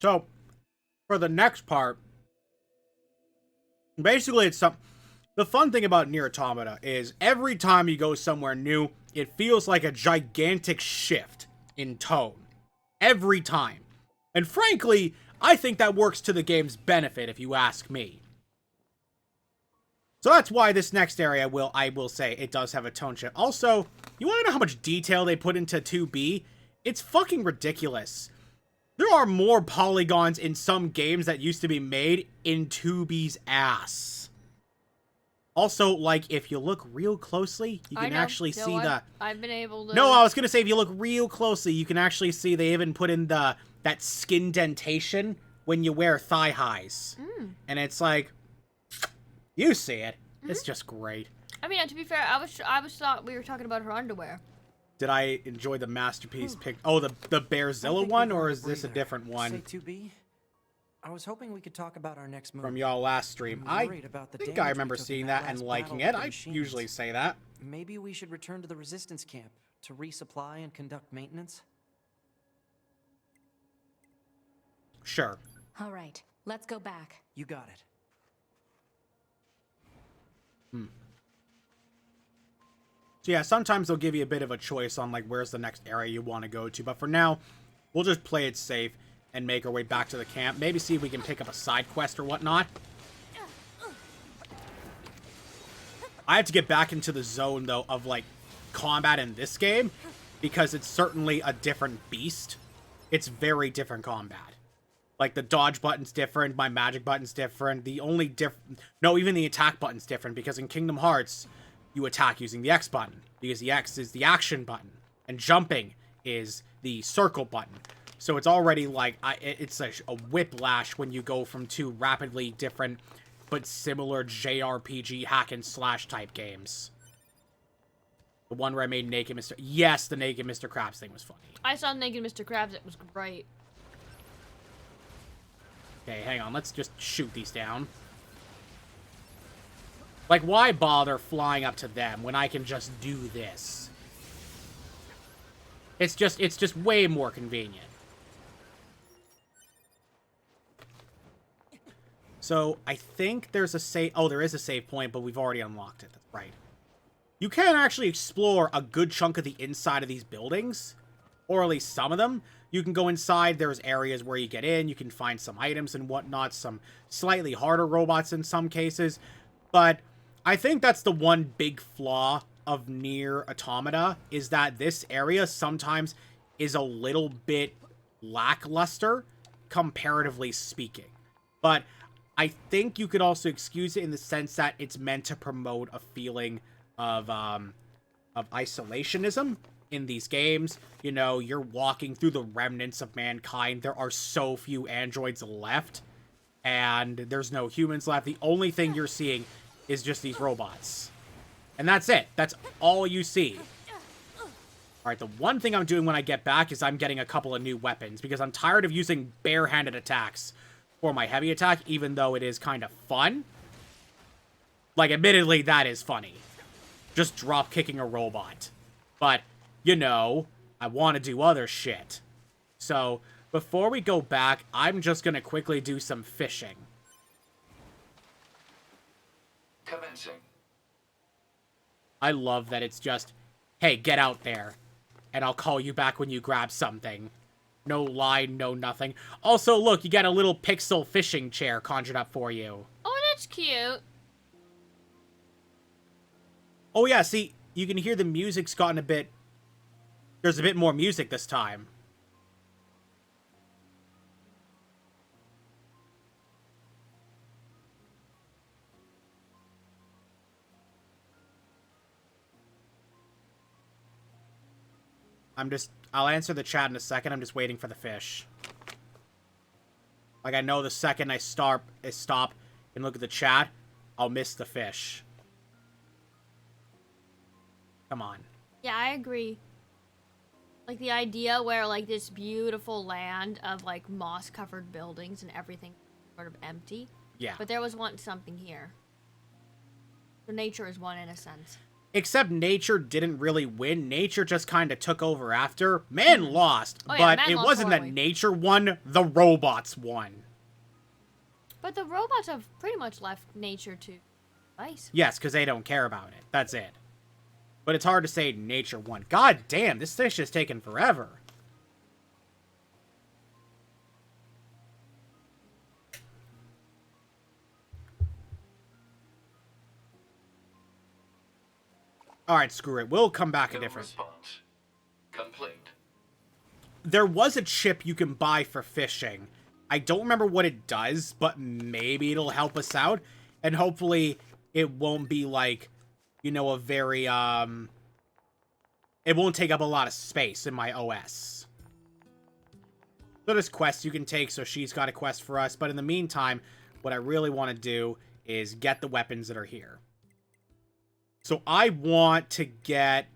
So, for the next part, basically it's some... The fun thing about Nier Automata is every time you go somewhere new, it feels like a gigantic shift in tone. Every time. And frankly, I think that works to the game's benefit, if you ask me. So that's why this next area, I will say, it does have a tone shift. Also, you want to know how much detail they put into 2B? It's fucking ridiculous. There are more polygons in some games that used to be made in 2B's ass. Also, like, if you look real closely, you can actually see the... I've been able to... No, I was gonna say, if you look real closely, you can actually see they even put in that skin dentation when you wear thigh highs. And it's like, you see it. It's just great. I mean, to be fair, I was thought we were talking about her underwear. Did I enjoy the masterpiece pic? Oh, the Bearzilla one, or is this a different one? Say 2B? I was hoping we could talk about our next move. From y'all last stream. I think I remember seeing that and liking it. I usually say that. Maybe we should return to the resistance camp to resupply and conduct maintenance? Sure. All right, let's go back. You got it. So yeah, sometimes they'll give you a bit of a choice on like where's the next area you want to go to. But for now, we'll just play it safe and make our way back to the camp. Maybe see if we can pick up a side quest or whatnot. I have to get back into the zone, though, of, like, combat in this game. Because it's certainly a different beast. It's very different combat. Like, the dodge button's different. My magic button's different. The only No, even the attack button's different. Because in Kingdom Hearts, you attack using the X button. Because the X is the action button. And jumping is the circle button. So it's already like, it's a whiplash when you go from two rapidly different but similar JRPG hack and slash type games. The one where I made Naked Mr. Yes, the Naked Mr. Krabs thing was funny. I saw Naked Mr. Krabs, it was great. Okay, hang on, let's just shoot these down. Like, why bother flying up to them when I can just do this? It's just way more convenient. So, I think there's a save... Oh, there is a save point, but we've already unlocked it. That's right. You can actually explore a good chunk of the inside of these buildings. Or at least some of them. You can go inside. There's areas where you get in. You can find some items and whatnot. Some slightly harder robots in some cases. But I think that's the one big flaw of Nier Automata. Is that this area sometimes is a little bit lackluster, comparatively speaking. But I think you could also excuse it in the sense that it's meant to promote a feeling of isolationism in these games. You know, you're walking through the remnants of mankind. There are so few androids left, and there's no humans left. The only thing you're seeing is just these robots. And that's it. That's all you see. Alright, the one thing I'm doing when I get back is I'm getting a couple of new weapons, because I'm tired of using barehanded attacks for my heavy attack, even though it is kind of fun. Like, admittedly, that is funny. Just drop-kicking a robot. But, you know, I want to do other shit. So, before we go back, I'm just going to quickly do some fishing. Commencing. I love that it's just, hey, get out there, and I'll call you back when you grab something. No line, no nothing. Also, look, you got a little pixel fishing chair conjured up for you. Oh, that's cute. Oh, yeah, see, you can hear the music's gotten a bit... There's a bit more music this time. I'll answer the chat in a second. I'm just waiting for the fish. Like, I know the second I stop and look at the chat, I'll miss the fish. Come on. Yeah, I agree. Like, the idea where, like, this beautiful land of, like, moss-covered buildings and everything sort of empty. Yeah. But there was once something here. So nature is one in a sense. Except nature didn't really win. Nature just kind of took over after. Man lost, Oh, yeah, but man it lost wasn't horribly. that nature won, the robots won. But the robots have pretty much left nature to ice. Yes, because they don't care about it. That's it. But it's hard to say nature won. God damn, this fish is taking forever. Alright, screw it. We'll come back a No different... response. Complete. There was a chip you can buy for fishing. I don't remember what it does, but maybe it'll help us out. And hopefully it won't be like, you know, a very, it won't take up a lot of space in my OS. So there's quests you can take, so she's got a quest for us. But in the meantime, what I really want to do is get the weapons that are here. So I want to get...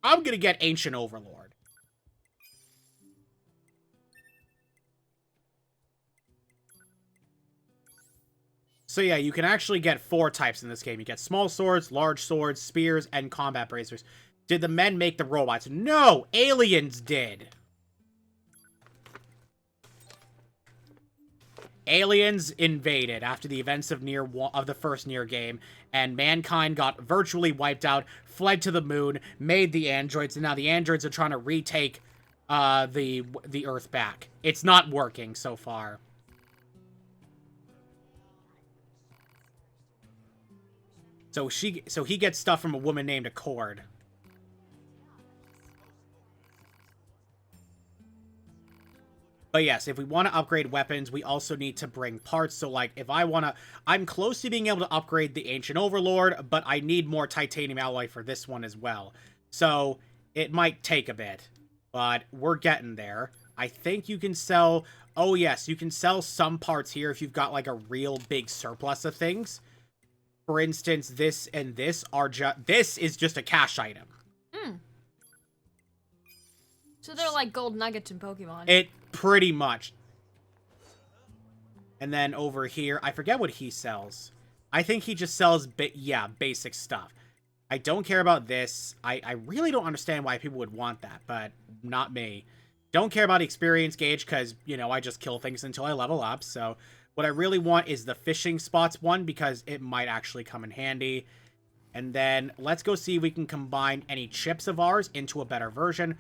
I'm going to get Ancient Overlord. So yeah, you can actually get 4 types in this game. You get small swords, large swords, spears, and combat bracers. Did the men make the robots? No! Aliens did! Aliens invaded after the events of the first Nier game, and mankind got virtually wiped out, fled to the moon, made the androids, and now the androids are trying to retake the Earth back. It's not working so far. So he gets stuff from a woman named Accord. But yes, if we want to upgrade weapons, we also need to bring parts. So, like, if I want to... I'm close to being able to upgrade the Ancient Overlord, but I need more titanium alloy for this one as well. So, it might take a bit. But we're getting there. I think you can sell... Oh, yes, you can sell some parts here if you've got, like, a real big surplus of things. For instance, this and this are just... This is just a cash item. So they're like gold nuggets in Pokemon. It pretty much. And then over here, I forget what he sells. I think he just sells, basic stuff. I don't care about this. I really don't understand why people would want that, but not me. Don't care about the experience gauge because, you know, I just kill things until I level up. So what I really want is the fishing spots one because it might actually come in handy. And then let's go see if we can combine any chips of ours into a better version.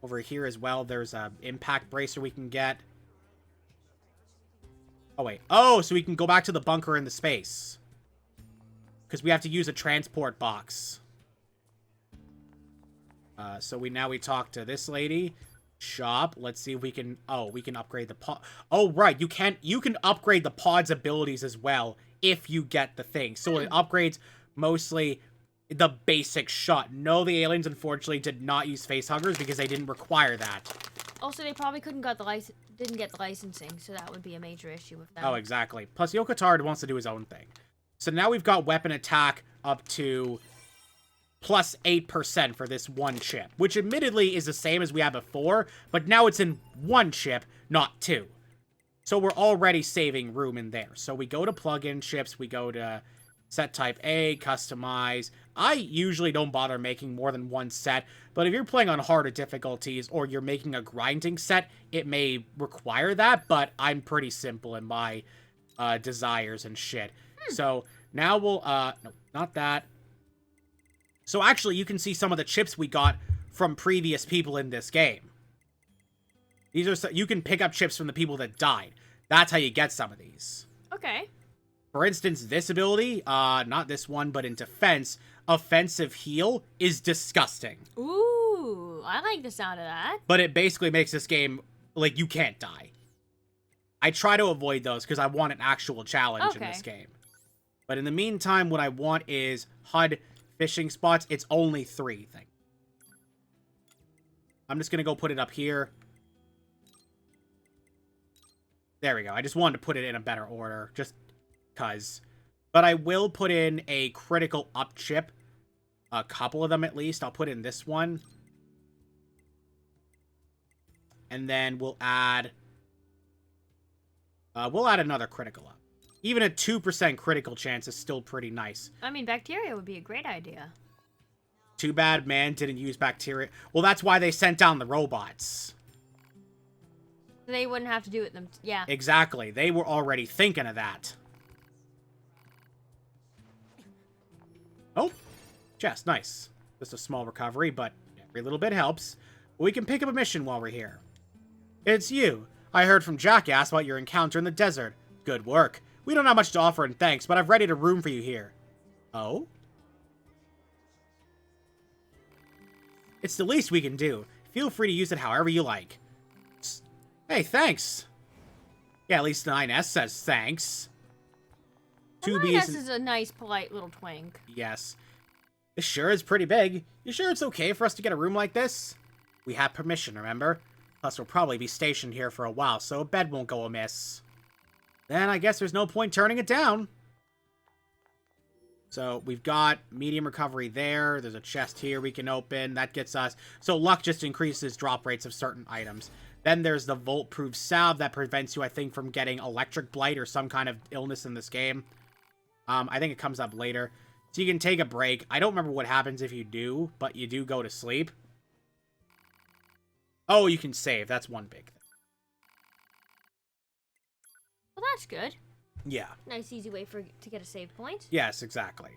Over here as well, there's a impact bracer we can get. Oh, wait. Oh, so we can go back to the bunker in the space. Because we have to use a transport box. So we talk to this lady. Shop. Let's see if we can... Oh, we can upgrade the pod... Oh, right. You can upgrade the pod's abilities as well if you get the thing. So it upgrades mostly... the basic shot. No, the aliens unfortunately did not use facehuggers because they didn't require that. Also, they probably didn't get the licensing, so that would be a major issue with them. Oh, exactly. Plus, Yokotard wants to do his own thing. So now we've got weapon attack up to plus 8% for this one chip, which admittedly is the same as we had before, but now it's in one chip, not 2. So we're already saving room in there. So we go to plug-in chips, we go to set type A, customize. I usually don't bother making more than one set, but if you're playing on harder difficulties or you're making a grinding set, it may require that, but I'm pretty simple in my desires and shit. So now we'll, no, not that. So actually, you can see some of the chips we got from previous people in this game. These are, you can pick up chips from the people that died. That's how you get some of these. Okay. For instance, this ability, not this one, but in defense, offensive heal is disgusting. Ooh, I like the sound of that. But it basically makes this game, like, you can't die. I try to avoid those because I want an actual challenge in this game. But in the meantime, what I want is HUD fishing spots. It's only 3 things. I'm just going to go put it up here. There we go. I just wanted to put it in a better order, just because. But I will put in a critical up chip. A couple of them at least. I'll put in this one. And then we'll add another critical up. Even a 2% critical chance is still pretty nice. I mean, bacteria would be a great idea. too bad man didn't use bacteria. Well, that's why they sent down the robots. They wouldn't have to do it them. Yeah. Exactly. They were already thinking of that. Oh, chest. Nice. Just a small recovery, but every little bit helps. We can pick up a mission while we're here. It's you. I heard from Jackass about your encounter in the desert. Good work. We don't have much to offer in thanks, but I've readied a room for you here. Oh? It's the least we can do. Feel free to use it however you like. Hey, thanks. Yeah, at least 9S says thanks. Well, 2B's 9S is a nice, polite little twink. Yes. This sure is pretty big. You sure it's okay for us to get a room like this? We have permission, remember? Plus, we'll probably be stationed here for a while, so a bed won't go amiss. Then I guess there's no point turning it down. So we've got medium recovery there. There's a chest here we can open. That gets us... So luck just increases drop rates of certain items. Then there's the Volt-proof salve that prevents you, I think, from getting electric blight or some kind of illness in this game. I think it comes up later. So you can take a break. I don't remember what happens if you do, but you do go to sleep. Oh, you can save. That's one big thing. Well, that's good. Yeah. Nice, easy way to get a save point. Yes, exactly.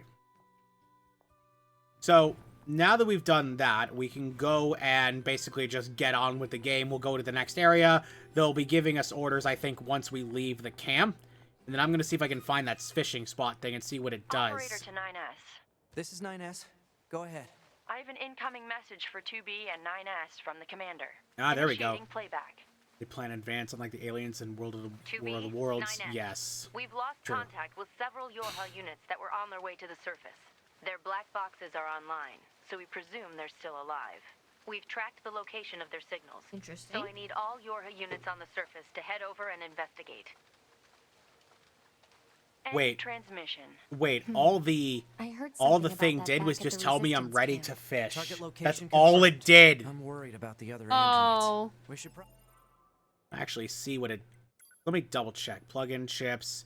So, now that we've done that, we can go and basically just get on with the game. We'll go to the next area. They'll be giving us orders, I think, once we leave the camp. And then I'm going to see if I can find that fishing spot thing and see what it does. Operator to 9S. This is 9S. Go ahead. I have an incoming message for 2B and 9S from the commander. Ah, there we go. Initiating playback. They plan advance on like the aliens in World of the 2B, War of the Worlds. 9S. Yes. We've lost True. contact with several Yorha units that were on their way to the surface. Their black boxes are online, so we presume they're still alive. We've tracked the location of their signals. Interesting. So I need all Yorha units on the surface to head over and investigate. End Wait. transmission. Wait, all the I heard all the something about thing that did back was at just the tell me I'm resistance ready camp. to fish. Target location That's confirmed. all it did. I'm worried about the other Oh. androids. We should Actually see what it... Let me double check. Plug-in chips.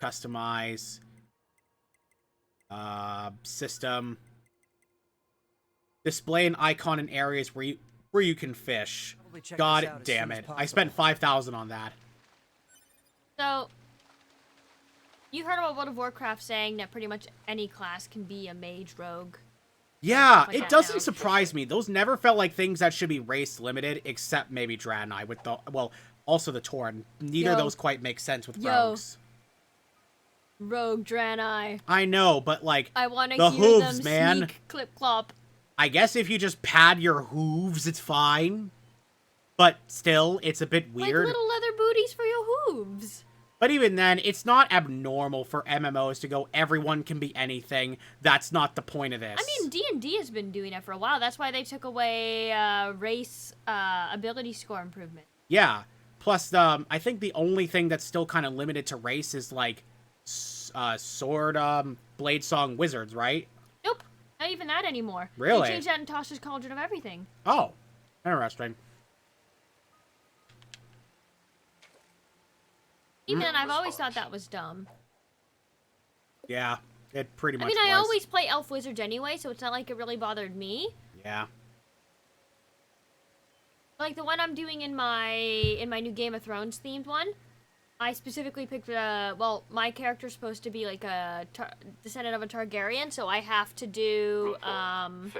Customize. System. Display an icon in areas where you can fish. probably check this God out as damn soon as it. I possible. spent 5,000 on that. So, you heard about World of Warcraft saying that pretty much any class can be a mage rogue. Yeah, like it that doesn't now. surprise me. Those never felt like things that should be race limited, except maybe Draenei with the... Well, also the Tauren. Neither of Yo. those quite make sense with Yo. rogues. Rogue Draenei. I know, but like... I want to The hear hooves, them man. sneak clip clop. I guess if you just pad your hooves, it's fine. But still, it's a bit weird. Like little leather booties for your hooves. But even then, it's not abnormal for MMOs to go, everyone can be anything. That's not the point of this. I mean, D&D has been doing it for a while. That's why they took away race ability score improvement. Yeah. Plus, I think the only thing that's still kind of limited to race is, like, sword, blade song wizards, right? Nope. Not even that anymore. Really? They changed that in Tasha's Cauldron of Everything. Oh. Interesting. Even then, I've always thought that was dumb. Yeah. It pretty much I mean, I was. always play elf wizards anyway, so it's not like it really bothered me. Yeah. Like the one I'm doing in my new Game of Thrones themed one, I specifically picked well, my character's supposed to be like a descendant of a Targaryen, so I have to do Failed.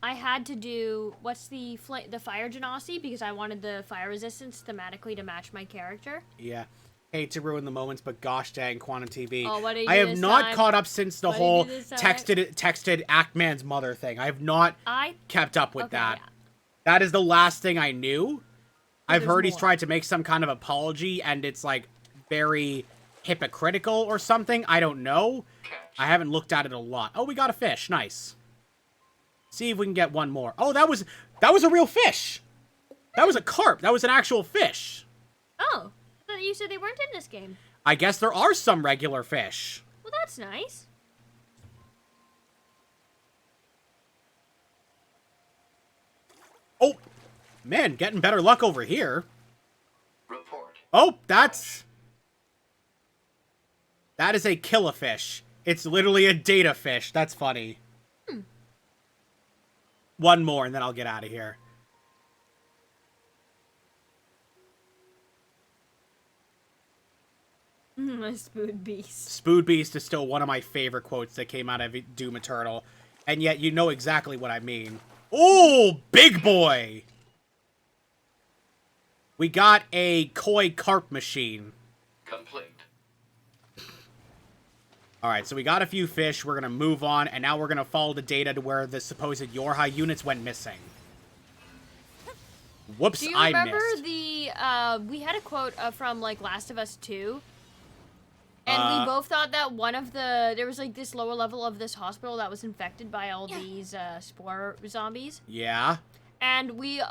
I had to do what's the fire genasi because I wanted the fire resistance thematically to match my character. Yeah. Hate to ruin the moments, but gosh dang, Quantum TV. Oh, what did you I do have this not time? caught up since the What did you whole do this time? texted Ackman's mother thing. I have not I kept up with okay, that. yeah. That is the last thing I knew. I've there's heard he's more. tried to make some kind of apology, and it's like very hypocritical or something. I don't know. I haven't looked at it a lot. Oh, we got a fish. Nice. See if we can get one more. Oh, that was a real fish. That was a carp. That was an actual fish. Oh, I thought you said they weren't in this game. I guess there are some regular fish. Well, that's nice. Oh, man, getting better luck over here. Report. Oh, that is a kill-a-fish. It's literally a data fish. That's funny. One more, and then I'll get out of here. Spood Beast. Spood Beast is still one of my favorite quotes that came out of Doom Eternal. And yet you know exactly what I mean. Ooh, big boy! We got a koi carp machine. Complete. Alright, so we got a few fish. We're going to move on. And now we're going to follow the data to where the supposed Yorha units went missing. Whoops, Do you I remember missed. we had a quote from, like, Last of Us 2? And we both thought that there was, like, this lower level of this hospital that was infected by all these, spore zombies. Yeah? And we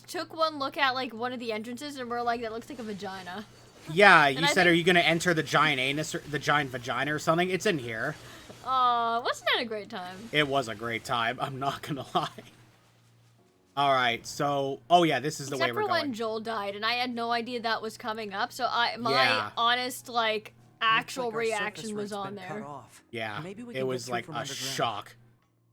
took one look at, like, one of the entrances, and we're like, that looks like a vagina. Yeah, you I said, are think- you going to enter the giant anus or the giant vagina or something? It's in here. Wasn't that a great time? It was a great time. I'm not going to lie. Alright, so... Oh, yeah, this is the way Except we're for when going. Joel died, and I had no idea that was coming up, so my Yeah. honest, like, actual Looks like our reaction surface was road's on been cut there. off. Yeah, Maybe we it can was get through like from a underground. shock.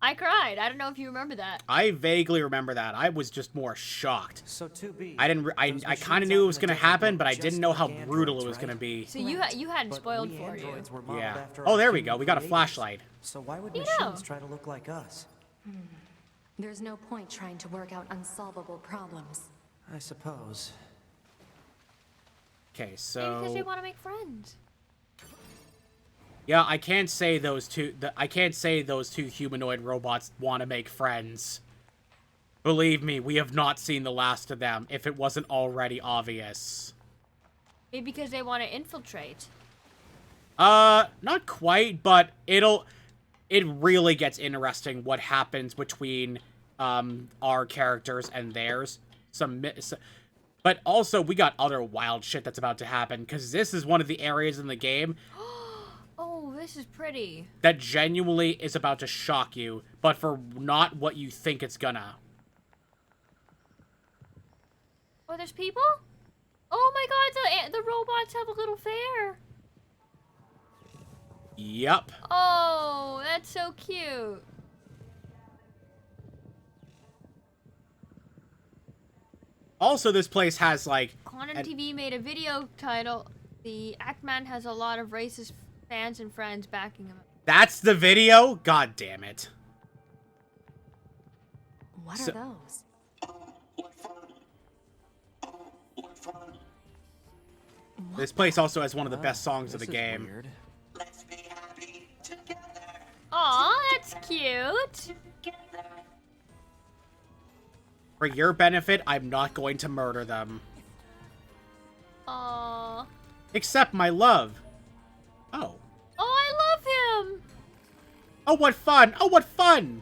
I cried. I don't know if you remember that. I vaguely remember that. I was just more shocked. So 2B. I didn't. I those kind machines of knew out it was in going to the desert happen, look but I just didn't know how like brutal androids, it was going to right? be. So you had But spoiled we for you. androids were modeled Yeah. after Oh, our there we human go. We got a creators. flashlight. So why would You machines know. try to look like us? There's no point trying to work out unsolvable problems. I suppose. Okay, Maybe because they so want to make friends. yeah, I can't say those two. I can't say those two humanoid robots want to make friends. Believe me, we have not seen the last of them. If it wasn't already obvious. Maybe because they want to infiltrate. Not quite, but it really gets interesting what happens between our characters and theirs. But also we got other wild shit that's about to happen, because this is one of the areas in the game Oh, this is pretty. that genuinely is about to shock you, but for not what you think it's gonna. Oh, there's people? Oh my god, the robots have a little fair. Yep. Oh, that's so cute. Also, this place has, like... Quantum an- TV made a video titled, "The Act-Man has a lot of racist fans and friends backing him." That's the video? God damn it. What So- are those? This place also has one of the best songs of the This is game. weird. Aw, that's cute. For your benefit, I'm not going to murder them. Aw. Except my love. Oh. Oh, I love him. Oh, what fun! Oh, what fun!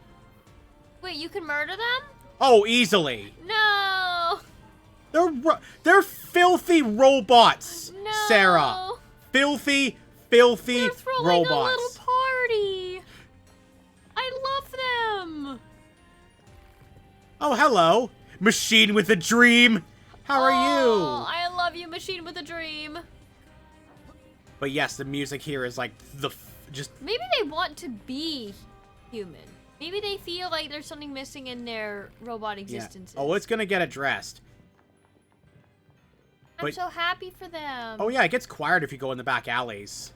Wait, you can murder them? Oh, easily. No. They're filthy robots, No. Sarah. Filthy They're throwing robots. a little party. I love them. Oh, hello. Machine with a dream. How are Oh, you? I love you, Machine with a Dream. But yes, the music here is like just... Maybe they want to be human. Maybe they feel like there's something missing in their robot Yeah. existences. Oh, it's gonna get addressed. I'm but- so happy for them. Oh yeah, it gets quiet if you go in the back alleys.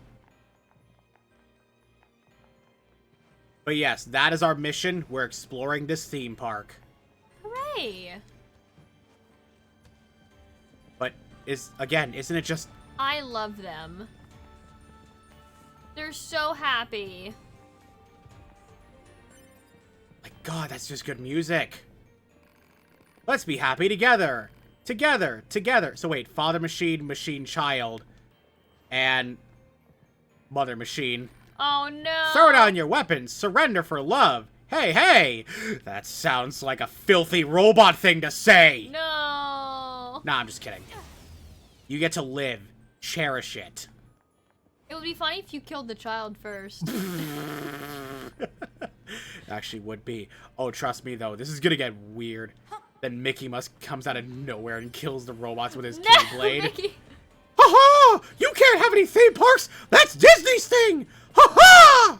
But yes, that is our mission. We're exploring this theme park. Hooray. But isn't it just... I love them. They're so happy. My God, that's just good music. Let's be happy together. Together. So wait, Father Machine, Machine Child, and Mother Machine. Oh no. Throw down your weapons. Surrender for love. Hey! That sounds like a filthy robot thing to say. No. Nah, I'm just kidding. You get to live. Cherish it. It would be funny if you killed the child first. Actually would be. Oh, trust me though, this is gonna get weird. Then Mickey must comes out of nowhere and kills the robots with his Keyblade. Mickey. Ha-ha! You can't have any theme parks! That's Disney's thing! Ha-ha!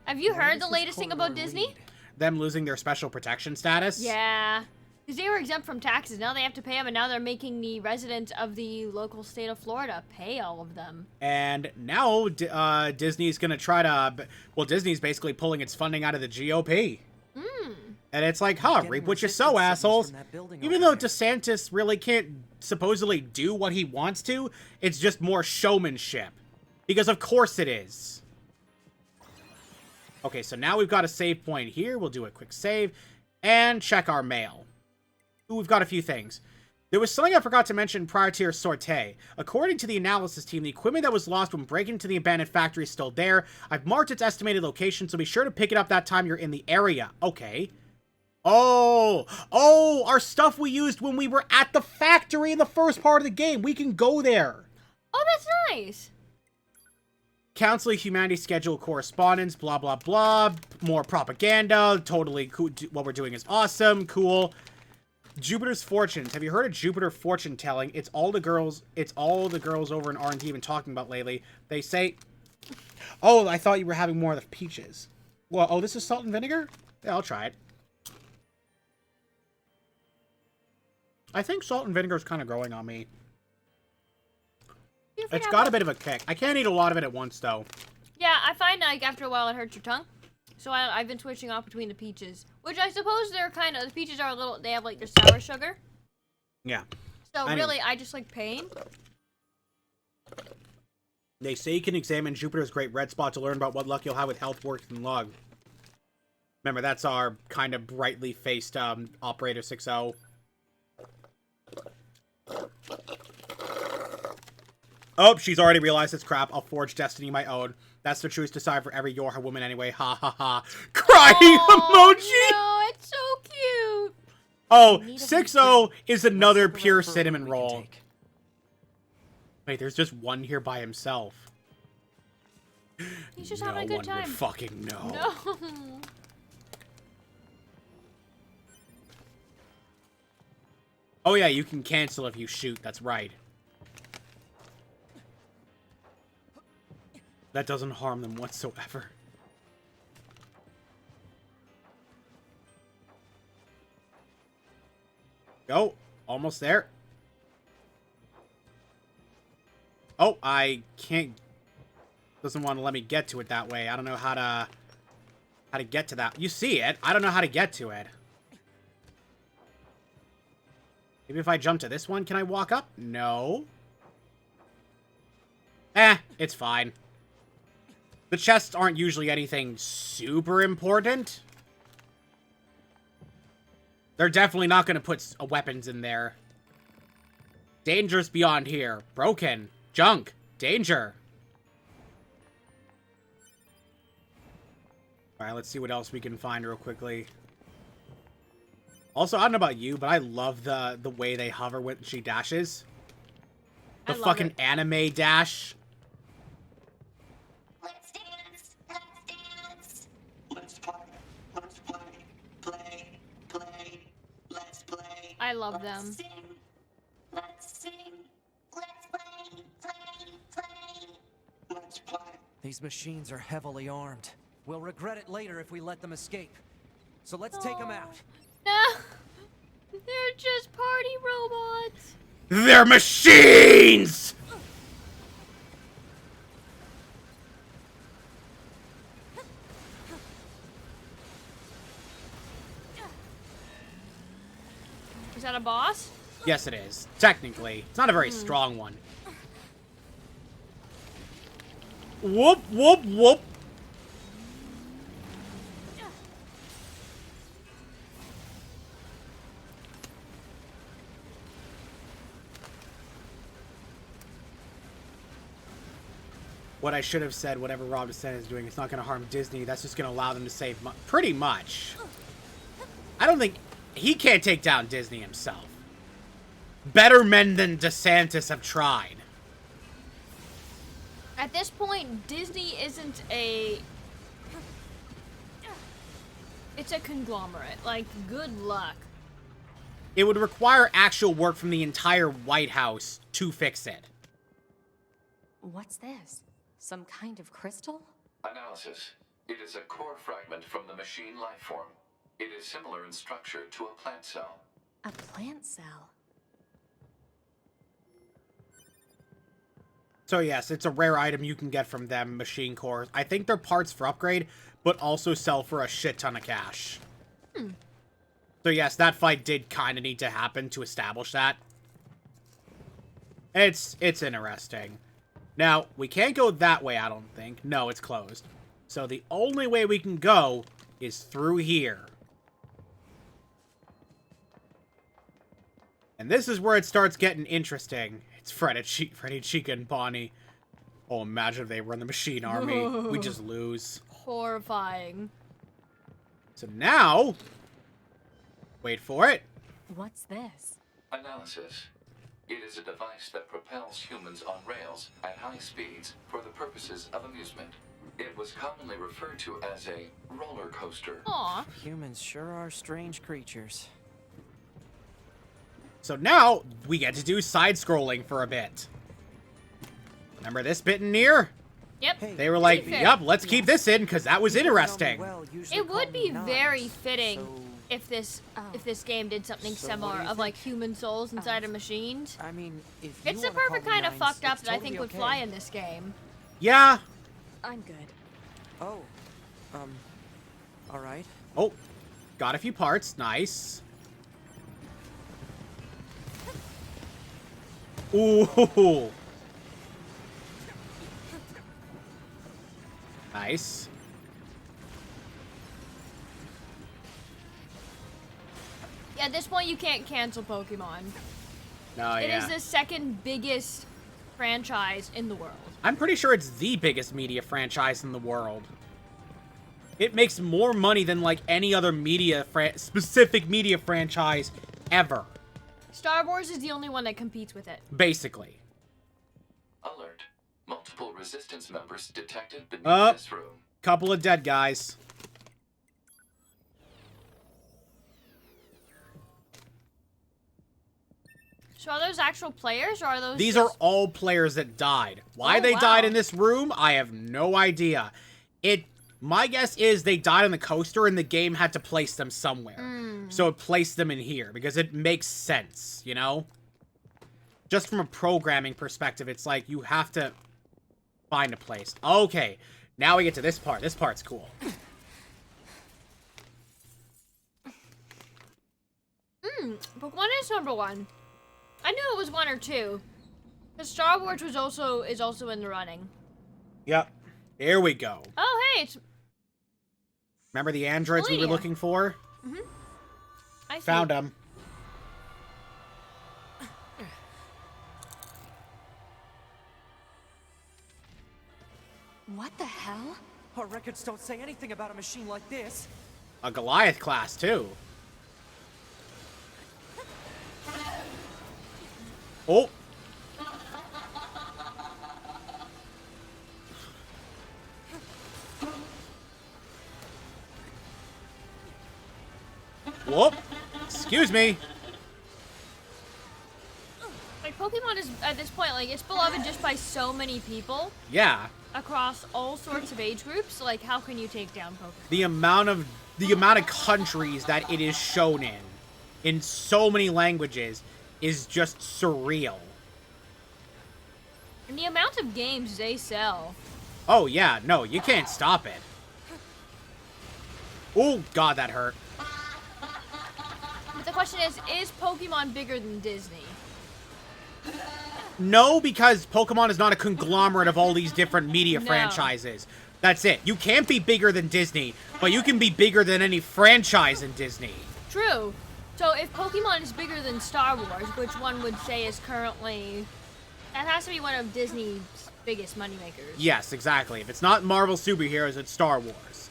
Have you Why heard does the this latest thing about corridor Disney? lead? them losing their special protection status. Yeah. Because they were exempt from taxes. Now they have to pay them, and now they're making the residents of the local state of Florida pay all of them. And now Disney's going to try to... Well, Disney's basically pulling its funding out of the GOP. And it's like, reap what you sow, assholes. Even though DeSantis really can't supposedly do what he wants to, it's just more showmanship. Because of course it is. Okay, so now we've got a save point here. We'll do a quick save and check our mail. Ooh, we've got a few things. There was something I forgot to mention prior to your sortie. According to the analysis team, the equipment that was lost when breaking into the abandoned factory is still there. I've marked its estimated location, so be sure to pick it up that time you're in the area. Okay. Oh, our stuff we used when we were at the factory in the first part of the game. We can go there. Oh, that's nice. Council of Humanity schedule correspondence, blah, blah, blah. More propaganda. Totally cool. What we're doing is awesome. Cool. Jupiter's Fortunes. Have you heard of Jupiter fortune telling? It's all the girls over in R&D have been talking about lately. They say, oh, I thought you were having more of the peaches. Well, oh, this is salt and vinegar? Yeah, I'll try it. I think salt and vinegar is kind of growing on me. It's got a bit of a kick. I can't eat a lot of it at once, though. Yeah, I find like after a while it hurts your tongue. So I've been switching off between the peaches, which I suppose they're kind of, the peaches are a little, they have like their sour sugar. Yeah. So really, I just like pain. They say you can examine Jupiter's Great Red Spot to learn about what luck you'll have with health, work, and log. Remember, that's our kind of brightly faced Operator 6-0. Oh, she's already realized it's crap. I'll forge destiny my own. That's the truest decide for every Yorha woman anyway. Ha ha ha. Crying emoji! No, it's so cute. Oh, 6-0 is another pure cinnamon roll. Wait, there's just one here by himself. He's just having a good time. No one would fucking know. No. Oh yeah, you can cancel if you shoot. That's right. That doesn't harm them whatsoever. Go. Almost there. Oh, I can't... Doesn't want to let me get to it that way. I don't know how to get to that. You see it. I don't know how to get to it. Maybe if I jump to this one, can I walk up? No. It's fine. The chests aren't usually anything super important. They're definitely not going to put weapons in there. Dangerous beyond here. Broken. Junk. Danger. Alright, let's see what else we can find real quickly. Also, I don't know about you, but I love the way they hover when she dashes. The fucking anime dash. Let's dance. Let's dance. Let's play. Let's play. Play. Play. Let's play. I love them. Sing. Let's sing. Let's play. Play. Play. Let's play. These machines are heavily armed. We'll regret it later if we let them escape. So let's take them out. No. They're just party robots. They're machines! Is that a boss? Yes, it is. Technically. It's not a very strong one. Whoop, whoop, whoop. What I should have said, whatever Rob DeSantis is doing, it's not going to harm Disney. That's just going to allow them to save pretty much. I don't think... He can't take down Disney himself. Better men than DeSantis have tried. At this point, Disney isn't a... It's a conglomerate. Like, good luck. It would require actual work from the entire White House to fix it. What's this? Some kind of crystal? Analysis. It is a core fragment from the machine life form. It is similar in structure to a plant cell. A plant cell. So yes, it's a rare item you can get from them, machine cores. I think they're parts for upgrade, but also sell for a shit ton of cash. So yes, that fight did kind of need to happen to establish that. It's interesting. Now, we can't go that way, I don't think. No, it's closed. So the only way we can go is through here. And this is where it starts getting interesting. It's Freddy, Chica, and Bonnie. Oh, imagine if they run the machine army. We just lose. Horrifying. So now... Wait for it. What's this? Analysis. It is a device that propels humans on rails at high speeds for the purposes of amusement. It was commonly referred to as a roller coaster. Aw. Humans sure are strange creatures. So now, we get to do side-scrolling for a bit. Remember this bit in Nier? Yep. Hey, They were like, fair. yep, let's keep this in, because that was interesting. It would be very fitting if this game did something So what similar do you of like human souls inside of machines. I mean, if you It's the wanna call perfect me kind of Nines, fucked up it's that I think totally would okay. fly in this game. Yeah. I'm good. Oh, all right. Oh, got a few parts. Nice. Ooh. Nice. At this point, you can't cancel Pokemon. No, It yeah. is the second biggest franchise in the world. I'm pretty sure it's the biggest media franchise in the world. It makes more money than, like, any other specific media franchise ever. Star Wars is the only one that competes with it. Basically. Alert. Multiple resistance members detected beneath this room. Couple of dead guys. So are those actual players, or are those These just... are all players that died. Why Oh, they wow. died in this room, I have no idea. My guess is they died on the coaster and the game had to place them somewhere. So it placed them in here because it makes sense, you know? Just from a programming perspective, it's like you have to find a place. Okay, now we get to this part. This part's cool. Pokemon is number one. I knew it was one or two. The Star Wars is also in the running. Yep. Here we go. Oh, hey, it's... Remember the androids we were Selenia. looking for? I see. Found them. What the hell? Our records don't say anything about a machine like this. A Goliath class, too. Oh. Whoop. Excuse me. Like, Pokemon is, at this point, like, it's beloved just by so many people Yeah. across all sorts of age groups. Like, how can you take down Pokemon? The amount of countries that it is shown in so many languages, is just surreal. And the amount of games they sell. Oh, yeah. No, you can't stop it. Oh, God, that hurt. But the question is Pokemon bigger than Disney? No, because Pokemon is not a conglomerate of all these different media No. franchises. That's it. You can't be bigger than Disney, but you can be bigger than any franchise in Disney. True. So if Pokemon is bigger than Star Wars, which one would say is currently... That has to be one of Disney's biggest moneymakers. Yes, exactly. If it's not Marvel superheroes, it's Star Wars.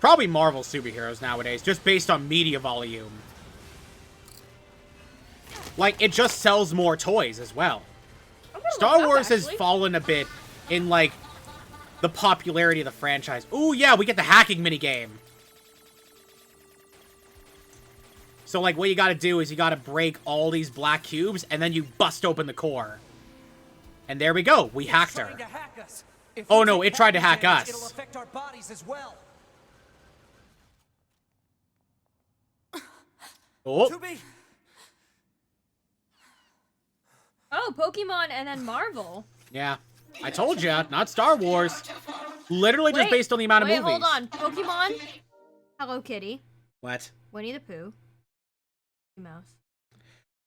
Probably Marvel superheroes nowadays, just based on media volume. Like, it just sells more toys as well. Star Wars has fallen a bit in, like, the popularity of the franchise. Ooh, yeah, we get the hacking minigame. So, like, what you gotta do is you gotta break all these black cubes, and then you bust open the core. And there we go. We hacked her. Trying to hack us. If Oh, we no, take it tried to hack hack damage, us. It'll affect our bodies as well. Oh, To be. Oh, Pokemon and then Marvel. yeah. I told ya, not Star Wars. Literally just based on the amount of movies. Hold on. Pokemon, Hello Kitty, What? Winnie the Pooh, Mickey Mouse,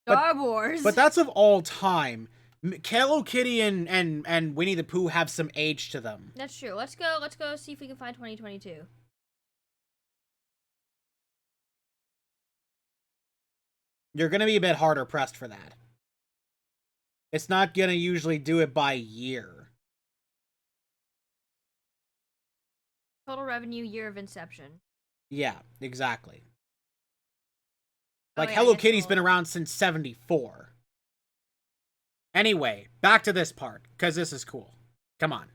But- Star Wars. But that's of all time. Hello Kitty and Winnie the Pooh have some age to them. That's true. Let's go see if we can find 2022. You're gonna be a bit harder pressed for that. It's not gonna usually do it by year. Total revenue, year of inception. Yeah, exactly. Oh, Like, yeah, Hello I guess Kitty's we'll- been around since 74. Anyway, back to this part, because this is cool. Come on.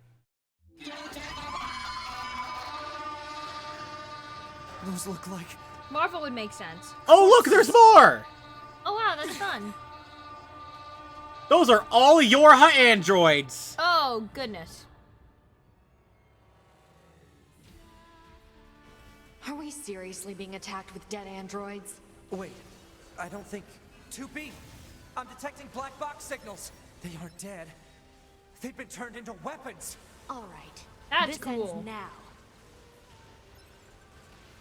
Those look like. Marvel would make sense. Oh, look, there's more! Oh wow, that's fun. Those are all your androids! Oh goodness. Are we seriously being attacked with dead androids? Wait, I don't think. 2B! I'm detecting black box signals. They aren't dead. They've been turned into weapons. All right. That's this cool. ends now.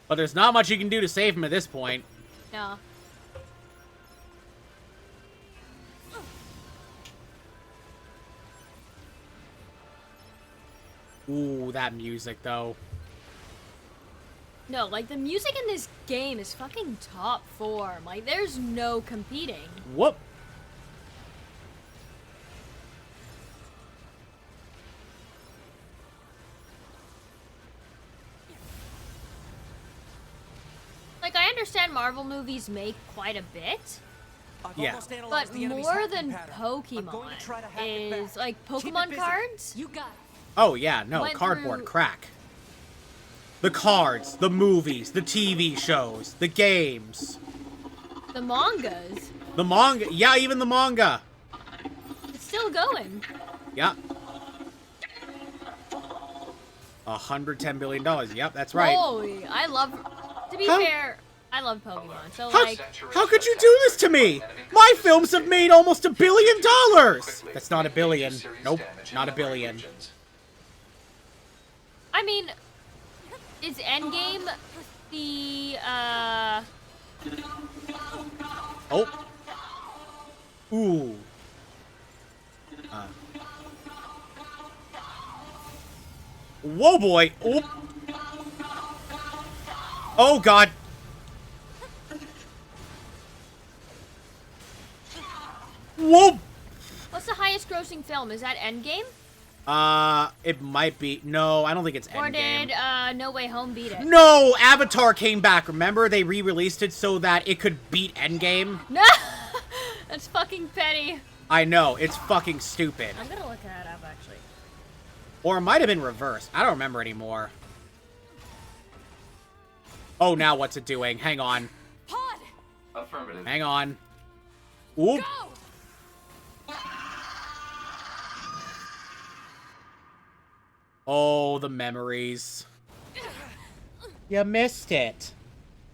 But there's not much you can do to save him at this point. No. Ooh, that music, though. No, like the music in this game is fucking top form. Like there's no competing. Whoop. Like I understand Marvel movies make quite a bit, I've Yeah. almost analyzed but the enemy's more hacking than pattern. I'm going to try to hack it Pokemon is back. like Keep it Pokemon busy. cards. You got it. Oh, yeah, no, Went cardboard through- crack. The cards, the movies, the TV shows, the games, The mangas. the manga. Yeah, even the manga. It's still going. Yeah. $110 billion. Yep, that's right. Holy, I love. To be How- fair, I love Pokemon. So How, like, how could you do this to me? My films have made almost $1 billion. That's not a billion. Nope, not a billion. I mean, is Endgame the Oh. Ooh. Whoa, boy. Oop. Oh, God. Whoa. what's the highest grossing film? Is that Endgame? It might be. No, I don't think it's Or Endgame. did No Way Home beat it? No, Avatar came back. Remember, they re-released it so that it could beat Endgame. No, that's fucking petty. I know, it's fucking stupid. I'm gonna look that up actually. Or it might have been reversed. I don't remember anymore. Oh, now what's it doing? Hang on. Pod! Affirmative. Hang on. Oop. Go! Oh, the memories. You missed it.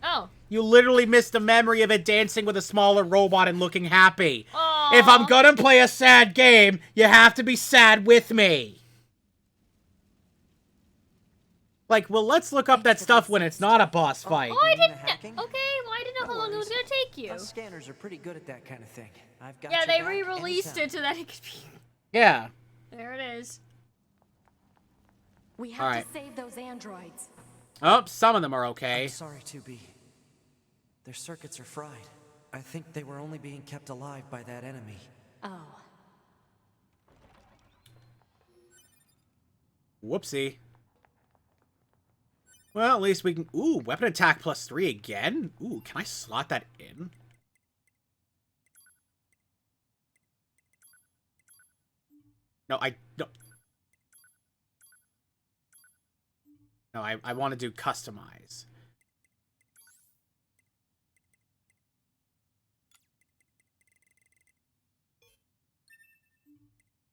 Oh. You literally missed the memory of it dancing with a smaller robot and looking happy. Aw. If I'm gonna play a sad game, you have to be sad with me. Like, well, let's look up that stuff when it's not a boss fight. Oh, I You mean the didn't. hacking? Okay, well, I didn't know No how long it was worries. gonna take you. Us scanners are pretty good at that kind of thing. I've got Yeah, your they back re-released anytime. it so that it could be. Yeah. There it is. We have All right. to save those androids. Oh, some of them are okay. I'm sorry, 2B. Their circuits are fried. I think they were only being kept alive by that enemy. Oh. Whoopsie. Well, at least we can... Ooh, weapon attack +3 again? Ooh, can I slot that in? No, I don't... No, I want to do customize.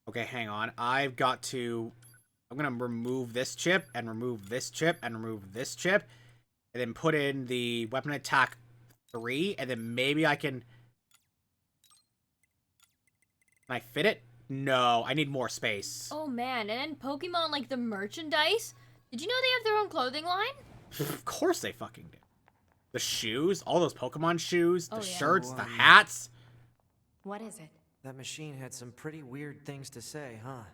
Okay, hang on. I've got to... I'm going to remove this chip, and remove this chip, and remove this chip, and then put in the weapon attack 3, and then maybe I can... Can I fit it? No, I need more space. Oh man, and then Pokemon, like the merchandise. Did you know they have their own clothing line? Of course they fucking do. The shoes, all those Pokemon shoes, the Oh, yeah. shirts, the hats. What is it? That machine had some pretty weird things to say, huh?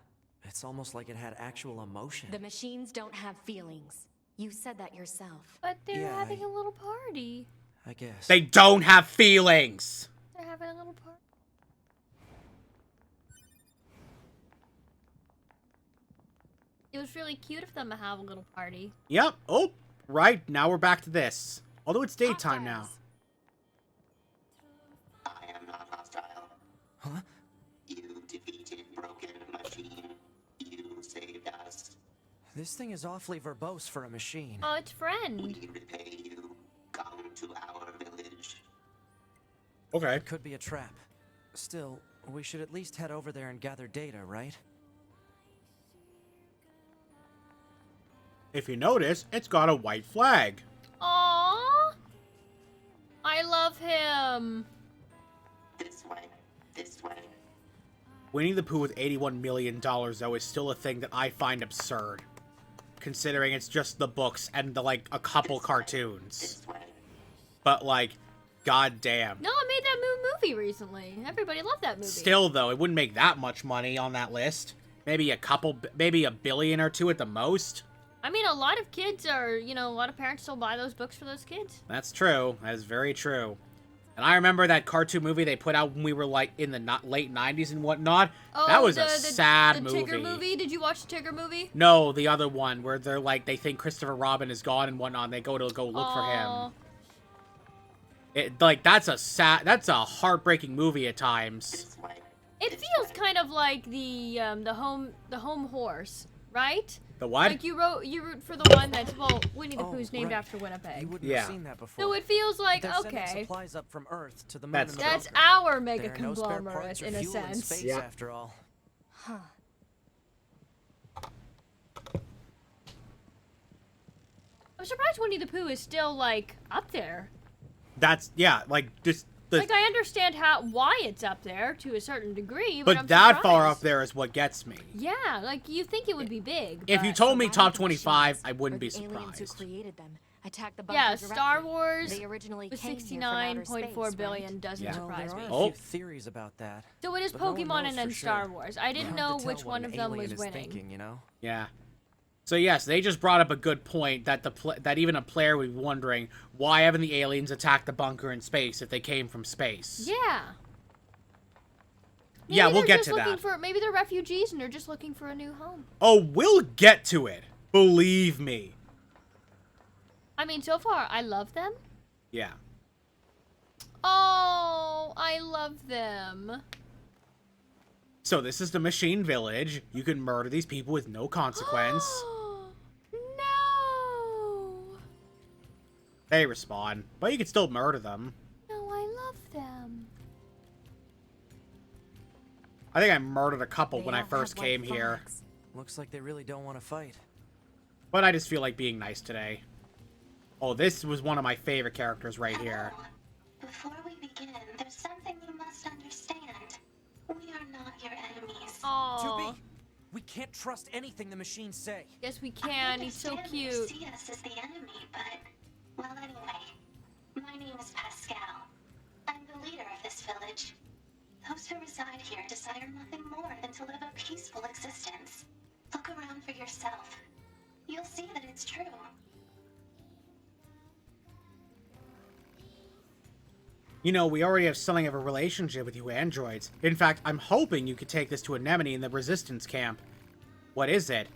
It's almost like it had actual emotion. The machines don't have feelings. You said that yourself. But they're Yeah, having a little party. I guess. They don't have feelings. They're having a little party. It was really cute of them to have a little party. Yep. Oh, right. Now we're back to this. Although it's daytime now. I am not hostile. Huh? You defeated Broken Machine. You saved us. This thing is awfully verbose for a machine. Oh, it's friend. We repay you. Come to our village. Okay. It could be a trap. Still, we should at least head over there and gather data, right? If you notice, it's got a white flag. Aww. I love him. This way. This way. Winnie the Pooh with $81 million, though, is still a thing that I find absurd. Considering it's just the books and the, like, a couple cartoons. This way. But, like, goddamn. No, I made that movie recently. Everybody loved that movie. Still, though, it wouldn't make that much money on that list. Maybe maybe $1 billion or $2 billion at the most. I mean, a lot of kids are, a lot of parents still buy those books for those kids. That's true. That is very true. And I remember that cartoon movie they put out when we were, like, in the late 90s and whatnot. Oh, that was a sad the movie. Tigger movie? Did you watch the Tigger movie? No, the other one, where they're, like, they think Christopher Robin is gone and whatnot, and they go look for him. That's a heartbreaking movie at times. This way. It feels kind of like the home horse, right? The what? Like you root for the one that's Winnie the Oh, Pooh's named right. after Winnipeg. You wouldn't Yeah. have seen that before. So it feels like They're sending okay, supplies up from Earth to the moon That's and that's back. our mega There are no spare conglomerate parts or in a fuel sense. space, Yeah. after all. Huh. I'm surprised Winnie the Pooh is still like up there. That's, yeah, like, just... Like I understand why it's up there to a certain degree, but I'm that far surprised. up there is what gets me. Yeah, like you think it would be big. If you but- told So me why top did the 25, machines, I wouldn't or be the aliens who surprised. created them attack the Yeah, bunker Star directly? Wars They originally with came here from outer space, 69.4 billion right? doesn't Yeah. surprise Well, me. there are a Oh. few theories about that. So it is but no one Pokemon knows and then for Star sure. Wars. I didn't Hard to know tell which what one an of them alien was is winning. thinking, you know? Yeah. So yes, they just brought up a good point that that even a player would be wondering, why haven't the aliens attacked the bunker in space if they came from space? Yeah. Yeah, we'll they're get just to looking that. maybe they're refugees and they're just looking for a new home. Oh, we'll get to it. Believe me. I mean, so far, I love them. Yeah. Oh, I love them. So this is the Machine Village. You can murder these people with no consequence. No. They respawn, but you can still murder them. No, I love them. I think I murdered a couple They when I all first have white came here. flags. Looks like they really don't want to fight. But I just feel like being nice today. Oh, this was one of my favorite characters right here. Hello. Before we begin, there's something you must understand. We are not your enemies. Oh. 2B, we can't trust anything the machines say. Yes, we I can. He's so understand you cute. see us as the enemy, but well, anyway, my name is Pascal. I'm the leader of this village. Those who reside here desire nothing more than to live a peaceful existence. Look around for yourself. You'll see that it's true. You know, we already have something of a relationship with you androids. In fact, I'm hoping you could take this to Anemone in the Resistance camp. What is it?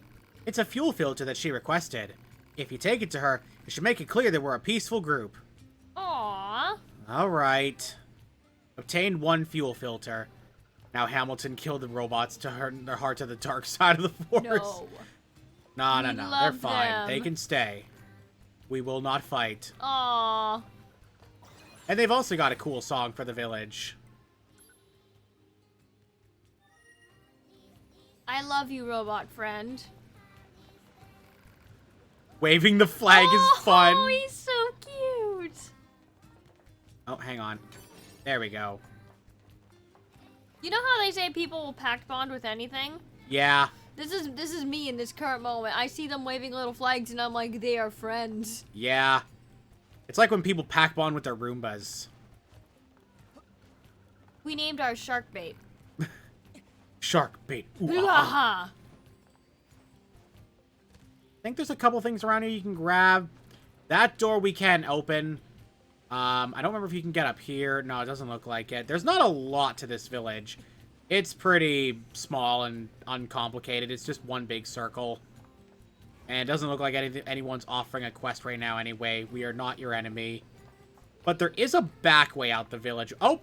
It's a fuel filter that she requested. If you take it to her, you should make it clear that we're a peaceful group. Aww. Alright. Obtained 1 fuel filter. Now Hamilton killed the robots to turn their heart to the dark side of the force. No. No, We they're love fine. them. They can stay. We will not fight. Aww. And they've also got a cool song for the village. I love you, robot friend. Waving the flag is fun. Oh, he's so cute. Oh, hang on. There we go. You know how they say people will pact bond with anything? Yeah. This is me in this current moment. I see them waving little flags and I'm like, they are friends. Yeah. It's like when people pack bond with their Roombas. We named our shark bait. Shark bait. Ooh, Blah. I think there's a couple things around here you can grab. That door we can open. I don't remember if you can get up here. No, it doesn't look like it. There's not a lot to this village. It's pretty small and uncomplicated. It's just one big circle. And it doesn't look like anyone's offering a quest right now anyway. We are not your enemy. But there is a back way out the village. Oh!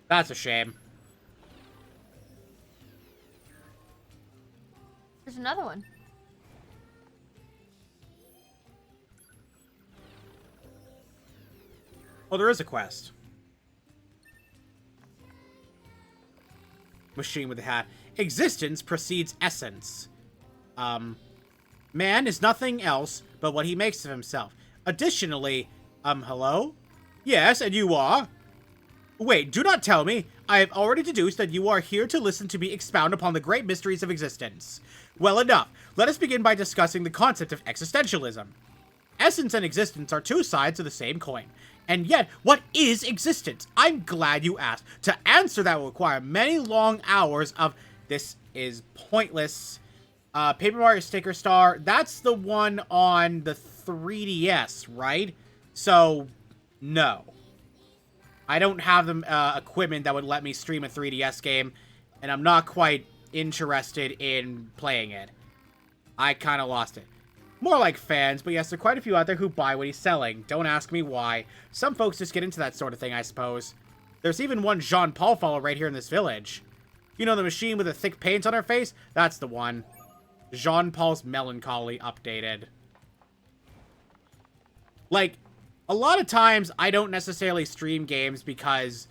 That's a shame. There's another one. Oh, there is a quest. Machine with a hat. Existence precedes essence. Man is nothing else but what he makes of himself. Additionally, hello? Yes, and you are? Wait, do not tell me. I have already deduced that you are here to listen to me expound upon the great mysteries of existence. Well enough. Let us begin by discussing the concept of existentialism. Essence and existence are two sides of the same coin. And yet, what is existence? I'm glad you asked. To answer that will require many long hours of this is pointless. Paper Mario Sticker Star, that's the one on the 3DS, right? So, no. I don't have the equipment that would let me stream a 3DS game, and I'm not quite interested in playing it. I kind of lost it. More like fans, but yes, there are quite a few out there who buy what he's selling. Don't ask me why. Some folks just get into that sort of thing, I suppose. There's even one Jean Paul follower right here in this village. You know the machine with the thick paint on her face? That's the one. Jean Paul's Melancholy updated. Like, a lot of times I don't necessarily stream games because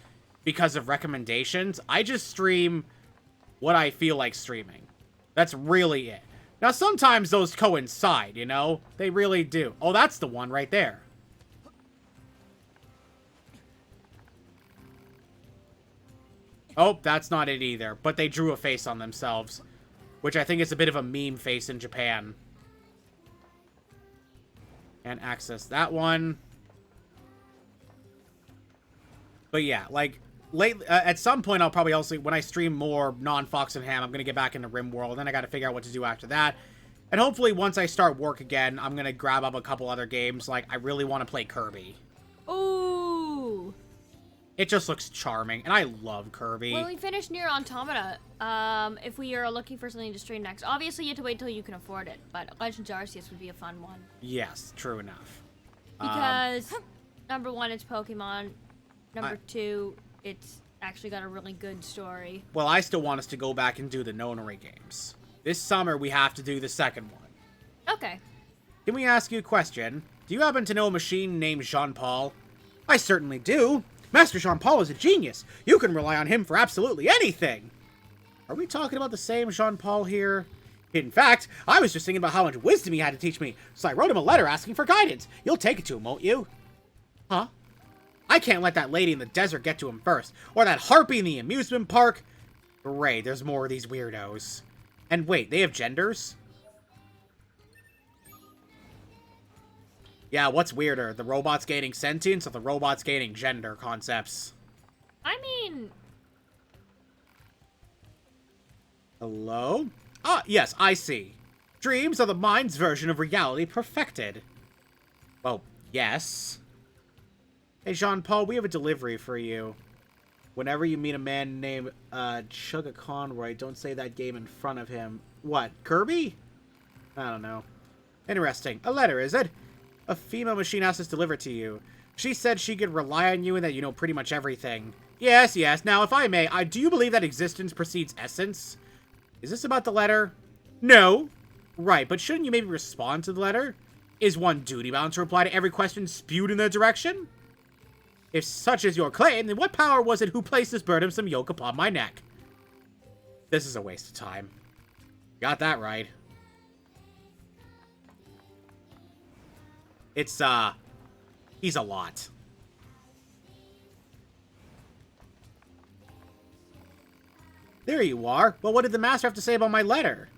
of recommendations. I just stream what I feel like streaming. That's really it. Now, sometimes those coincide, you know? They really do. Oh, that's the one right there. Oh, that's not it either. But they drew a face on themselves. Which I think is a bit of a meme face in Japan. And access that one. But yeah, like, at some point I'll probably also, when I stream more non-Fox and Ham, I'm going to get back into RimWorld. Then I got to figure out what to do after that. And hopefully once I start work again, I'm going to grab up a couple other games. Like, I really want to play Kirby. Ooh. It just looks charming, and I love Kirby. When we finish Nier Automata, if we are looking for something to stream next, obviously you have to wait till you can afford it, but Legends Arceus would be a fun one. Yes, true enough. Because, number one, it's Pokemon. Number two, it's actually got a really good story. Well, I still want us to go back and do the Nonary games. This summer, we have to do the second one. Okay. Can we ask you a question? Do you happen to know a machine named Jean-Paul? I certainly do. Master Jean-Paul is a genius. You can rely on him for absolutely anything. Are we talking about the same Jean-Paul here? In fact, I was just thinking about how much wisdom he had to teach me, so I wrote him a letter asking for guidance. You'll take it to him, won't you? Huh? I can't let that lady in the desert get to him first, or that harpy in the amusement park. Great, there's more of these weirdos. And wait, they have genders? Yeah, what's weirder, the robots gaining sentience or the robots gaining gender concepts? I mean... Hello? Ah, yes, I see. Dreams are the mind's version of reality perfected. Well, yes. Hey, Jean-Paul, we have a delivery for you. Whenever you meet a man named Chugga Conroy, don't say that game in front of him. What, Kirby? I don't know. Interesting. A letter, is it? A female machine asked us to deliver to you. She said she could rely on you and that you know pretty much everything. Yes, yes. Now, if I may, do you believe that existence precedes essence? Is this about the letter? No. Right, but shouldn't you maybe respond to the letter? Is one duty-bound to reply to every question spewed in their direction? If such is your claim, then what power was it who placed this burdensome yoke upon my neck? This is a waste of time. Got that right. It's, he's a lot. There you are. But what did the master have to say about my letter?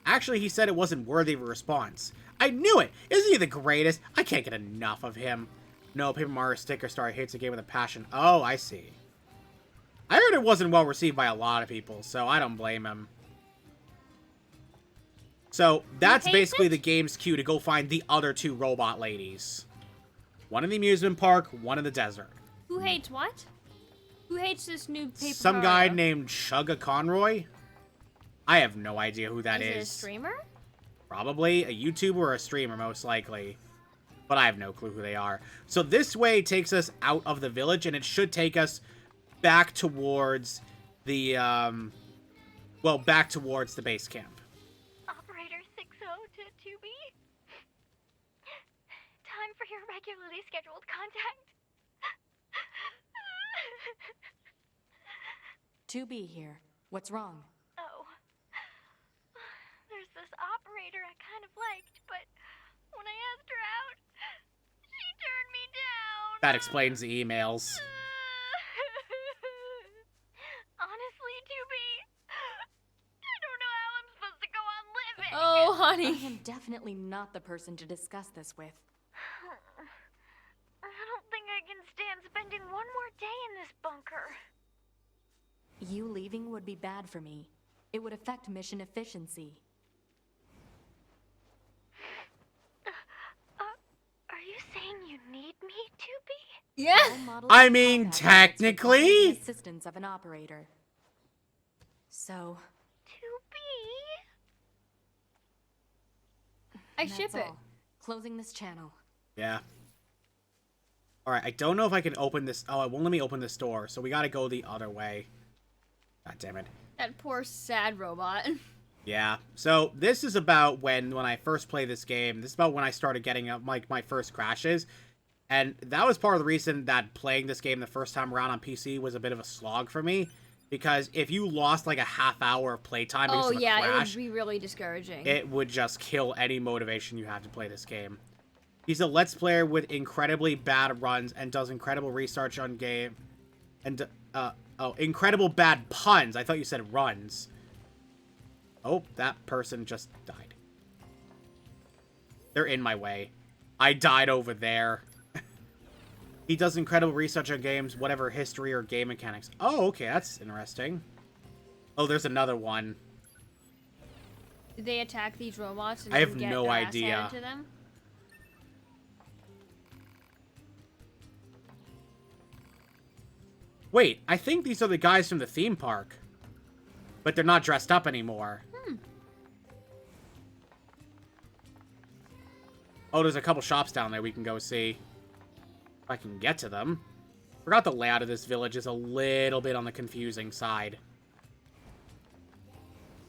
Actually, he said it wasn't worthy of a response. I knew it! Isn't he the greatest? I can't get enough of him. No, Paper Mario Sticker Star hates the game with a passion. Oh, I see. I heard it wasn't well received by a lot of people, so I don't blame him. So, that's basically the game's cue to go find the other 2 robot ladies. One in the amusement park, one in the desert. Who hates what? Who hates this new Paper Some Mario? guy named Chugga Conroy? I have no idea who that is. Is it a streamer? Probably a YouTuber or a streamer, most likely. But I have no clue who they are. So this way takes us out of the village, and it should take us back towards the, back towards the base camp. Operator 60 to 2B. Time for your regularly scheduled contact. 2B here. What's wrong? Oh. There's this operator I kind of liked, but when I asked her out, she turned me down. That explains the emails. Honestly, 2B, I don't know how I'm supposed to go on living. Oh, I honey. am definitely not the person to discuss this with. I don't think I can stand spending one more day in this bunker. You leaving would be bad for me. It would affect mission efficiency. Are you saying you need me, 2B? Yeah. All models I and mean, combat units require technically. the assistance of an operator. So, 2B? I that's ship it. all. Closing this channel. Yeah. Alright, I don't know if I can open this. Oh, it won't let me open this door, so we gotta go the other way. God damn it. That poor sad robot. Yeah. So this is about when I first played this game. This is about when I started getting my first crashes. And that was part of the reason that playing this game the first time around on PC was a bit of a slog for me. Because if you lost like a half hour of playtime because Oh of a yeah, crash, it would be really discouraging. it would just kill any motivation you have to play this game. He's a Let's Player with incredibly bad runs and does incredible research on game. And, incredible bad puns. I thought you said runs. Oh, that person just died. They're in my way. I died over there. He does incredible research on games, whatever history or game mechanics. Oh, okay, that's interesting. Oh, there's another one. Did they attack these robots and I then have get no their ass idea. handed to them? Wait, I think these are the guys from the theme park. But they're not dressed up anymore. Oh, there's a couple shops down there we can go see. If I can get to them. Forgot the layout of this village is a little bit on the confusing side.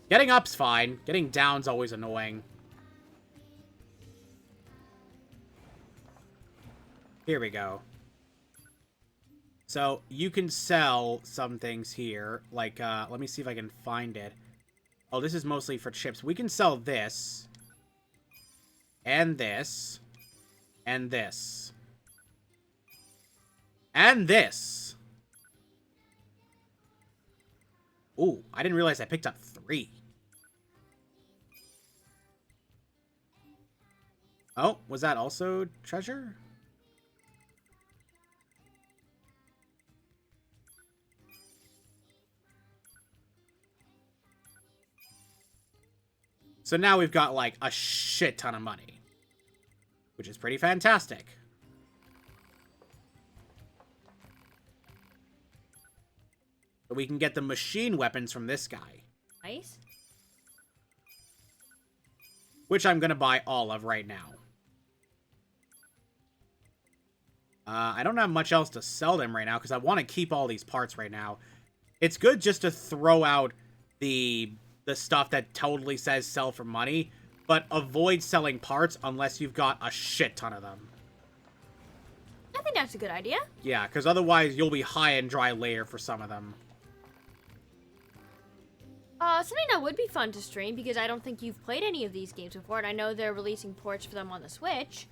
Getting up's fine. Getting down's always annoying. Here we go. So, you can sell some things here. Like, let me see if I can find it. Oh, this is mostly for chips. We can sell this. And this. And this. And this. Ooh, I didn't realize I picked up 3. Oh, was that also treasure? So now we've got, like, a shit ton of money. Which is pretty fantastic. But we can get the machine weapons from this guy. Nice. Which I'm going to buy all of right now. I don't have much else to sell them right now because I want to keep all these parts right now. It's good just to throw out the stuff that totally says sell for money, but avoid selling parts unless you've got a shit ton of them. I think that's a good idea. Yeah, because otherwise you'll be high and dry later for some of them. Something that would be fun to stream, because I don't think you've played any of these games before, and I know they're releasing ports for them on the Switch,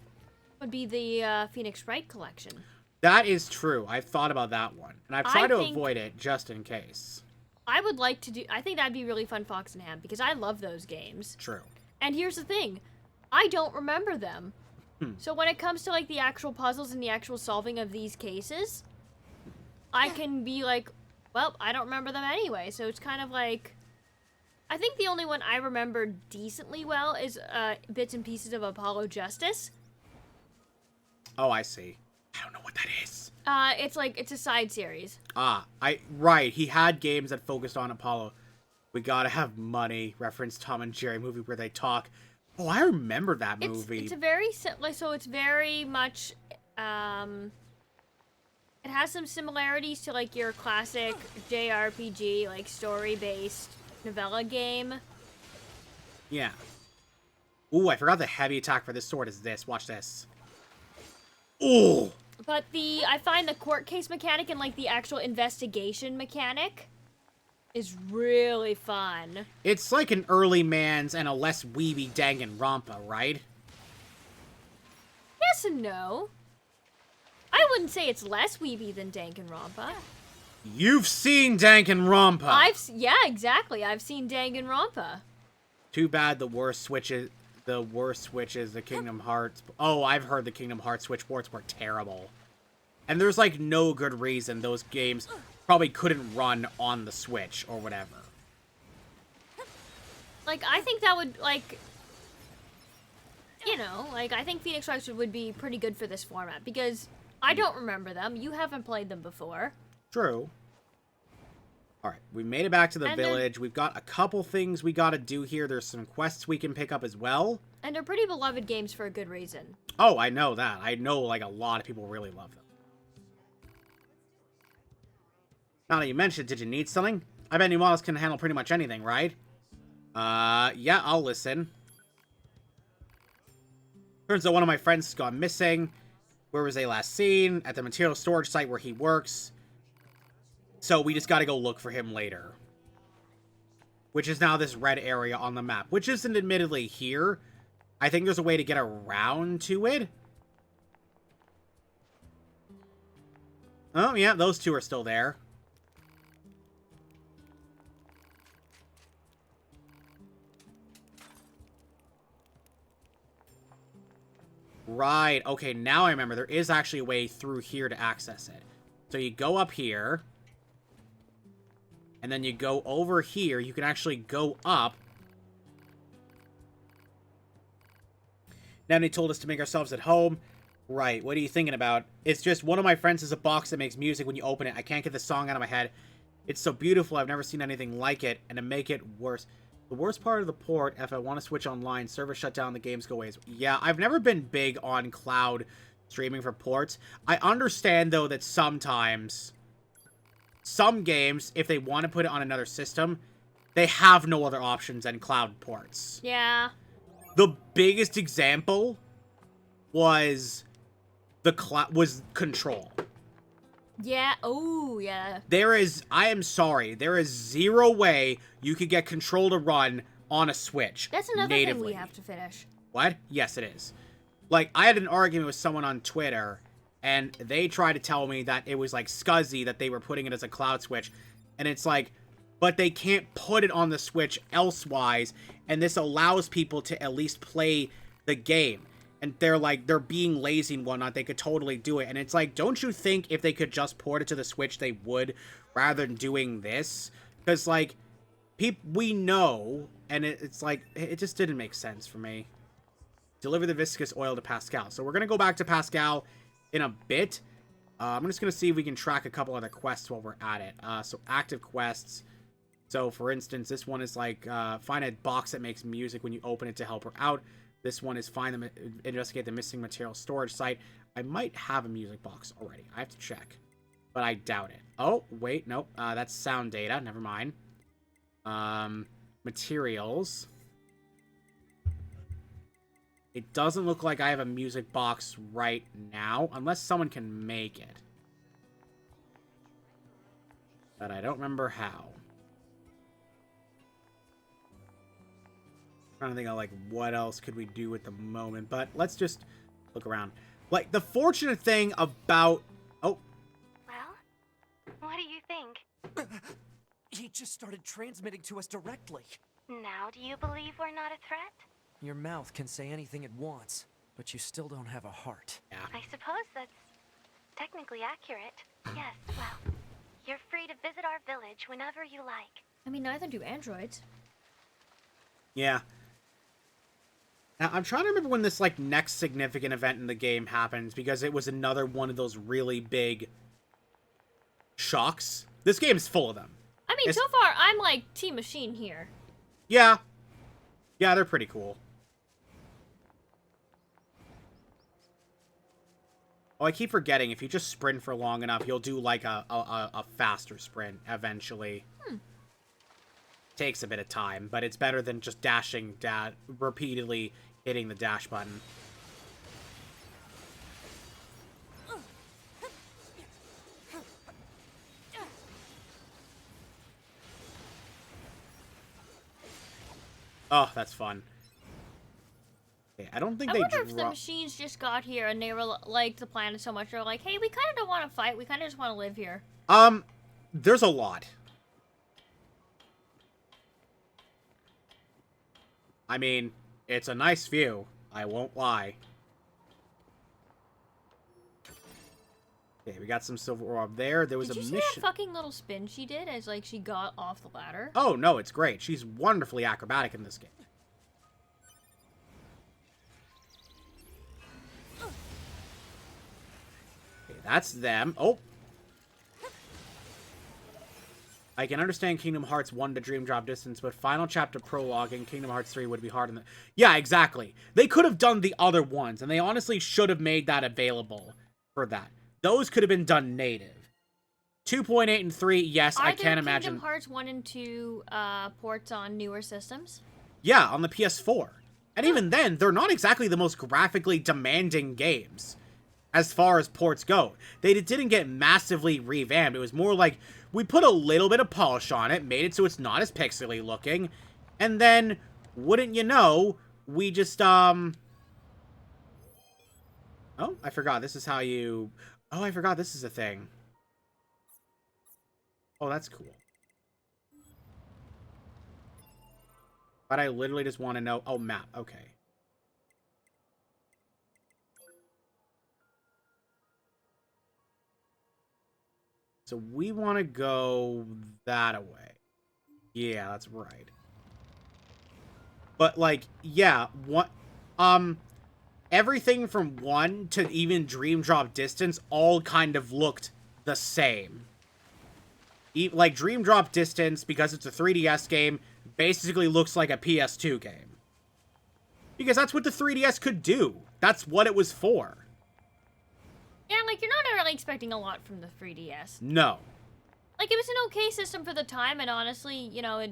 would be the Phoenix Wright collection. That is true. I've thought about that one. And I've tried to think- avoid it just in case. I would like to do... I think that'd be really fun, Fox and Ham, because I love those games. True. And here's the thing. I don't remember them. So when it comes to, like, the actual puzzles and the actual solving of these cases, I can be like, well, I don't remember them anyway. So it's kind of like... I think the only one I remember decently well is bits and pieces of Apollo Justice. Oh, I see. I don't know what that is. It's a side series. Right. He had games that focused on Apollo. We gotta have money. Reference Tom and Jerry movie where they talk. Oh, I remember that movie. It's a very so it's very much it has some similarities to like your classic JRPG like story-based novella game. Yeah. Ooh, I forgot the heavy attack for this sword is this. Watch this. Ooh. But I find the court case mechanic and like the actual investigation mechanic is really fun. It's like an early man's and a less weeby Danganronpa, right? Yes and no. I wouldn't say it's less weeby than Danganronpa. You've seen Danganronpa. Yeah, exactly. I've seen Danganronpa. Too bad the worst Switch is the Kingdom Hearts. Oh, I've heard the Kingdom Hearts Switch ports were terrible. And there's like no good reason those games probably couldn't run on the Switch or whatever. Like, I think that would, like, you know, like, I think Phoenix Wright would be pretty good for this format, because I don't remember them. You haven't played them before. True. Alright, we made it back to the village. We've got a couple things we gotta do here. There's some quests we can pick up as well. And they're pretty beloved games for a good reason. Oh, I know that. I know, like, a lot of people really love them. Now that you mentioned, did you need something? I bet new models can handle pretty much anything, right? Yeah, I'll listen. Turns out one of my friends has gone missing. Where was they last seen? At the material storage site where he works. So we just gotta go look for him later. Which is now this red area on the map. Which isn't admittedly here. I think there's a way to get around to it. Oh, yeah, those two are still there. Right, okay, now I remember. There is actually a way through here to access it. So you go up here. And then you go over here. You can actually go up. Now they told us to make ourselves at home. Right, what are you thinking about? It's just one of my friends has a box that makes music when you open it. I can't get the song out of my head. It's so beautiful, I've never seen anything like it. And to make it worse... The worst part of the port, if I want to switch online, server shut down, the games go away. Yeah, I've never been big on cloud streaming for ports. I understand, though, that sometimes some games, if they want to put it on another system, they have no other options than cloud ports. Yeah. The biggest example was Control. Yeah. Oh, yeah. I am sorry, there is zero way you could get Control to run on a Switch. That's another natively. thing we have to finish. What? Yes, it is. Like, I had an argument with someone on Twitter, and they tried to tell me that it was, like, scuzzy that they were putting it as a cloud Switch. And it's like, but they can't put it on the Switch elsewise, and this allows people to at least play the game. And they're like, they're being lazy and whatnot. They could totally do it. And it's like, don't you think if they could just port it to the Switch, they would, rather than doing this? Because, like, we know, and it's like, it just didn't make sense for me. Deliver the viscous oil to Pascal. So we're going to go back to Pascal in a bit. I'm just going to see if we can track a couple other quests while we're at it. So active quests. So, for instance, this one is like, find a box that makes music when you open it to help her out. This one is investigate the missing material storage site. I might have a music box already. I have to check. But I doubt it. Oh, wait, nope. That's sound data. Never mind. Materials. It doesn't look like I have a music box right now. Unless someone can make it. But I don't remember how. Trying to think of, like, what else could we do at the moment. But let's just look around. Like, the fortunate thing about... Oh. Well, what do you think? He just started transmitting to us directly. Now do you believe we're not a threat? Your mouth can say anything it wants, but you still don't have a heart. I suppose that's technically accurate. Yes, well, you're free to visit our village whenever you like. I mean, neither do androids. Yeah. Now, I'm trying to remember when this, like, next significant event in the game happens, because it was another one of those really big shocks. This game's full of them. I mean, so far, I'm like Team Machine here. Yeah. Yeah, they're pretty cool. Oh, I keep forgetting, if you just sprint for long enough, you'll do, like, a faster sprint, eventually. Takes a bit of time, but it's better than just dashing, repeatedly hitting the dash button. Oh, that's fun. Okay, I don't think I wonder if the machines just got here and they were like the planet so much they're like, hey, we kind of don't want to fight. We kind of just want to live here. There's a lot. I mean, it's a nice view. I won't lie. Okay, we got some silver ore up there. There was Did a you mission. see that fucking little spin she did as like she got off the ladder? Oh no, it's great. She's wonderfully acrobatic in this game. Okay, that's them. Oh. I can understand Kingdom Hearts 1 to Dream Drop Distance, but Final Chapter Prologue in Kingdom Hearts 3 would be hard in the... Yeah, exactly. They could have done the other ones, and they honestly should have made that available for that. Those could have been done native. 2.8 and 3, yes, I can't imagine... Kingdom Hearts 1 and 2 ports on newer systems? Yeah, on the PS4. And even then, they're not exactly the most graphically demanding games as far as ports go. They didn't get massively revamped. It was more like... We put a little bit of polish on it, made it so it's not as pixely looking, and then, wouldn't you know, we just, Oh, I forgot, this is how you... Oh, I forgot this is a thing. Oh, that's cool. But I literally just want to know... Oh, map, okay. So we want to go that way. Yeah, that's right. But, like, yeah, what... Everything from 1 to even Dream Drop Distance all kind of looked the same. Like, Dream Drop Distance, because it's a 3DS game, basically looks like a PS2 game. Because that's what the 3DS could do. That's what it was for. Yeah, like, you're not really expecting a lot from the 3DS. No. Like, it was an okay system for the time, and honestly, you know,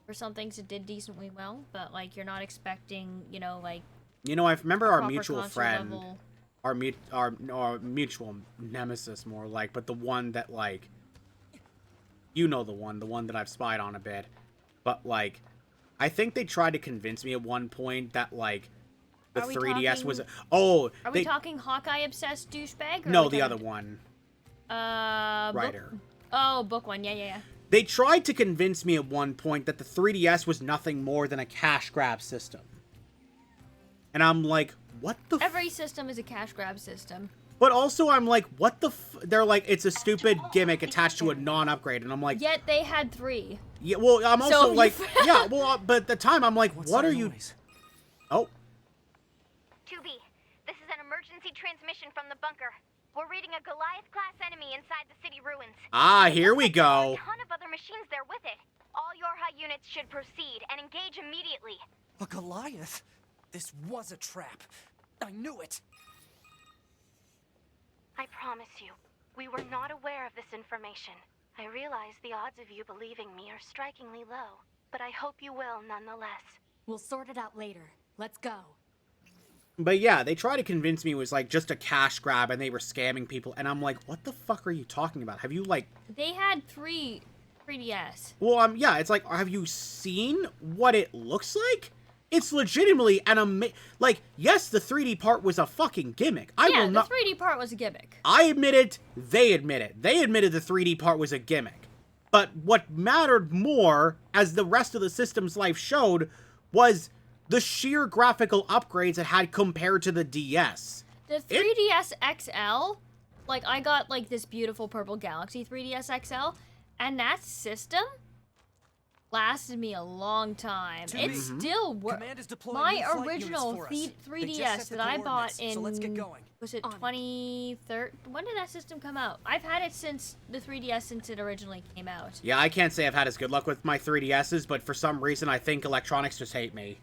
for some things it did decently well, but, like, you're not expecting, you know, like... You know, I remember our mutual console friend, level. our mutual nemesis, more like, but the one that, like... You know the one that I've spied on a bit. But, like, I think they tried to convince me at one point that, like... The 3DS was... Oh! Are we talking Hawkeye-obsessed douchebag? No, the other one. Writer. Book one. Yeah. They tried to convince me at one point that the 3DS was nothing more than a cash grab system. And I'm like, what the Every system is a cash grab system. But also, I'm like, what the They're like, it's a stupid gimmick attached to a non-upgrade. And I'm like... Yet they had 3. Yeah, well, I'm also like... Yeah, well, but at the time, I'm like, what are you... Noise? Oh. 2B, this is an emergency transmission from the bunker. We're reading a Goliath-class enemy inside the city ruins. Ah, here we go. A ton of other machines there with it. All Yorha units should proceed and engage immediately. A Goliath? This was a trap. I knew it. I promise you, we were not aware of this information. I realize the odds of you believing me are strikingly low, but I hope you will nonetheless. We'll sort it out later. Let's go. But yeah, they tried to convince me it was like just a cash grab and they were scamming people. And I'm like, what the fuck are you talking about? Have you like... They had 3DS. Well, yeah, it's like, have you seen what it looks like? It's legitimately an like, yes, the 3D part was a fucking gimmick. The 3D part was a gimmick. I admit it. They admit it. They admitted the 3D part was a gimmick. But what mattered more, as the rest of the system's life showed, was the sheer graphical upgrades it had compared to the DS. The 3DS XL, like, I got, like, this beautiful purple Galaxy 3DS XL, and that system lasted me a long time. To It me. still works. Command is deploying My new flight original units for us. They just 3DS set the that I bought coordinates, in, so let's get going. was it On it. 2013? When did that system come out? I've had it since the 3DS since it originally came out. Yeah, I can't say I've had as good luck with my 3DSs, but for some reason I think electronics just hate me.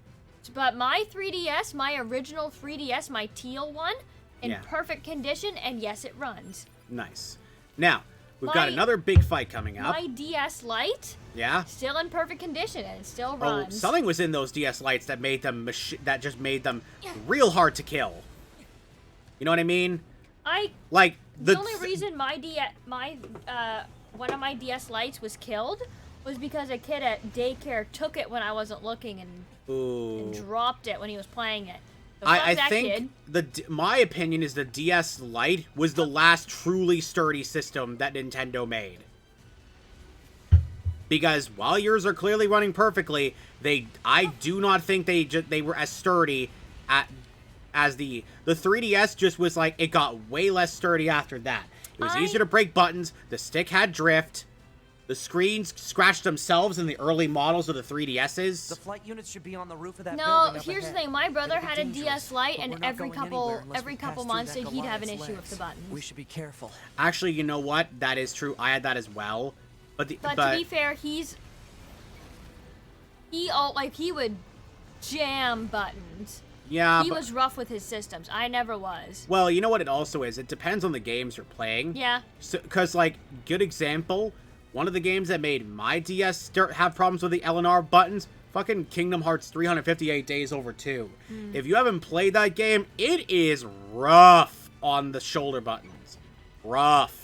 But my 3DS, my original 3DS, my teal one, in Yeah. perfect condition, and yes, it runs. Nice. Now, we've got My- another big fight coming up. My DS Lite, Yeah? still in perfect condition, and it still Oh, runs. something was in those DS Lites that made them that just made them real hard to kill. You know what I mean? Like The only reason my one of my DS Lites was killed was because a kid at daycare took it when I wasn't looking and Ooh. dropped it when he was playing it. So fuck I that think kid. my opinion is the DS Lite was the last truly sturdy system that Nintendo made. Because while yours are clearly running perfectly, I do not think they were as sturdy as the 3DS. Just was like, it got way less sturdy after that. It was easier to break buttons. The stick had drift. The screens scratched themselves in the early models of the 3DSs. The flight units should be on the building No, up here's the ahead. thing. My brother It'll be had a dangerous, DS Lite, but we're and not every going anywhere unless we couple pass months through said that he'd have an Goliath's issue legs. with the buttons. We should be careful. Actually, you know what? That is true. I had that as well. But to be fair, he would jam buttons. yeah, He but, was rough with his systems. I never was. well, you know what it also is? It depends on the games you're playing. Yeah. Because, like, good example, one of the games that made my DS have problems with the LNR buttons, fucking Kingdom Hearts 358 Days Over 2. If you haven't played that game, it is rough on the shoulder buttons. Rough.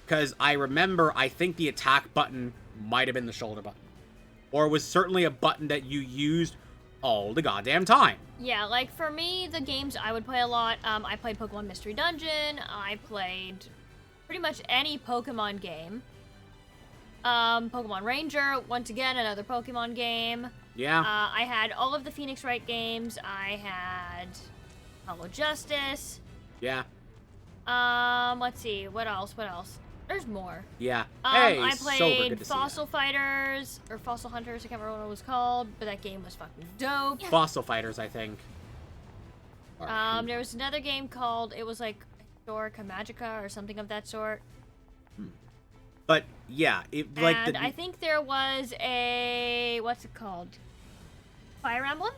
Because I remember, I think the attack button might have been the shoulder button. Or it was certainly a button that you used all the goddamn time. Yeah, like for me, the games I would play a lot, I played Pokemon Mystery Dungeon, I played pretty much any Pokemon game. Pokemon Ranger, once again, another Pokemon game. Yeah. I had all of the Phoenix Wright games, I had Hollow Justice. Yeah. Let's see, what else? There's more. Yeah. Hey, I Silver, played good to see Fossil Fighters, or Fossil Hunters, I can't remember what it was called, but that game was fucking dope. ya. Fossil Fighters, I think. There was another game called, it was like Historica Magica or something of that sort. But yeah, it like And the I think there was a, what's it called? Fire Emblem?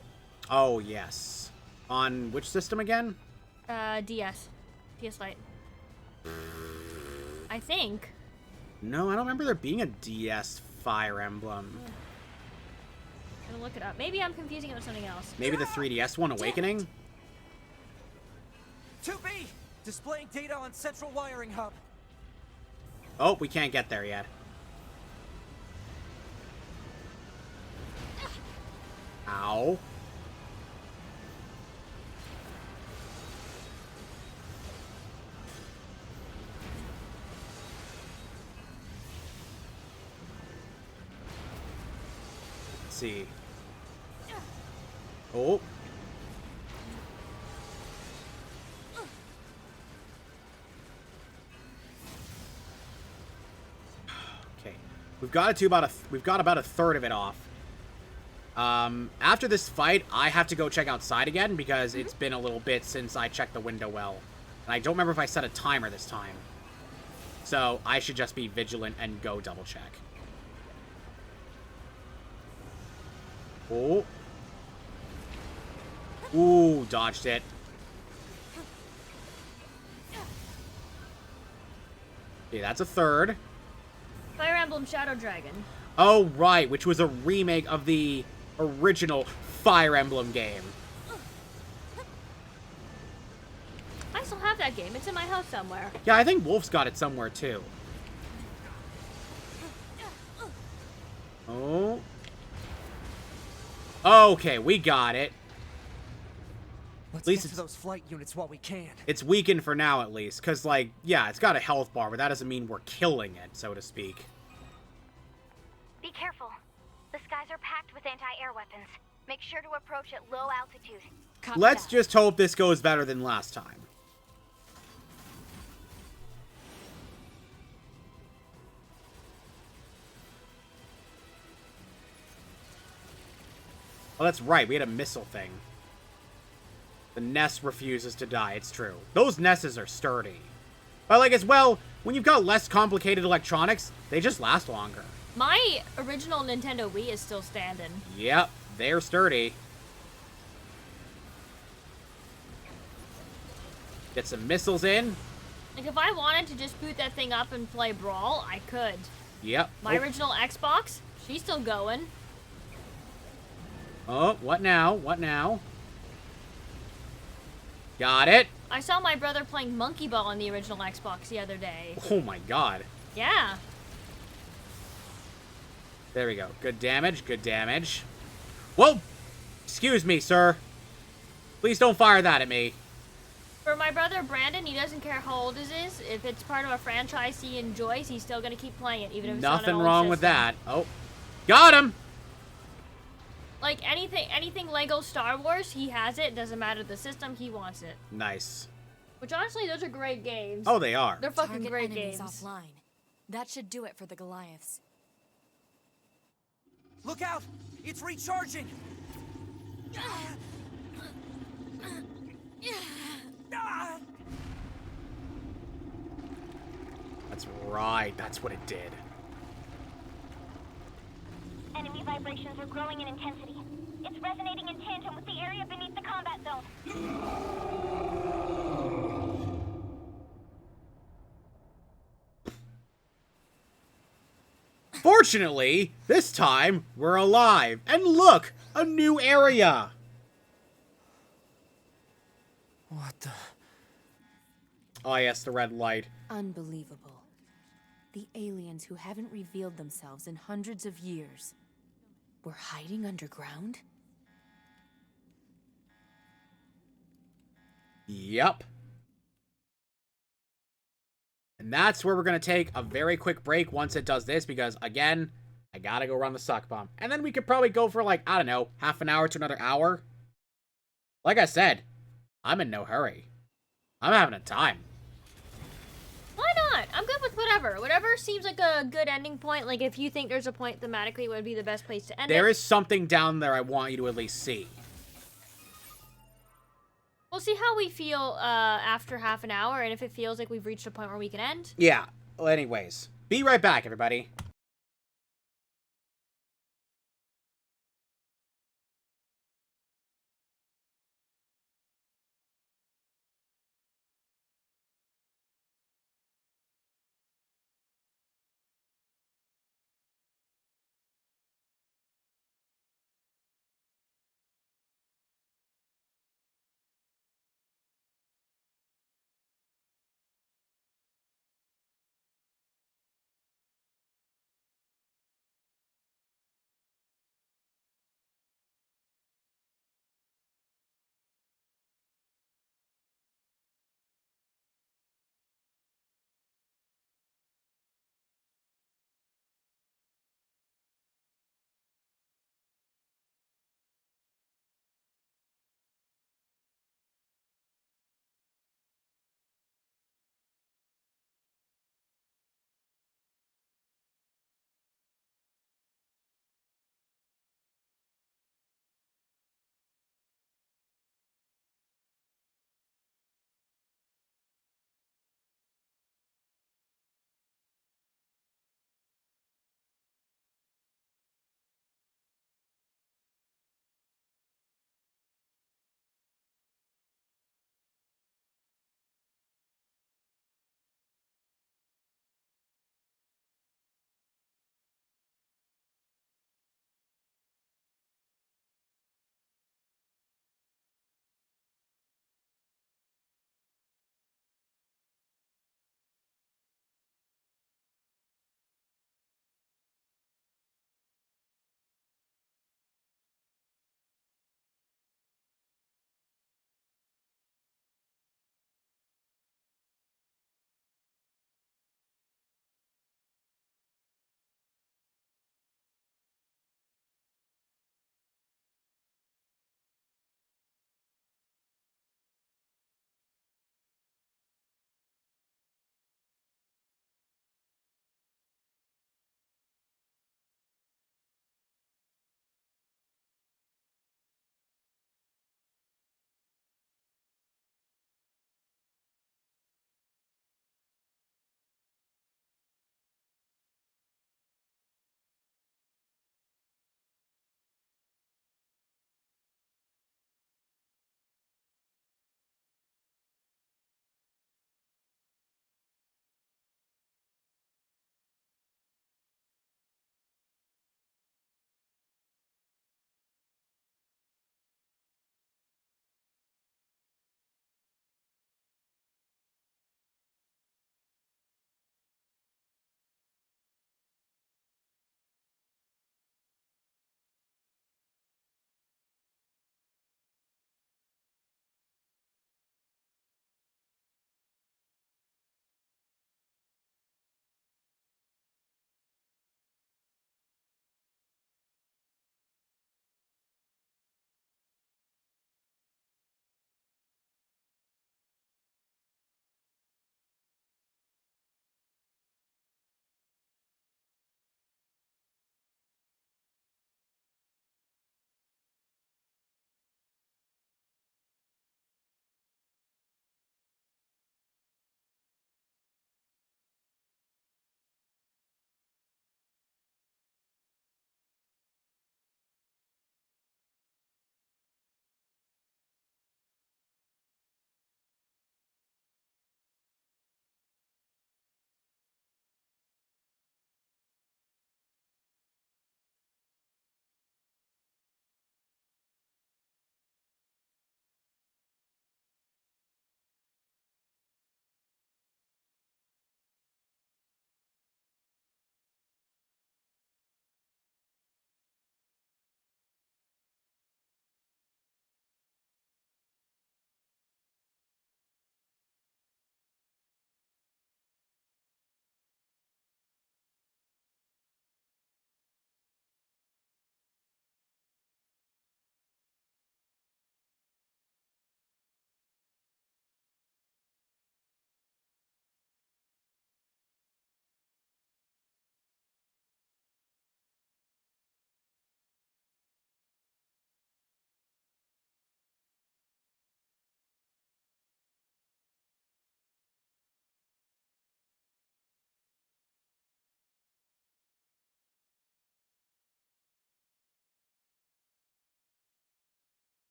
oh yes, on which system again? DS Lite. I think. No, I don't remember there being a DS Fire Emblem. I'm gonna look it up. Maybe I'm confusing it with something else. Maybe the 3DS one, Awakening. 2B! Displaying data on central wiring hub. Oh, we can't get there yet. Ow. Let's see. Oh. Okay. We've got about a third of it off. After this fight, I have to go check outside again because it's been a little bit since I checked the window well. And I don't remember if I set a timer this time. So I should just be vigilant and go double check. Oh. Ooh, dodged it. Okay, that's a third. Fire Emblem Shadow Dragon. Oh, right, which was a remake of the original Fire Emblem game. I still have that game. It's in my house somewhere. Yeah, I think Wolf's got it somewhere, too. Oh. Okay, we got it. Let's least get to those flight units while we can. It's weakened for now, at least. Because, like, yeah, it's got a health bar, but that doesn't mean we're killing it, so to speak. Be careful. The skies are packed with anti-air weapons. Make sure to approach at low altitude. Let's just hope this goes better than last time. Oh, that's right. We had a missile thing. The nest refuses to die. It's true. Those nests are sturdy. But, like, as well, when you've got less complicated electronics, they just last longer. My original Nintendo Wii is still standing. Yep, they're sturdy. Get some missiles in. Like, if I wanted to just boot that thing up and play Brawl, I could. Yep. My original Xbox, she's still going. Oh, what now? What now? Got it. I saw my brother playing Monkey Ball on the original Xbox the other day. Oh my god. Yeah. There we go. Good damage, good damage. Whoa! Excuse me, sir. Please don't fire that at me. For my brother Brandon, he doesn't care how old it is. If it's part of a franchise he enjoys, he's still gonna keep playing it, even if it's not an Nothing old wrong with system. that. Oh. Got him! Like, anything Lego Star Wars, he has it. Doesn't matter the system, he wants it. Nice. Which, honestly, those are great games. Oh, they are. They're fucking Target great enemies games. offline. That should do it for the Goliaths. Look out! It's recharging! Ah! That's right. That's what it did. Enemy vibrations are growing in intensity. It's resonating in tandem with the area beneath the combat zone. Fortunately, this time, we're alive. And look! A new area! What the... Oh, yes, the red light. Unbelievable. The aliens who haven't revealed themselves in hundreds of years were hiding underground? Yep. And that's where we're going to take a very quick break once it does this, because, again, I gotta go run the suck bomb. And then we could probably go for, like, I don't know, half an hour to another hour. Like I said, I'm in no hurry. I'm having a time. Why not? I'm good with whatever. Whatever seems like a good ending point. Like, if you think there's a point thematically, it would be the best place to end There it. is something down there I want you to at least see. We'll see how we feel after half an hour, and if it feels like we've reached a point where we can end. Yeah. Well, anyways, be right back, everybody.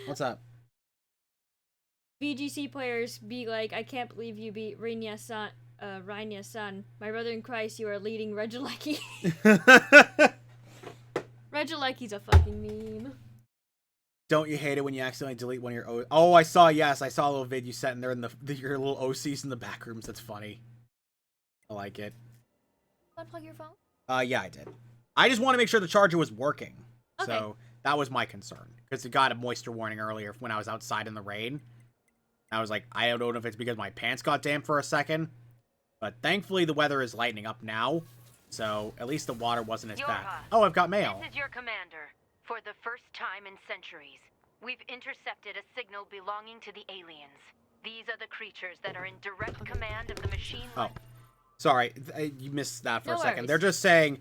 What's up? VGC players be like, I can't believe you beat Rainyas son. My brother in Christ, you are leading Regilecki. Regilecki's a fucking meme. Don't you hate it when you accidentally delete one of your Oh, I saw a little vid you sent in there in your little OCs in the back rooms. That's funny. I like it. Unplug your phone? Yeah, I did. I just want to make sure the charger was working. Okay. So that was my concern. Because it got a moisture warning earlier when I was outside in the rain. I was like, I don't know if it's because my pants got damp for a second. But thankfully the weather is lightening up now. So at least the water wasn't as bad. Oh, I've got mail. This is your commander. For the first time in centuries, we've intercepted a signal belonging to the aliens. These are the creatures that are in direct command of the machine. Oh. Sorry, you missed that for No a second. worries. They're just saying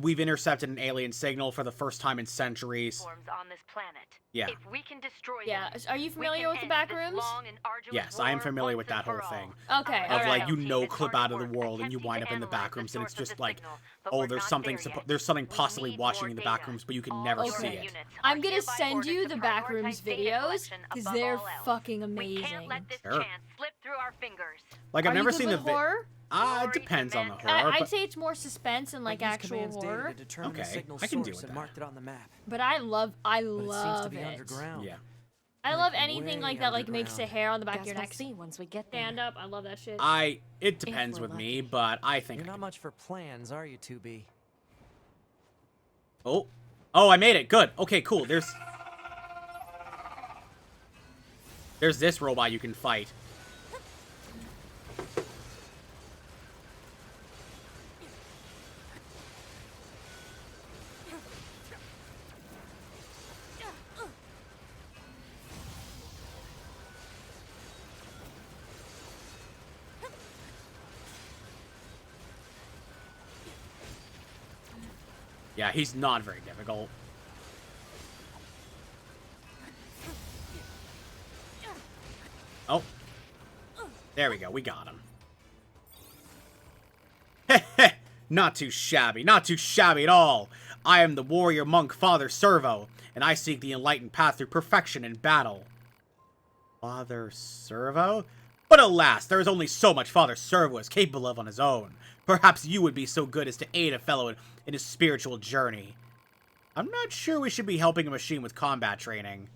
we've intercepted an alien signal for the first time in centuries. Forms on this planet. Yeah. If we can destroy Yeah. them, Are you we familiar can with the end back this rooms? long and arduous Yes, I am war familiar once with that and for whole all. thing. Okay, Of alright. like, you know, clip out of the world and you wind up in the back rooms and it's just like, oh, there's something possibly watching in the back rooms, but you can never see it. I'm gonna send you the backrooms videos because they're fucking We amazing. can't let this Sure. chance slip through our fingers. Like, I've Are you never good seen with the horror? it depends on the horror. I'd but say it's more suspense and like I used actual Command's data horror. to determine the Okay, signal I can deal source with and that. marked it on the map. But I love But it seems to be it. underground. Yeah. I Like, love anything way like that, like makes the underground. hair on the back Guess of your we'll neck see once we get there. stand up. I love that shit. It depends we're with me, lucky. but I think You're not much for plans, are you, 2B? Oh, I made it. Good. Okay, cool. There's this robot you can fight. Yeah, he's not very difficult. Oh. There we go. We got him. Heh. Not too shabby. Not too shabby at all. I am the warrior monk Father Servo, and I seek the enlightened path through perfection in battle. Father Servo? But alas, there is only so much Father Servo is capable of on his own. Perhaps you would be so good as to aid a fellow in his spiritual journey. I'm not sure we should be helping a machine with combat training.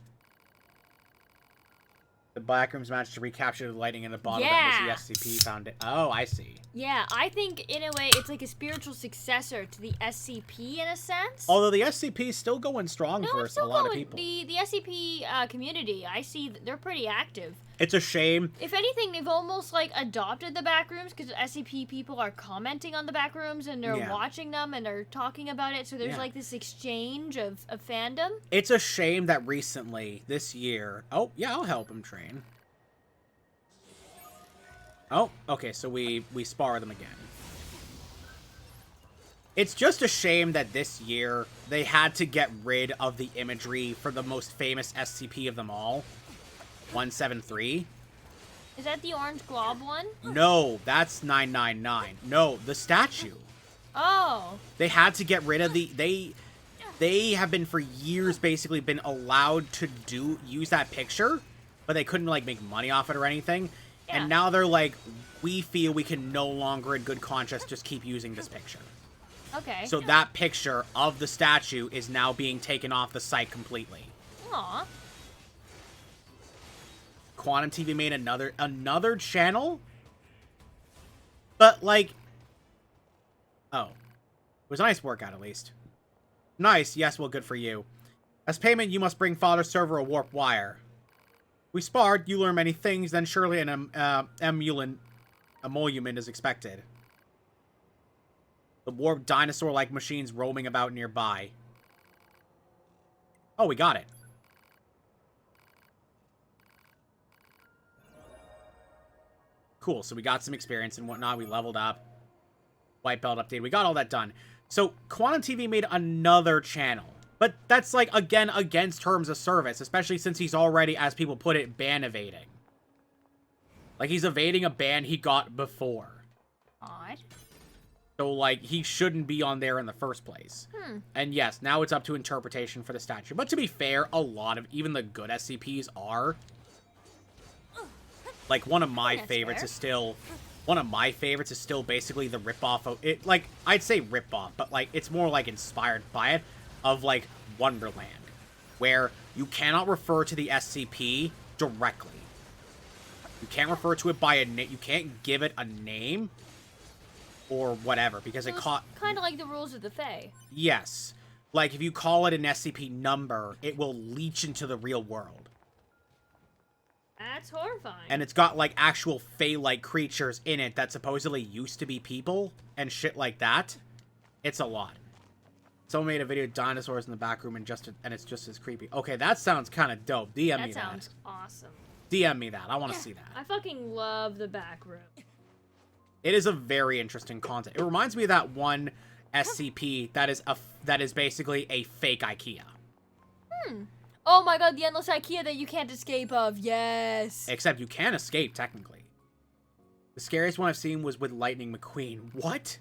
The Backrooms managed to recapture the lighting in the bottle that was the SCP found it. Oh, I see. Yeah, I think in a way it's like a spiritual successor to the SCP in a sense. Although the SCP is still going strong No, for I'm a still lot of going. people. The SCP community, I see they're pretty active. It's a shame. If anything, they've almost like adopted the backrooms because SCP people are commenting on the backrooms and they're Yeah. watching them and they're talking about it. So there's Yeah. like this exchange of fandom. It's a shame that recently, this year... Oh, yeah, I'll help him train. Oh, okay, so we spar them again. It's just a shame that this year they had to get rid of the imagery for the most famous SCP of them all. 173. Is that the orange glob one? No, that's 999. No, the statue. Oh. They had to get rid of the... They have been for years basically been allowed to use that picture, but they couldn't like make money off it or anything. Yeah. And now they're like, we feel we can no longer in good conscience just keep using this picture. Okay. So that picture of the statue is now being taken off the site completely. Aw. Quantum TV made another channel? But like... Oh. It was a nice workout at least. Nice, yes, well, good for you. As payment, you must bring Father Server a warp wire. We sparred, you learn many things, then surely an emolument is expected. The warped dinosaur-like machines roaming about nearby. Oh, we got it. Cool, so we got some experience and whatnot, we leveled up. White belt update, we got all that done. So, Quantum TV made another channel. But that's, like, again, against terms of service, especially since he's already, as people put it, ban evading. Like, he's evading a ban he got before. Odd. So, like, he shouldn't be on there in the first place. And yes, now it's up to interpretation for the statue. But to be fair, a lot of, even the good SCPs are. Like, one of my favorites is still basically the ripoff of it. Like, I'd say ripoff, but like it's more like inspired by it, of like Wonderland, where you cannot refer to the SCP directly. You can't refer to it by a name. You can't give it a name or whatever because it caught. Kind of like the rules of the Fae. Yes, like if you call it an SCP number, it will leach into the real world. That's horrifying. And it's got, like, actual Fae-like creatures in it that supposedly used to be people and shit like that. It's a lot. Someone made a video of dinosaurs in the back room and it's just as creepy. Okay, that sounds kind of dope. DM me that. That sounds awesome. DM me that. I want to see that. I fucking love the back room. It is a very interesting concept. It reminds me of that one SCP that is basically a fake IKEA. Oh my god, the endless IKEA that you can't escape of. Yes. Except you can escape, technically. The scariest one I've seen was with Lightning McQueen. What?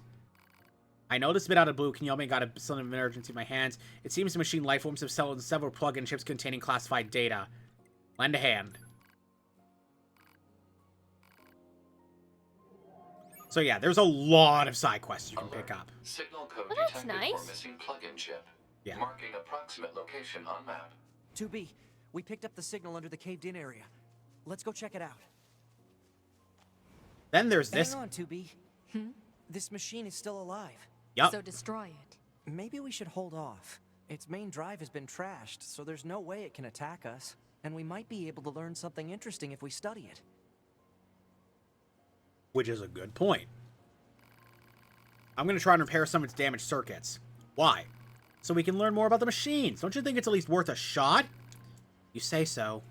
I know this a bit out of blue. Can you help me? Got a son of emergency in my hands. It seems the machine lifeforms have settled in several plug-in chips containing classified data. Lend a hand. So yeah, there's a lot of side quests you can pick up. Signal code Oh, that's detected nice. for missing plug-in chip. Yeah. Marking approximate location on map. 2B, we picked up the signal under the caved-in area. Let's go check it out. Then there's this. Hang on, 2B. This machine is still alive. Yup. So destroy it. Maybe we should hold off. Its main drive has been trashed, so there's no way it can attack us. And we might be able to learn something interesting if we study it. Which is a good point. I'm going to try and repair some of its damaged circuits. Why? So we can learn more about the machines. Don't you think it's at least worth a shot? You say so.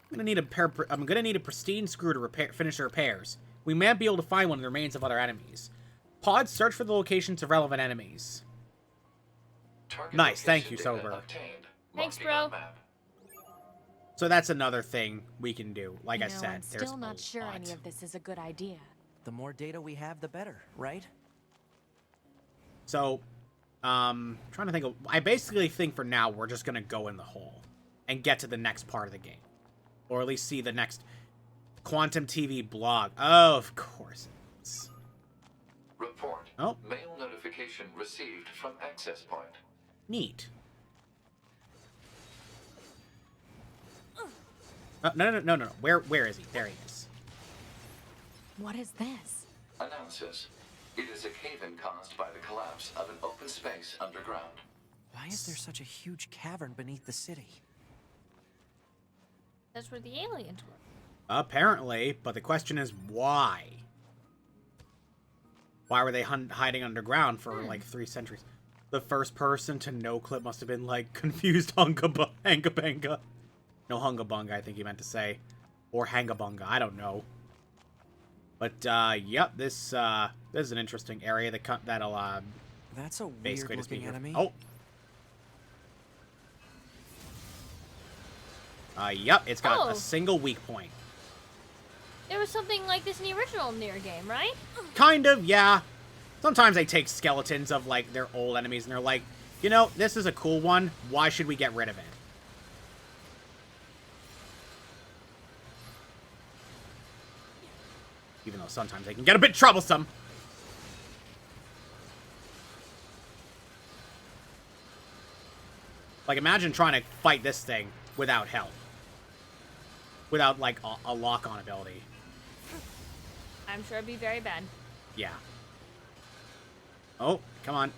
I'm going to need a pristine screw to finish the repairs. We might be able to find one of the remains of other enemies. Pods search for the locations of relevant enemies. Target Nice, thank location you, data Sober. obtained. Thanks, Marking on bro. map. So that's another thing we can do. Like I You know, said, I'm there's still not a sure lot. any of this is a good idea. The more data we have, the better, right? So, trying to think of... I basically think for now we're just going to go in the hole and get to the next part of the game. Or at least see the next Quantum TV blog. Oh, of course it is. Report. Oh. Mail notification received from access point. Neat. No. Where is he? There he is. What is this? Analysis. It is a cave-in caused by the collapse of an open space underground. Why is there such a huge cavern beneath the city? That's where the aliens were. Apparently, but the question is why? Why were they hiding underground for like 3 centuries? The first person to know clip must have been like confused Hangabanga. No, Hungabunga, I think he meant to say. Or Hangabunga, I don't know. But, yep, this is an interesting area that'll, That's a basically weird just be looking here. enemy. Oh. Yep, it's got Oh. a single weak point. There was something like this in the original Nier game, right? Kind of, yeah. Sometimes they take skeletons of, like, their old enemies and they're like, you know, this is a cool one. Why should we get rid of it? Even though sometimes they can get a bit troublesome. Like, imagine trying to fight this thing without help. Without, like, a lock-on ability. I'm sure it'd be very bad. Yeah. Oh, come on.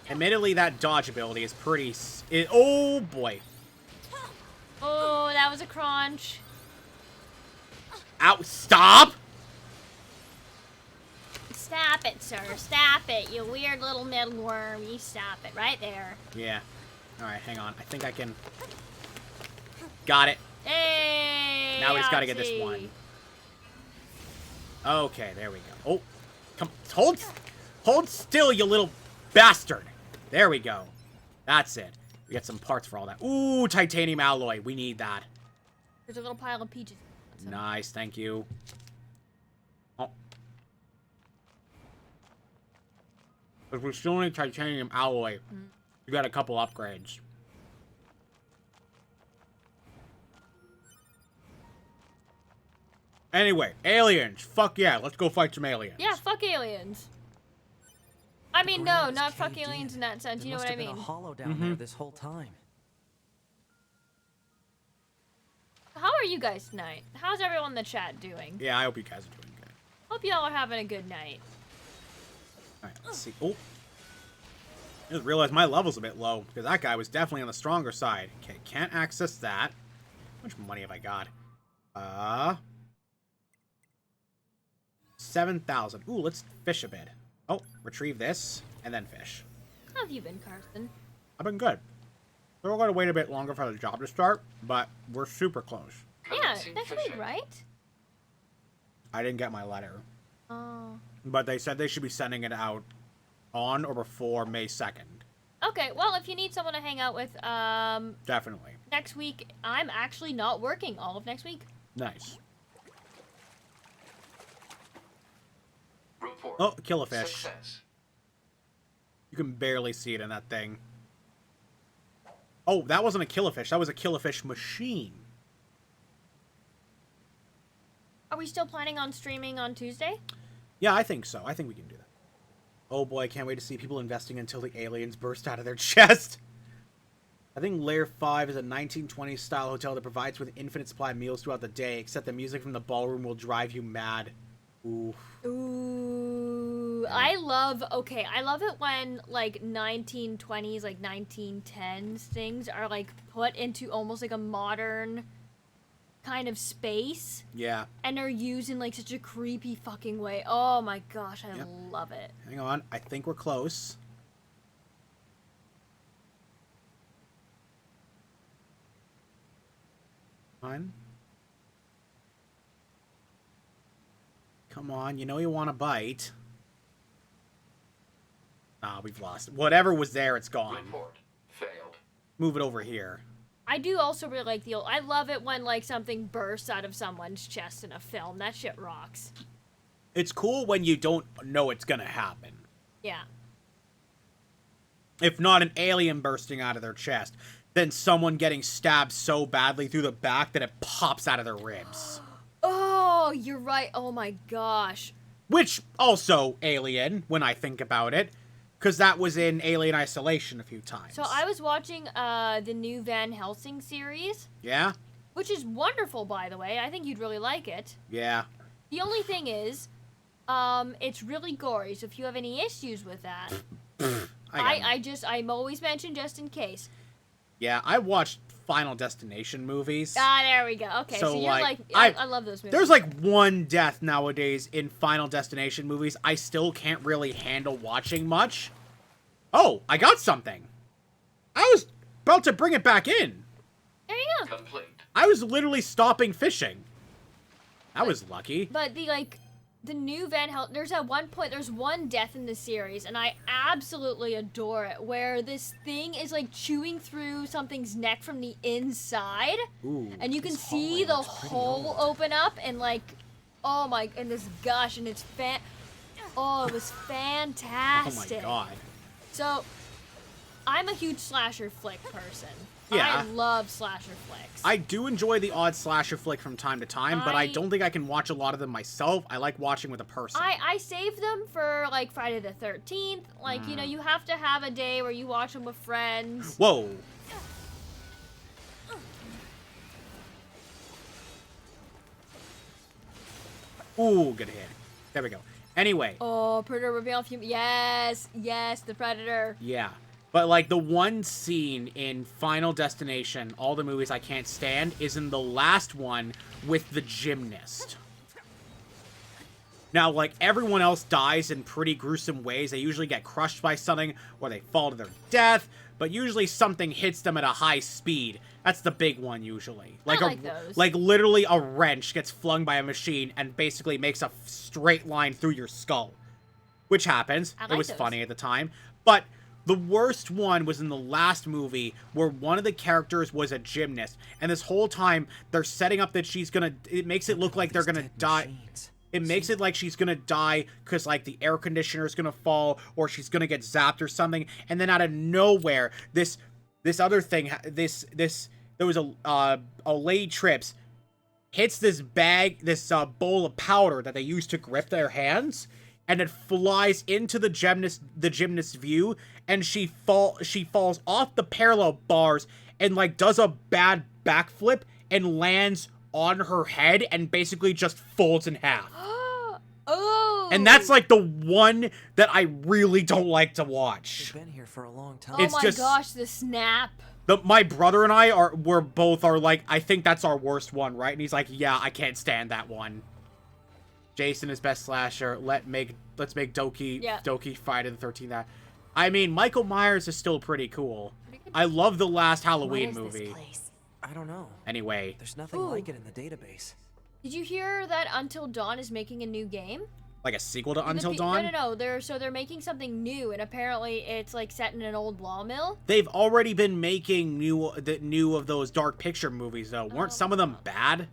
Admittedly, that dodge ability is pretty... oh, boy. Oh, that was a crunch. Ow, stop! Stop it, sir. Stop it, you weird little metal worm. You stop it right there. Yeah. Alright, hang on. I think I can... Got it. Hey! Now we just gotta get this Yahtzee. one. Okay, there we go. Oh, come... Hold still, you little bastard. There we go. That's it. We get some parts for all that. Ooh, titanium alloy. We need that. There's a little pile of peaches. some. Nice, thank you. Oh. If we still need titanium alloy, you got a couple upgrades. Anyway, aliens. Fuck yeah, let's go fight some aliens. Yeah, fuck aliens. I mean, no, ground is not fuck caved aliens in that sense. There You know must what I have been mean? a hollow down there this whole time. How are you guys tonight? How's everyone in the chat doing? Yeah, I hope you guys are doing good. Hope y'all are having a good night. Alright, let's see. Oh. I just realized my level's a bit low, because that guy was definitely on the stronger side. Okay, can't access that. How much money have I got? 7,000. Ooh, let's fish a bit. Oh, retrieve this, and then fish. How have you been, Carson? I've been good. We're going to wait a bit longer for the job to start, but we're super close. Yeah, Commencing next week, fishing. right? I didn't get my letter, Oh. but they said they should be sending it out on or before May 2nd. Okay, well, if you need someone to hang out with, Definitely. next week, I'm actually not working all of next week. Nice. Report. Oh, kill a fish. Success. You can barely see it in that thing. Oh, that wasn't a kill-a-fish. That was a kill-a-fish machine. Are we still planning on streaming on Tuesday? Yeah, I think so. I think we can do that. Oh boy, I can't wait to see people investing until the aliens burst out of their chest. I think Lair 5 is a 1920s style hotel that provides with infinite supply of meals throughout the day, except the music from the ballroom will drive you mad. Ooh. Ooh, I love it when, like, 1920s, like, 1910s things are, like, put into almost, like, a modern kind of space, Yeah. and are used in, like, such a creepy fucking way. Oh my gosh, I Yep. love it. Hang on. I think we're close. Fine. Come on, you know you want to bite. Ah, we've lost. Whatever was there, it's gone. Report. Failed. Move it over here. I do also really like the old... I love it when, like, something bursts out of someone's chest in a film. That shit rocks. It's cool when you don't know it's gonna happen. Yeah. If not an alien bursting out of their chest, then someone getting stabbed so badly through the back that it pops out of their ribs. Oh, you're right. Oh my gosh. Which, also, Alien, when I think about it. Because that was in Alien Isolation a few times. So I was watching the new Van Helsing series, Yeah? which is wonderful, by the way. I think you'd really like it. Yeah. The only thing is, it's really gory, so if you have any issues with that, I'm always mention just in case. Yeah, I watched Final Destination movies. Ah, there we go. Okay, so, So, you're like, like, I love those movies. There's like one death nowadays in Final Destination movies I still can't really handle watching much. Oh, I got something. I was about to bring it back in. There you go. Complete. I was literally stopping fishing. That was lucky. But the new Van Helsing, there's one death in the series, and I absolutely adore it, where this thing is, like, chewing through something's neck from the inside, Ooh. and you can This see hallway the looks pretty hole old. open up, and, like, oh my, and this gush, and it's oh, it was Oh fantastic. my god. So, I'm a huge slasher flick person. Yeah. I love slasher flicks. I do enjoy the odd slasher flick from time to time, but I I- don't think I can watch a lot of them myself. I like watching with a person. I save them for, like, Friday the 13th. Like, you know, you have to have a day where you watch them with friends. Whoa. Ooh, good hit. There we go. Anyway, Oh, Predator reveal from... Yes, the Predator. yeah. But, like, the one scene in Final Destination, all the movies I can't stand, is in the last one with the gymnast. Now, like, everyone else dies in pretty gruesome ways. They usually get crushed by something, or they fall to their death, but usually something hits them at a high speed. That's the big one, usually. like those. Like, literally a wrench gets flung by a machine and basically makes a straight line through your skull. Which happens. I It like was those. funny at the time. But The worst one was in the last movie where one of the characters was a gymnast, and this whole time they're setting up that she's gonna. It makes it look like they're gonna die. It makes it like she's gonna die because like the air conditioner is gonna fall or she's gonna get zapped or something, and then out of nowhere, this other thing, there was a lady trips, hits this bowl of powder that they use to grip their hands, and it flies into the gymnast's view, and she falls off the parallel bars and like does a bad backflip and lands on her head and basically just folds in half. Oh. And that's like the one that I really don't like to watch. They've been here for a long time. Oh It's my just- gosh, the snap. My brother and I are like, I think that's our worst one, right? And he's like, yeah, I can't stand that one. Jason is best slasher. Let's make Doki Friday the 13th. I mean, Michael Myers is still pretty cool. I love the last Halloween What is movie. this place? I don't know. Anyway, There's nothing Ooh. like it in the database. Did you hear that Until Dawn is making a new game? like a sequel to Until Dawn? No. They're making something new, and apparently it's like set in an old law mill. They've already been making new of those Dark Picture movies, though. Weren't some of them bad?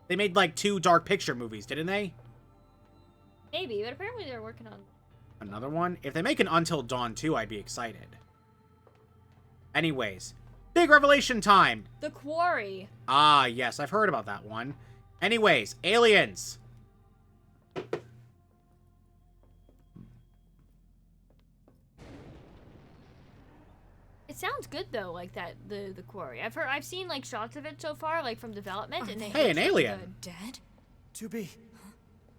They made like 2 Dark Picture movies, didn't they? Maybe, but apparently they're working on. Another one? If they make an Until Dawn 2, I'd be excited. Anyways, big revelation time. The Quarry. Ah, yes, I've heard about that one. Anyways, aliens. It sounds good though, like that the Quarry. I've seen like shots of it so far, like from development, and Hey, an alien. Dead? 2B,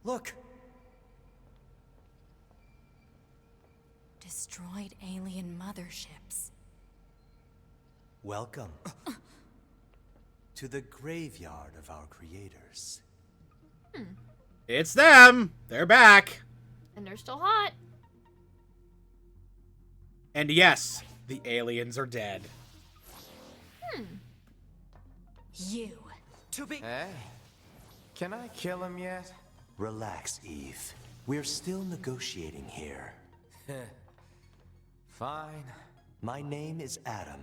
look. Destroyed alien motherships. Welcome to the graveyard of our creators. It's them. They're back. and they're still hot. And yes, the aliens are dead. You. 2B. Hey, can I kill him yet? Relax, Eve. We're still negotiating here. Fine. My name is Adam.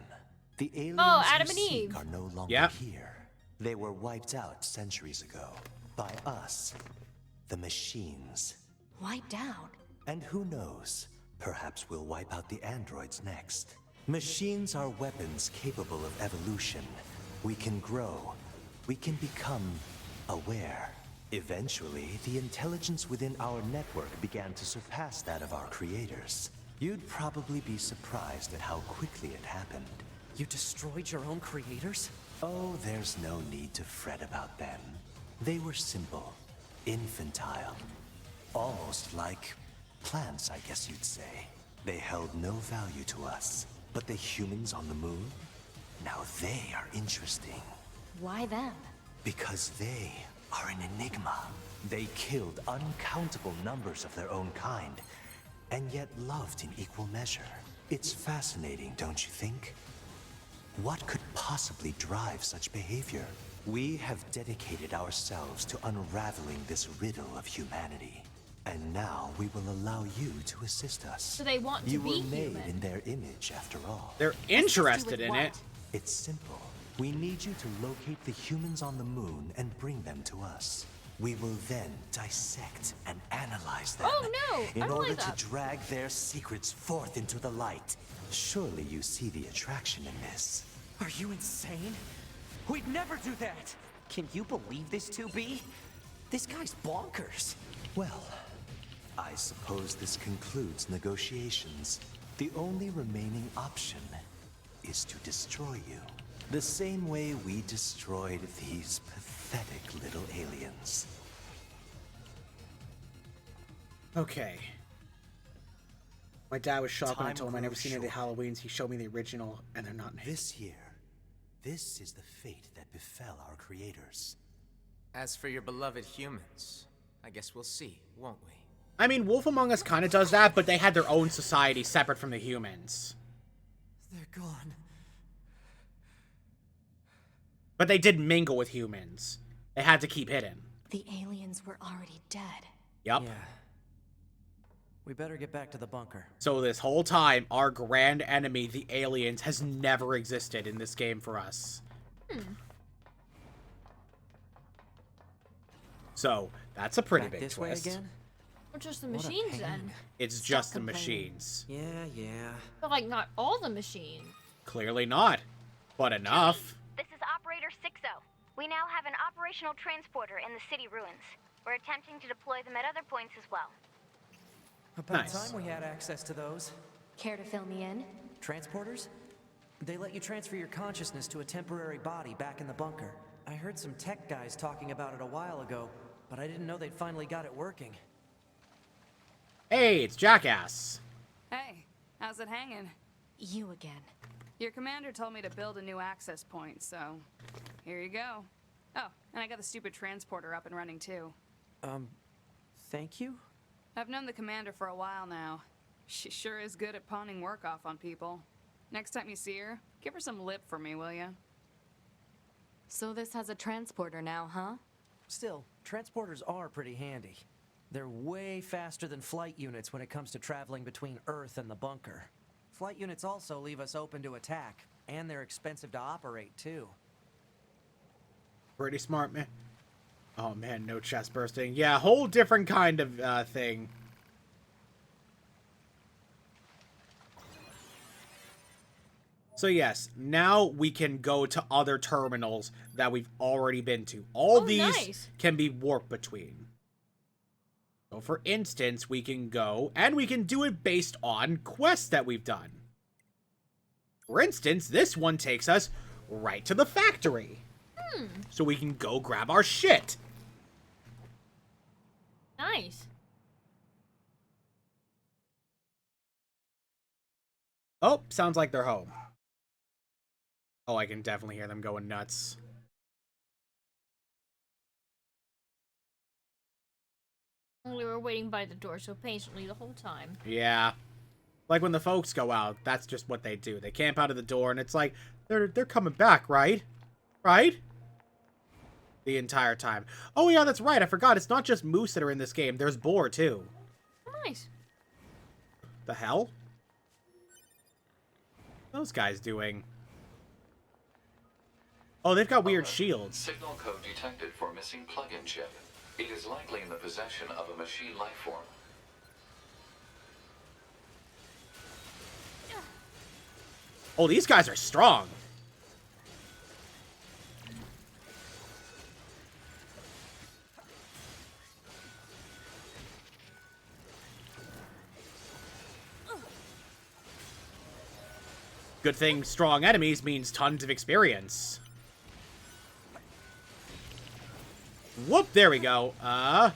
The aliens Adam you and seek Eve. are no longer Yep. here. They were wiped out centuries ago. By us. The machines. Wiped out. And who knows? Perhaps we'll wipe out the androids next. Machines are weapons capable of evolution. We can grow. We can become aware. Eventually, the intelligence within our network began to surpass that of our creators. You'd probably be surprised at how quickly it happened. You destroyed your own creators? Oh, there's no need to fret about them. They were simple, infantile, almost like plants, I guess you'd say. They held no value to us. But the humans on the moon? Now they are interesting. Why them? Because they are an enigma. They killed uncountable numbers of their own kind, and yet loved in equal measure. It's fascinating, don't you think? What could possibly drive such behavior? We have dedicated ourselves to unraveling this riddle of humanity. And now we will allow you to assist us. So they want to You be were made human. in their image, after all. They're interested in it. It's simple. We need you to locate the humans on the moon and bring them to us. We will then dissect and analyze them. Oh, no! I In don't order like to that. drag their secrets forth into the light. Surely you see the attraction in this. Are you insane? We'd never do that! Can you believe this, 2B? This guy's bonkers. Well, I suppose this concludes negotiations. The only remaining option is to destroy you. The same way we destroyed these pathetic little aliens. Okay. My dad was shocked when I Time told him I never grows seen any of the short. Halloweens. He showed me the original, and they're not nice. This year, this is the fate that befell our creators. As for your beloved humans, I guess we'll see, won't we? I mean, Wolf Among Us kind of does that, but they had their own society separate from the humans. They're gone. But they did mingle with humans. They had to keep hidden. The aliens were already dead. Yup. Yeah. We better get back to the bunker. So this whole time, our grand enemy, the aliens, has never existed in this game for us. So, that's a pretty Back big this twist. way again? Or just the What a machines pain. then. It's Stop just the complaining. machines. Yeah. But like not all the machines. Clearly not. But enough. This is Operator 60. We now have an operational transporter in the city ruins. We're attempting to deploy them at other points as well. About Nice. time we had access to those. Care to fill me in? Transporters? They let you transfer your consciousness to a temporary body back in the bunker. I heard some tech guys talking about it a while ago, but I didn't know they'd finally got it working. Hey, it's Jackass. Hey, how's it hanging? You again. Your commander told me to build a new access point, so here you go. Oh, and I got the stupid transporter up and running too. Thank you? I've known the commander for a while now. She sure is good at pawning work off on people. Next time you see her, give her some lip for me, will ya? So this has a transporter now, huh? Still, transporters are pretty handy. They're way faster than flight units when it comes to traveling between Earth and the bunker. Flight units also leave us open to attack, and they're expensive to operate, too. Pretty smart, man. Oh, man, no chest bursting. Yeah, whole different kind of thing. So yes, now we can go to other terminals that we've already been to. All these nice. can be warp between. So for instance, we can go, and we can do it based on quests that we've done. For instance, this one takes us right to the factory. So we can go grab our shit. Nice. Oh, sounds like they're home. Oh, I can definitely hear them going nuts. We were waiting by the door so patiently the whole time. Yeah. Like when the folks go out, that's just what they do. They camp out of the door and it's like, they're coming back, right? Right? The entire time. Oh yeah, that's right. I forgot. It's not just moose that are in this game. There's boar too. Nice. The hell? What are those guys doing? Oh, they've got weird shields. Signal code detected for missing plug-in chip. It is likely in the possession of a machine life form. Oh, these guys are strong. Good thing strong enemies means tons of experience. Whoop, there we go. I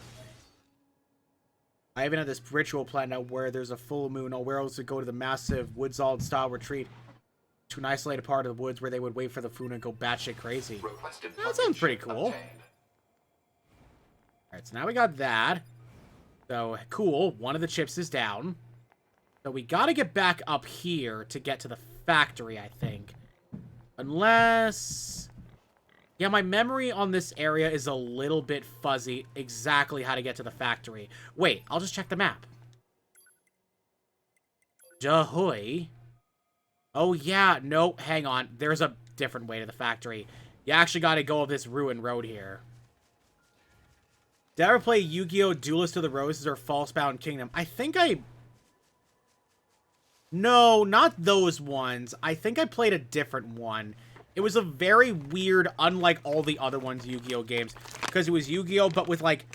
even had this ritual planned out where there's a full moon. All werewolves would go to the massive Woodsald-style retreat to an isolated part of the woods where they would wait for the food and go batshit crazy. That sounds pretty cool. Alright, so now we got that. So, cool. One of the chips is down. So we gotta get back up here to get to the factory, I think. Unless... Yeah, my memory on this area is a little bit fuzzy exactly how to get to the factory. Wait, I'll just check the map. Jahoy. Oh, yeah. No, hang on. There's a different way to the factory. You actually gotta go up this ruined road here. Did I ever play Yu-Gi-Oh! Duelist of the Roses or Falsebound Kingdom? I think I... No, not those ones. I think I played a different one. It was a very weird, unlike all the other ones Yu-Gi-Oh! Games. Because it was Yu-Gi-Oh! But with like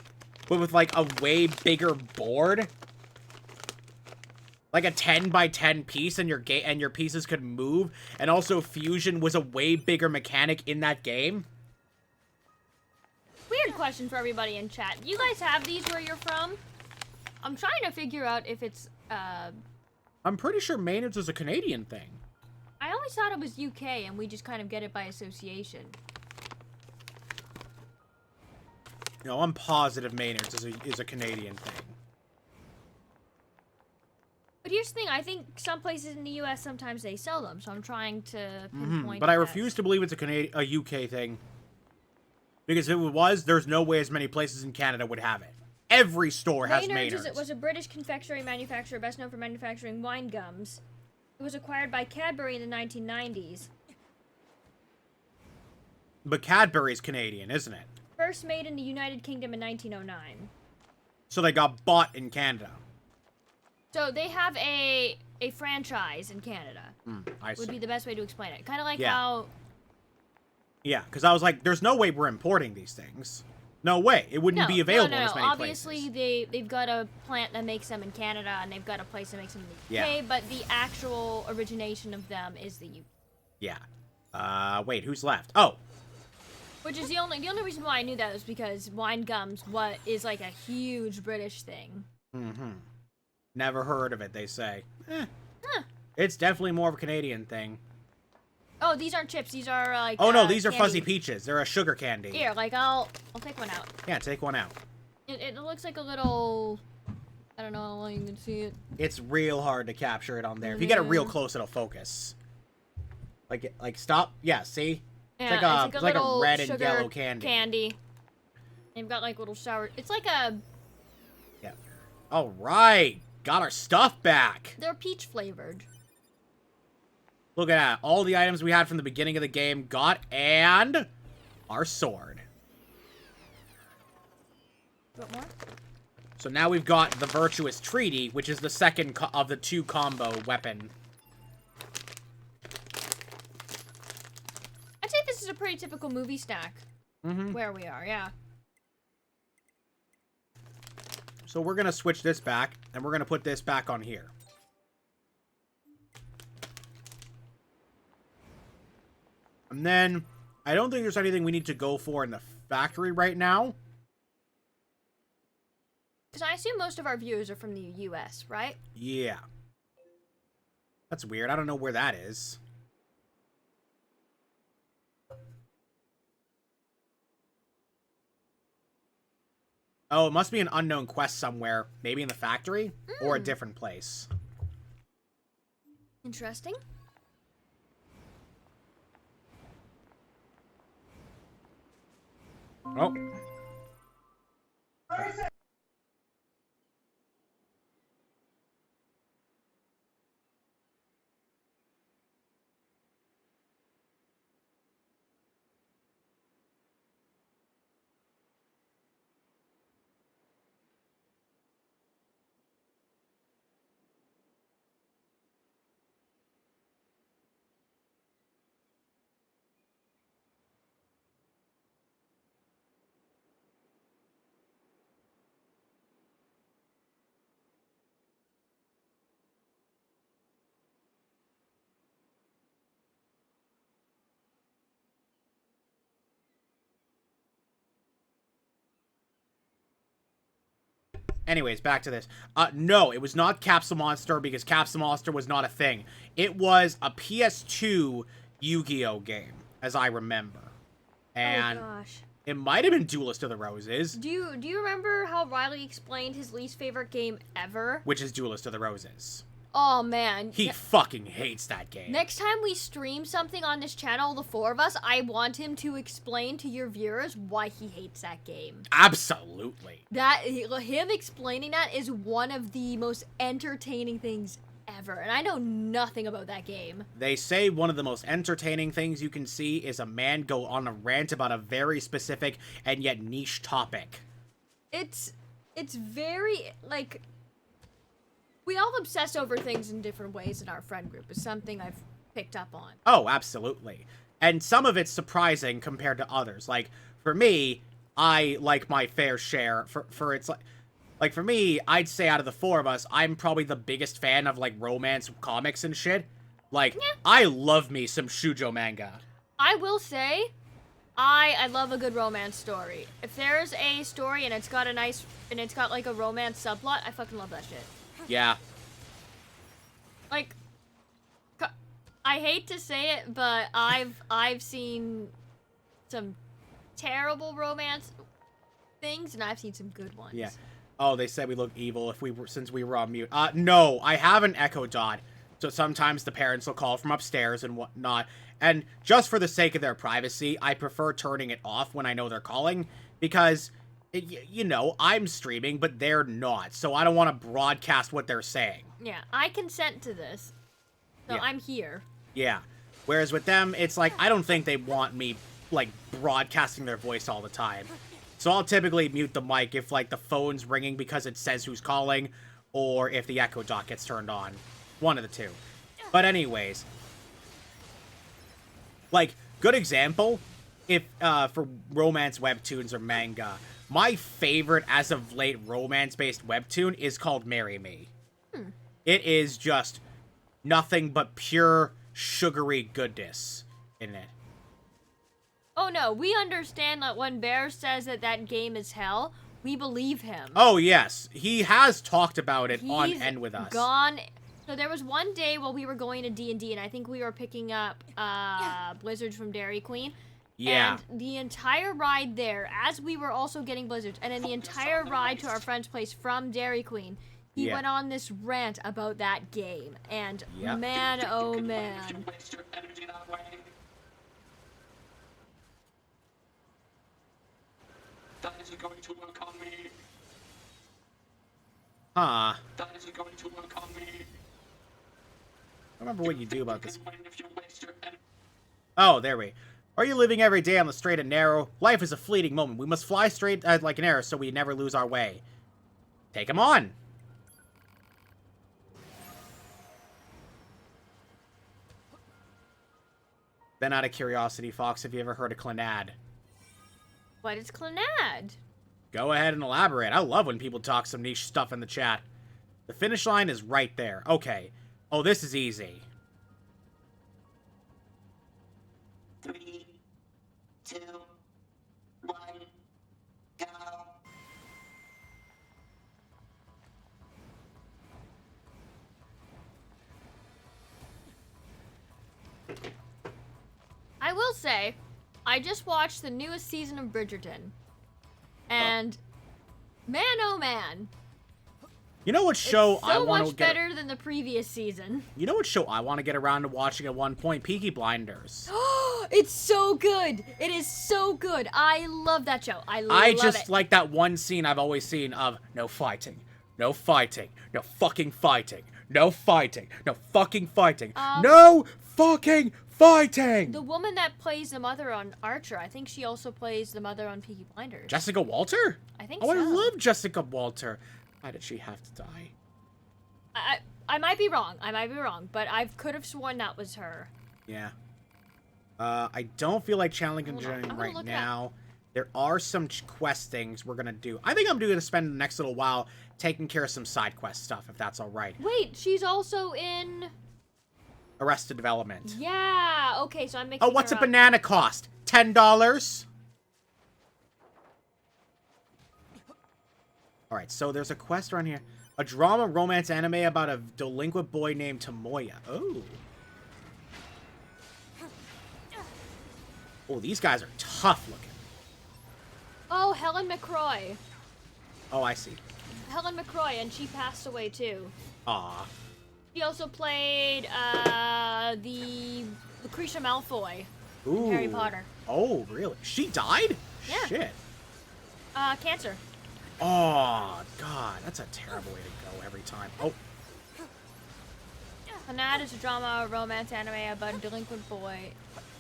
a way bigger board. Like a 10x10 piece, and your pieces could move. And also fusion was a way bigger mechanic in that game. Weird question for everybody in chat. You guys have these where you're from? I'm trying to figure out if it's, I'm pretty sure Maynard's is a Canadian thing. I always thought it was UK, and we just kind of get it by association. No, I'm positive Maynard's is a Canadian thing. But here's the thing, I think some places in the US, sometimes they sell them, so I'm trying to pinpoint But I if refuse to believe it's a UK thing. Because if it was, there's no way as many places in Canada would have it. Every store has Maynard's Maynard's. was a British confectionery manufacturer best known for manufacturing wine gums. It was acquired by Cadbury in the 1990s. But Cadbury's Canadian, isn't it? First made in the United Kingdom in 1909. So they got bought in Canada. So they have a franchise in Canada. I see. Would be the best way to explain it. Kind of like Yeah. how... Yeah, because I was like, there's no way we're importing these things. No way. It wouldn't be available in as many Obviously, places. they've got a plant that makes them in Canada, and they've got a place that makes them in the UK, Yeah. but the actual origination of them is the UK. Yeah. Wait, who's left? Oh, Which is the only reason why I knew that was because wine gums is like a huge British thing. never heard of it, they say. Huh. It's definitely more of a Canadian thing. Oh, these aren't chips. These are like. Oh, no, these are candy. fuzzy peaches. They're a sugar candy. Here, like I'll take one out. Yeah, take one out. It looks like a little. I don't know how long you can see it. It's real hard to capture it on there. If you get it real close, it'll focus. Like stop. Yeah, see? Yeah, it's like a red and sugar yellow candy. They've got like little sour. It's like a. Yeah. All right. Got our stuff back. They're peach flavored. Look at that. All the items we had from the beginning of the game got, and our sword. What more? So now we've got the Virtuous Treaty, which is the second of the 2 combo weapon. I'd say this is a pretty typical movie stack. Where we are, yeah. So we're going to switch this back, and we're going to put this back on here. And then, I don't think there's anything we need to go for in the factory right now. Because I assume most of our viewers are from the US, right? Yeah. That's weird. I don't know where that is. Oh, it must be an unknown quest somewhere. Maybe in the factory? Or a different place. Interesting. Oh. Anyways, back to this. No, it was not Capsule Monster because Capsule Monster was not a thing. It was a PS2 Yu-Gi-Oh game, as I remember. And oh gosh. It might have been Duelist of the Roses. Do you remember how Riley explained his least favorite game ever? Which is Duelist of the Roses. Oh man. He fucking hates that game. Next time we stream something on this channel, the 4 of us, I want him to explain to your viewers why he hates that game. Absolutely. Him explaining that is one of the most entertaining things ever, and I know nothing about that game. They say one of the most entertaining things you can see is a man go on a rant about a very specific and yet niche topic. It's very, like... We all obsess over things in different ways in our friend group, is something I've picked up on. Oh, absolutely. And some of it's surprising compared to others. Like, for me, I like my fair share. For it's like for me, I'd say out of the 4 of us, I'm probably the biggest fan of, like, romance comics and shit. Like, yeah. I love me some shoujo manga. I will say, I love a good romance story. If there's a story and it's got like a romance subplot, I fucking love that shit. Yeah. Like, I hate to say it, but I've seen some terrible romance things, and I've seen some good ones. Yeah. Oh, they said we look evil since we were on mute. No, I have an Echo Dot, so sometimes the parents will call from upstairs and whatnot. And just for the sake of their privacy, I prefer turning it off when I know they're calling, because you know, I'm streaming, but they're not, so I don't want to broadcast what they're saying. Yeah, I consent to this. So Yeah. I'm here. Yeah. Whereas with them, it's like, I don't think they want me, like, broadcasting their voice all the time. So I'll typically mute the mic if, like, the phone's ringing because it says who's calling, or if the echo dot gets turned on. One of the two. But anyways. Like, good example, if, for romance webtoons or manga, my favorite as of late romance-based webtoon is called Marry Me. It is just nothing but pure sugary goodness in it. Oh no, we understand that when Bear says that that game is hell, we believe him. Oh yes, he has talked about it on He's End With Us. Gone. So there was one day while we were going to D&D, and I think we were picking up Blizzards from Dairy Queen. Yeah. And the entire ride there, as we were also getting Blizzards, and then the entire ride to our friend's place from Dairy Queen, he went on this rant about that game. And man, oh man. That isn't going to work on me. Huh. That isn't going to work on me. I remember what you do about this. Oh, there we. Are you living every day on the straight and narrow? Life is a fleeting moment. We must fly straight like an arrow so we never lose our way. Take him on. Then out of curiosity, Fox, have you ever heard of Clanad? What is Clanad? Go ahead and elaborate. I love when people talk some niche stuff in the chat. The finish line is right there. Okay. Oh, this is easy. 3, 2, 1, go. I will say, I just watched the newest season of Bridgerton. And, man oh man. You know what show It's I so want to much get... better than the previous season. You know what show I want to get around to watching at one point? Peaky Blinders. It's so good. It is so good. I love that show. I love I just it. like that one scene I've always seen of no fighting, no fighting, no fucking fighting, no fighting, no fucking fighting, no fucking fighting. The woman that plays the mother on Archer, I think she also plays the mother on Peaky Blinders. Jessica Walter? I think so. so. I love Jessica Walter. Why did she have to die? I might be wrong. I might be wrong, but I could have sworn that was her. Yeah. I don't feel like challenging right now. There are some quest things we're gonna do. I think I'm gonna spend the next little while taking care of some side quest stuff, if that's all right. Wait, she's also in Arrested Development. Yeah. Okay, so I'm making. Oh, what's a her up. banana cost? $10. All right, so there's a quest around here. A drama romance anime about a delinquent boy named Tomoya. Oh. Oh, these guys are tough looking. Oh, Helen McCroy. Oh, I see. Helen McCroy, and she passed away too. Aw. She also played the Lucretia Malfoy in Harry Potter. Oh, really? She died? Yeah. Shit. Cancer. Oh, God. That's a terrible way to go every time. Oh. Clanad is a drama romance anime about a delinquent boy.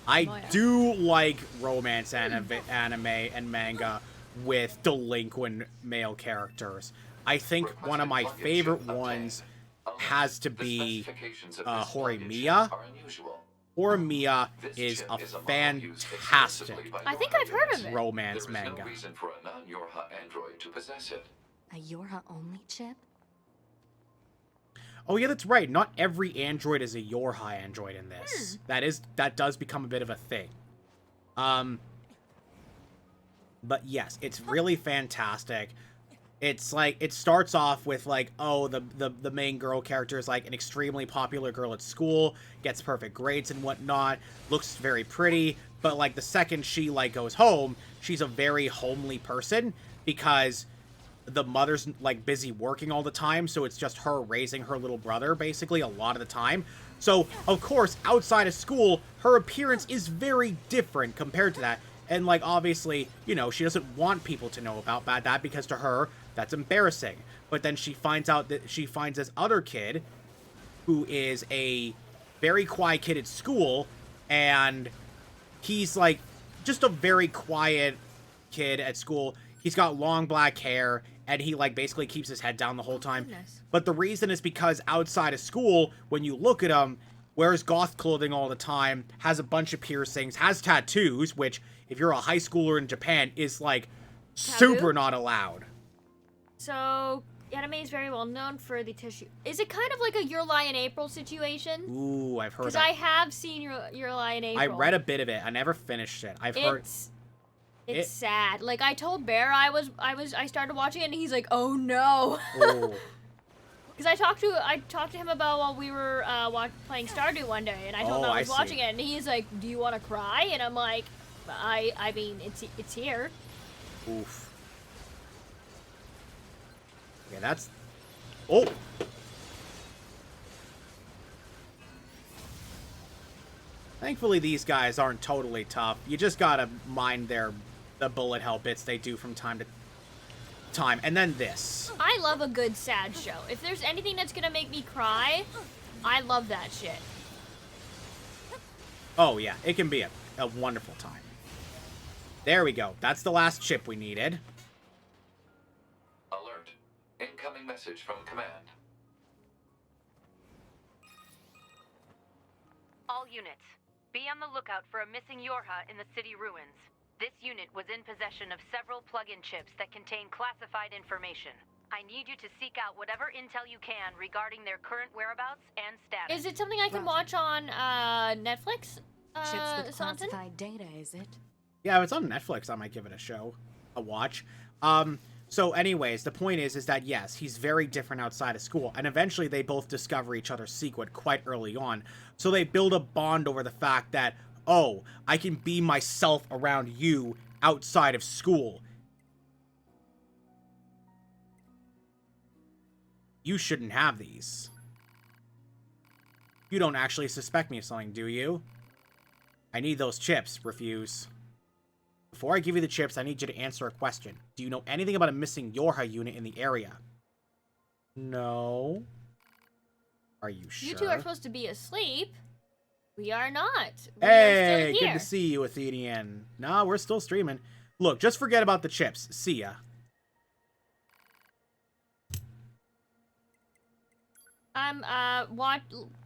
I do like romance anime and manga with delinquent male characters. I think one of my favorite ones has to be Horimiya. Horimiya is a fantastic I think I've heard of it. romance manga. A Yorha only chip? Oh yeah, that's right. Not every android is a Yorha android in this. That does become a bit of a thing. But yes, it's really fantastic. It's like, it starts off with like, oh, the main girl character is like an extremely popular girl at school, gets perfect grades and whatnot, looks very pretty, but like the second she like goes home, she's a very homely person because the mother's like busy working all the time, so it's just her raising her little brother basically a lot of the time. So of course, outside of school, her appearance is very different compared to that. And, like, obviously, you know, she doesn't want people to know about that because to her, that's embarrassing. But then she finds out that she finds this other kid who is a very quiet kid at school, and he's, like, just a very quiet kid at school. He's got long black hair, and he, like, basically keeps his head down the whole time. Goodness. But the reason is because outside of school, when you look at him, wears goth clothing all the time, has a bunch of piercings, has tattoos, which, if you're a high schooler in Japan, is, like, Taboo? super not allowed. So, anime is very well known for the tissue. Is it kind of like a Your Lie in April situation? Ooh, I've heard Because that. I have seen Your Lie in April. I read a bit of it. I never finished it. I've heard... It's sad. Like, I told Bear I started watching it, and he's like, oh no. Oh. Because I talked to him about while we were playing Stardew one day, and I told him I was watching it, and he's like, "Do you want to cry?" And I'm like, "I mean, it's here." Oof. Okay, that's. Oh. Thankfully, these guys aren't totally tough. You just gotta mind the bullet hell bits they do from time to time, and then this. I love a good sad show. If there's anything that's gonna make me cry, I love that shit. Oh yeah, it can be a wonderful time. There we go. That's the last chip we needed. Alert. Incoming message from command. All units, be on the lookout for a missing Yorha in the city ruins. This unit was in possession of several plug-in chips that contain classified information. I need you to seek out whatever intel you can regarding their current whereabouts and status. Is it something I can watch on Netflix? Chips with Santen? classified data, is it? Yeah, if it's on Netflix, I might give it a watch. So anyways, the point is that yes, he's very different outside of school, and eventually they both discover each other's secret quite early on. So they build a bond over the fact that, oh, I can be myself around you outside of school. You shouldn't have these. You don't actually suspect me of something, do you? I need those chips, Refuse. Before I give you the chips, I need you to answer a question. Do you know anything about a missing Yorha unit in the area? No. Are you sure? You two are supposed to be asleep. We are not. We Hey, are still good here. to see you, Athenian. Nah, we're still streaming. Look, just forget about the chips. See ya. I'm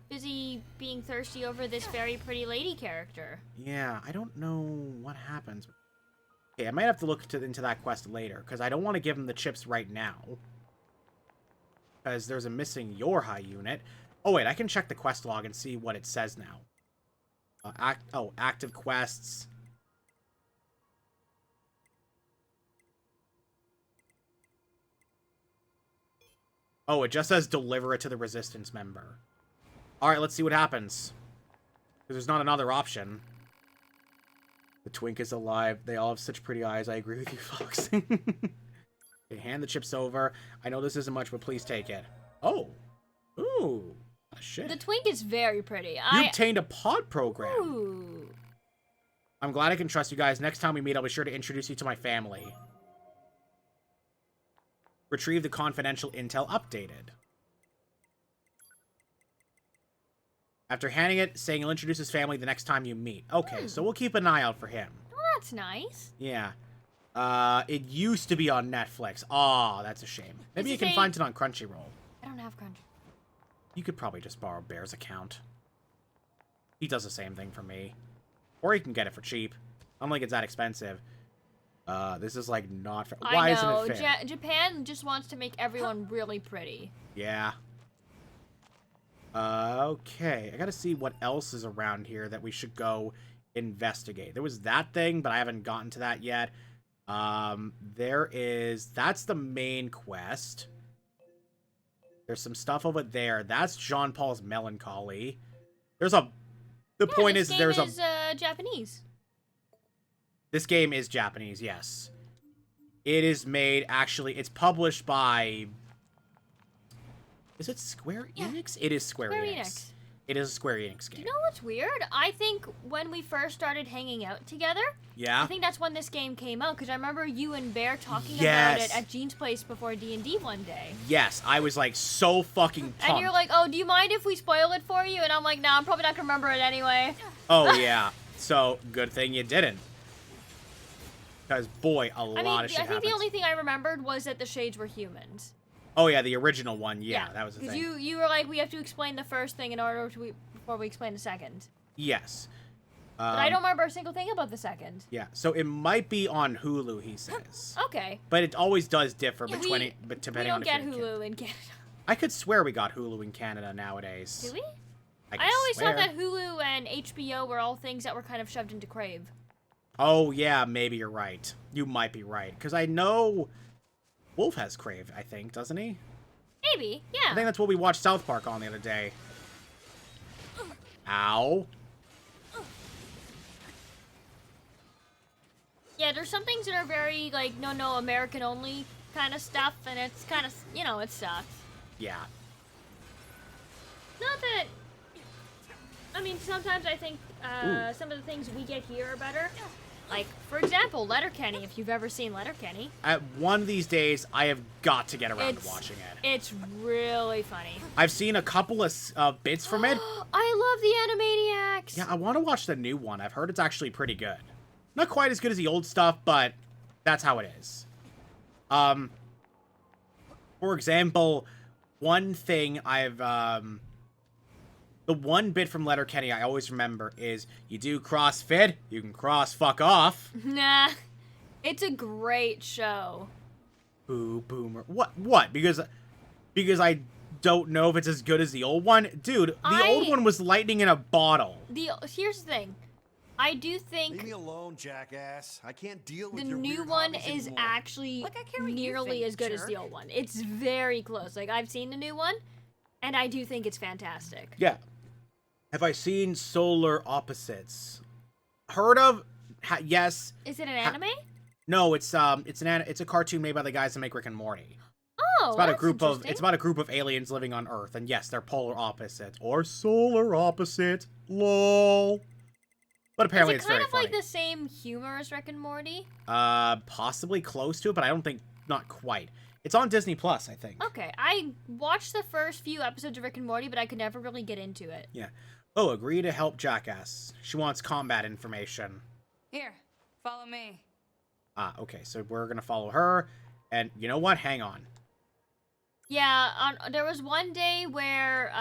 busy being thirsty over this very pretty lady character. Yeah, I don't know what happens. Okay, I might have to look into that quest later, because I don't want to give him the chips right now. Because there's a missing Yorha unit. Oh, wait, I can check the quest log and see what it says now. Active quests. Oh, it just says deliver it to the resistance member. Alright, let's see what happens. Because there's not another option. The twink is alive. They all have such pretty eyes. I agree with you, Fox. Okay, hand the chips over. I know this isn't much, but please take it. Oh. Ooh. Shit. The twink is very pretty. You obtained a pod program. Ooh. I'm glad I can trust you guys. Next time we meet, I'll be sure to introduce you to my family. Retrieve the confidential intel updated. After handing it, saying he'll introduce his family the next time you meet. Okay, so we'll keep an eye out for him. Oh, that's nice. Yeah. It used to be on Netflix. Aw, that's a shame. Maybe you can find it on Crunchyroll. I don't have Crunchyroll. You could probably just borrow Bear's account. He does the same thing for me. Or you can get it for cheap. I don't think it's that expensive. This is like not fair. Why isn't it fair? Japan just wants to make everyone really pretty. Yeah. Okay. I gotta see what else is around here that we should go investigate. There was that thing, but I haven't gotten to that yet. That's the main quest. There's some stuff over there. That's Jean Paul's Melancholy. There's Japanese. This game is Japanese, yes. It is made, actually, it's published by... Is it Square Enix? It is Square Enix. It is a Square Enix game. You know what's weird? I think when we first started hanging out together, Yeah? I think that's when this game came out, because I remember you and Bear talking about Yes. it at Jean's place before D&D one day. Yes, I was like so fucking pumped. And you're like, oh, do you mind if we spoil it for you? And I'm like, nah, I'm probably not gonna remember it anyway. Oh, yeah. So, good thing you didn't. Because, boy, a lot of shit I think happens. the only thing I remembered was that the Shades were humans. Oh, yeah, the original one. Yeah, that was the thing. Because you were like, we have to explain the first thing in order to before we explain the second. Yes. But I don't remember a single thing about the second. Yeah, so it might be on Hulu, he says. Okay. But it always does differ Yeah, depending on we if don't get you're Hulu in Canada. I could swear we got Hulu in Canada nowadays. Do we? I always swear. thought that Hulu and HBO were all things that were kind of shoved into Crave. Oh, yeah, maybe you're right. You might be right. Because I know Wolf has Crave, I think, doesn't he? Maybe, yeah. I think that's what we watched South Park on the other day. Ow. Yeah, there's some things that are very, like, no, American only kind of stuff, and it's kind of, you know, it sucks. Yeah. Not that... I mean, sometimes I think some of the things we get here are better. Like, for example, Letterkenny, if you've ever seen Letterkenny. At one of these days, I have got to get around to watching it. It's really funny. I've seen a couple of bits from it. I love the Animaniacs! Yeah, I want to watch the new one. I've heard it's actually pretty good. Not quite as good as the old stuff, but that's how it is. For example, one thing I've, the one bit from Letterkenny I always remember is, you do CrossFit, you can cross fuck off. Nah. It's a great show. Boo, boomer. What? Because I don't know if it's as good as the old one? Dude, the old one was lightning in a bottle. Here's the thing. I do think Leave me alone, jackass. I can't deal with the your new weird one hobbies is anymore. actually Look, I care what you nearly think, as good as the jerk. old one. It's very close. Like, I've seen the new one, and I do think it's fantastic. Yeah. Have I seen Solar Opposites? Heard of? Yes. Is it an anime? No, it's a cartoon made by the guys that make Rick and Morty. Oh, It's about that's it's about a group of aliens living on Earth, and yes, they're polar opposites or solar opposite. Lol. But apparently Is it's it kind very of funny. like the same humor as Rick and Morty? Possibly close to it, but I don't think not quite. It's on Disney Plus, I think. Okay, I watched the first few episodes of Rick and Morty, but I could never really get into it. Yeah. Oh, agree to help Jackass. She wants combat information. Here, follow me. Ah, okay. So we're gonna follow her, and you know what? Hang on. Yeah, there was one day where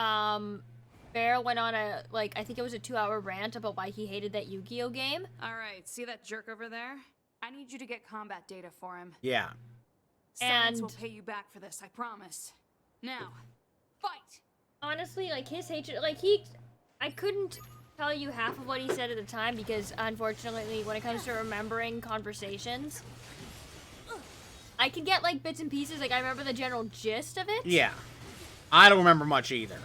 Bear went on a, like, I think it was a 2-hour rant about why he hated that Yu-Gi-Oh game. Alright, see that jerk over there? I need you to get combat data for him. Yeah. Science And- will pay you back for this, I promise. Now, fight! Honestly, like, his hatred, like, I couldn't tell you half of what he said at the time because, unfortunately, when it comes to remembering conversations, I can get, like, bits and pieces. Like, I remember the general gist of it. Yeah. I don't remember much either.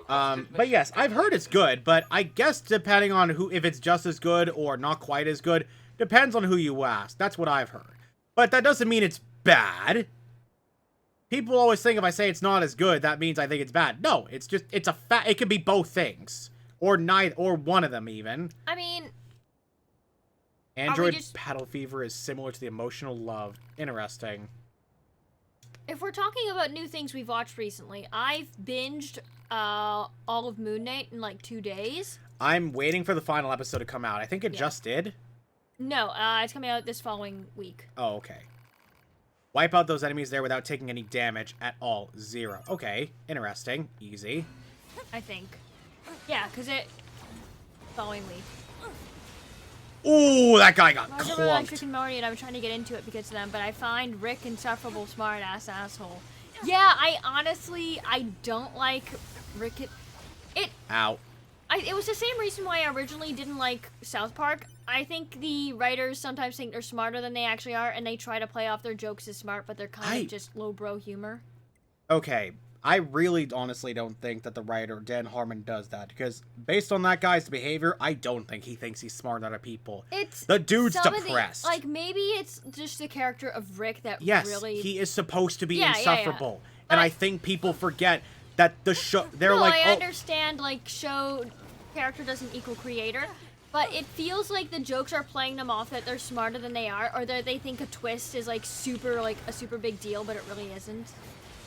But yes, I've heard it's good, but I guess depending on if it's just as good or not quite as good, depends on who you ask. That's what I've heard. But that doesn't mean it's bad. People always think if I say it's not as good, that means I think it's bad. No, it's just, it's a fact. It could be both things. Or neither, or one of them even. I mean, Android Battle Fever is similar to the emotional love. Interesting. if we're talking about new things we've watched recently, I've binged all of Moon Knight in, like, 2 days. I'm waiting for the final episode to come out. I think it just did. No, it's coming out this following week. Oh, okay. Wipe out those enemies there without taking any damage at all. 0. Okay, interesting. Easy. I think. Yeah, because following week. Ooh, that guy got I really like Rick clumped. and Morty, and I'm trying to get into it because of them, but I find Rick insufferable, smart-ass asshole. Yeah, I don't like Rick. Ow. It was the same reason why I originally didn't like South Park. I think the writers sometimes think they're smarter than they actually are, and they try to play off their jokes as smart, but they're kind of just lowbrow humor. Okay, I really honestly don't think that the writer, Dan Harmon, does that, because based on that guy's behavior, I don't think he thinks he's smart out of people. The dude's depressed. Like, maybe it's just the character of Rick that Yes, really... he is supposed to be Yeah, insufferable. And I think people forget that the show, they're no, like, I oh, understand, like, show character doesn't equal creator, but it feels like the jokes are playing them off that they're smarter than they are, or that they think a twist is, like, a super big deal, but it really isn't.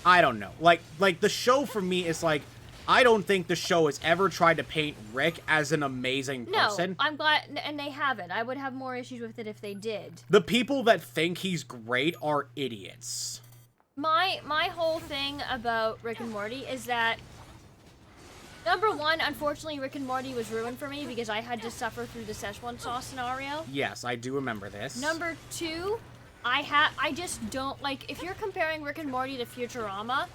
I don't know. Like the show for me is like, I don't think the show has ever tried to paint Rick as an amazing person. No, I'm glad, and they haven't. I would have more issues with it if they did. The people that think he's great are idiots. My whole thing about Rick and Morty is that, number one, unfortunately, Rick and Morty was ruined for me because I had to suffer through the Szechuan sauce scenario. Yes, I do remember this. Number two, I just don't, like, if you're comparing Rick and Morty to Futurama,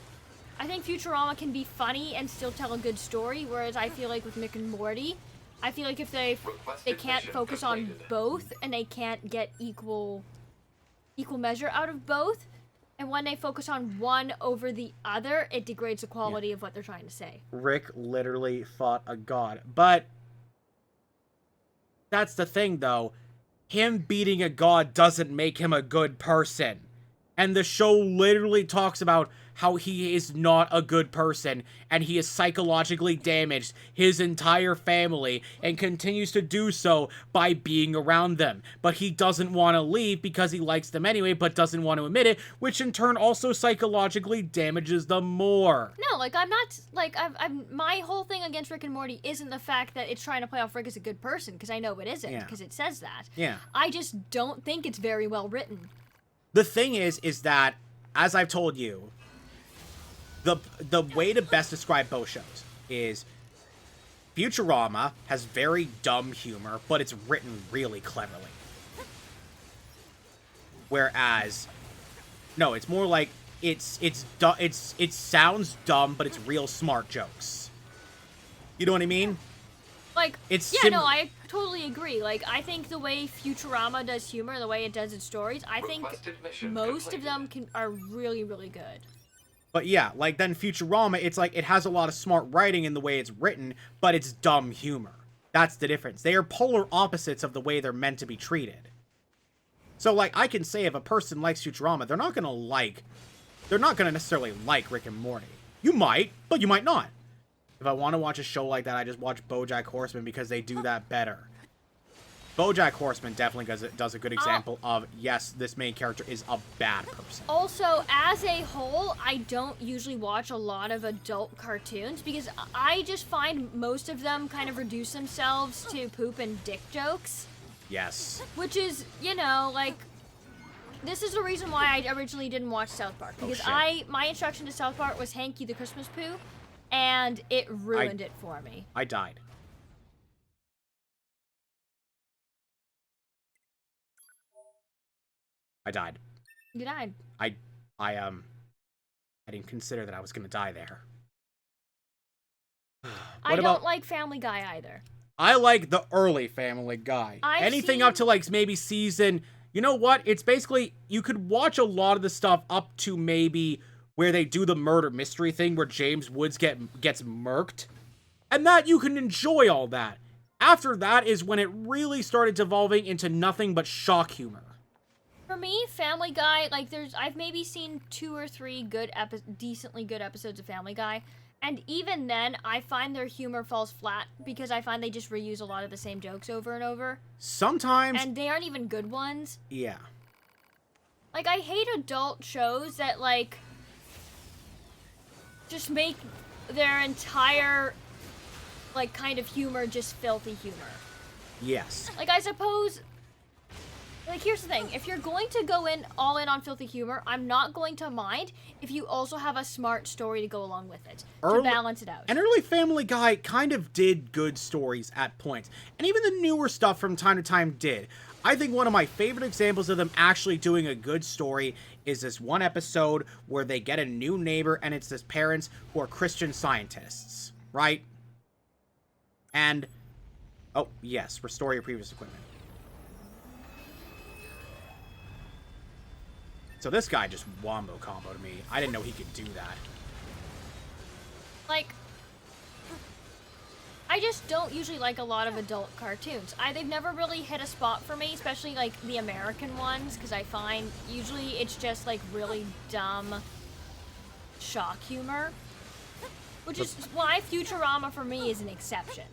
I think Futurama can be funny and still tell a good story, whereas I feel like with Rick and Morty, I feel like if they can't focus on both and they can't get equal measure out of both, and when they focus on one over the other, it degrades the quality of what they're trying to say. Rick literally fought a god. But that's the thing, though. Him beating a god doesn't make him a good person. And the show literally talks about how he is not a good person and he has psychologically damaged his entire family and continues to do so by being around them. But he doesn't want to leave because he likes them anyway, but doesn't want to admit it, which in turn also psychologically damages them more. No, like, I'm not, like, my whole thing against Rick and Morty isn't the fact that it's trying to play off Rick as a good person, because I know it isn't, because it says that. Yeah. I just don't think it's very well written. The thing is that, as I've told you, the way to best describe both shows is Futurama has very dumb humor, but it's written really cleverly. Whereas, no, it's more like it sounds dumb, but it's real smart jokes. You know what I mean? Like, It's yeah, no, I totally agree. Like, I think the way Futurama does humor, the way it does its stories, I think most of them are really, really good. But yeah, like then Futurama, it's like it has a lot of smart writing in the way it's written, but it's dumb humor. That's the difference. They are polar opposites of the way they're meant to be treated. So like I can say if a person likes Futurama, they're not gonna necessarily like Rick and Morty. You might, but you might not. If I want to watch a show like that, I just watch BoJack Horseman because they do that better. BoJack Horseman definitely does a good example of, yes, this main character is a bad person. Also, as a whole, I don't usually watch a lot of adult cartoons because I just find most of them kind of reduce themselves to poop and dick jokes. Yes. Which is, you know, like, this is the reason why I originally didn't watch South Park. Because my introduction to South Park was Hanky the Christmas Pooh, and it ruined it for me. I died. I died. You died. I didn't consider that I was gonna die there. I don't like Family Guy either. I like the early Family Guy. Anything up to like maybe season, you know what? It's basically, you could watch a lot of the stuff up to maybe where they do the murder mystery thing where James Woods gets murked. And that, you can enjoy all that. After that is when it really started devolving into nothing but shock humor. For me, Family Guy, like, I've maybe seen 2 or 3 decently good episodes of Family Guy, and even then, I find their humor falls flat, because I find they just reuse a lot of the same jokes over and over. Sometimes. And they aren't even good ones. Yeah. Like, I hate adult shows that, like, just make their entire, like, kind of humor just filthy humor. Yes. Like, I suppose... Like, here's the thing. If you're going to go all in on filthy humor, I'm not going to mind if you also have a smart story to go along with it, to balance it out. And early Family Guy kind of did good stories at points. And even the newer stuff from time to time did. I think one of my favorite examples of them actually doing a good story is this one episode where they get a new neighbor and it's his parents who are Christian Scientists, right? And, oh, yes, restore your previous equipment. So this guy just wombo comboed me. I didn't know he could do that. Like, I just don't usually like a lot of adult cartoons. They've never really hit a spot for me, especially like the American ones, because I find usually it's just like really dumb shock humor. Which is why Futurama for me is an exception.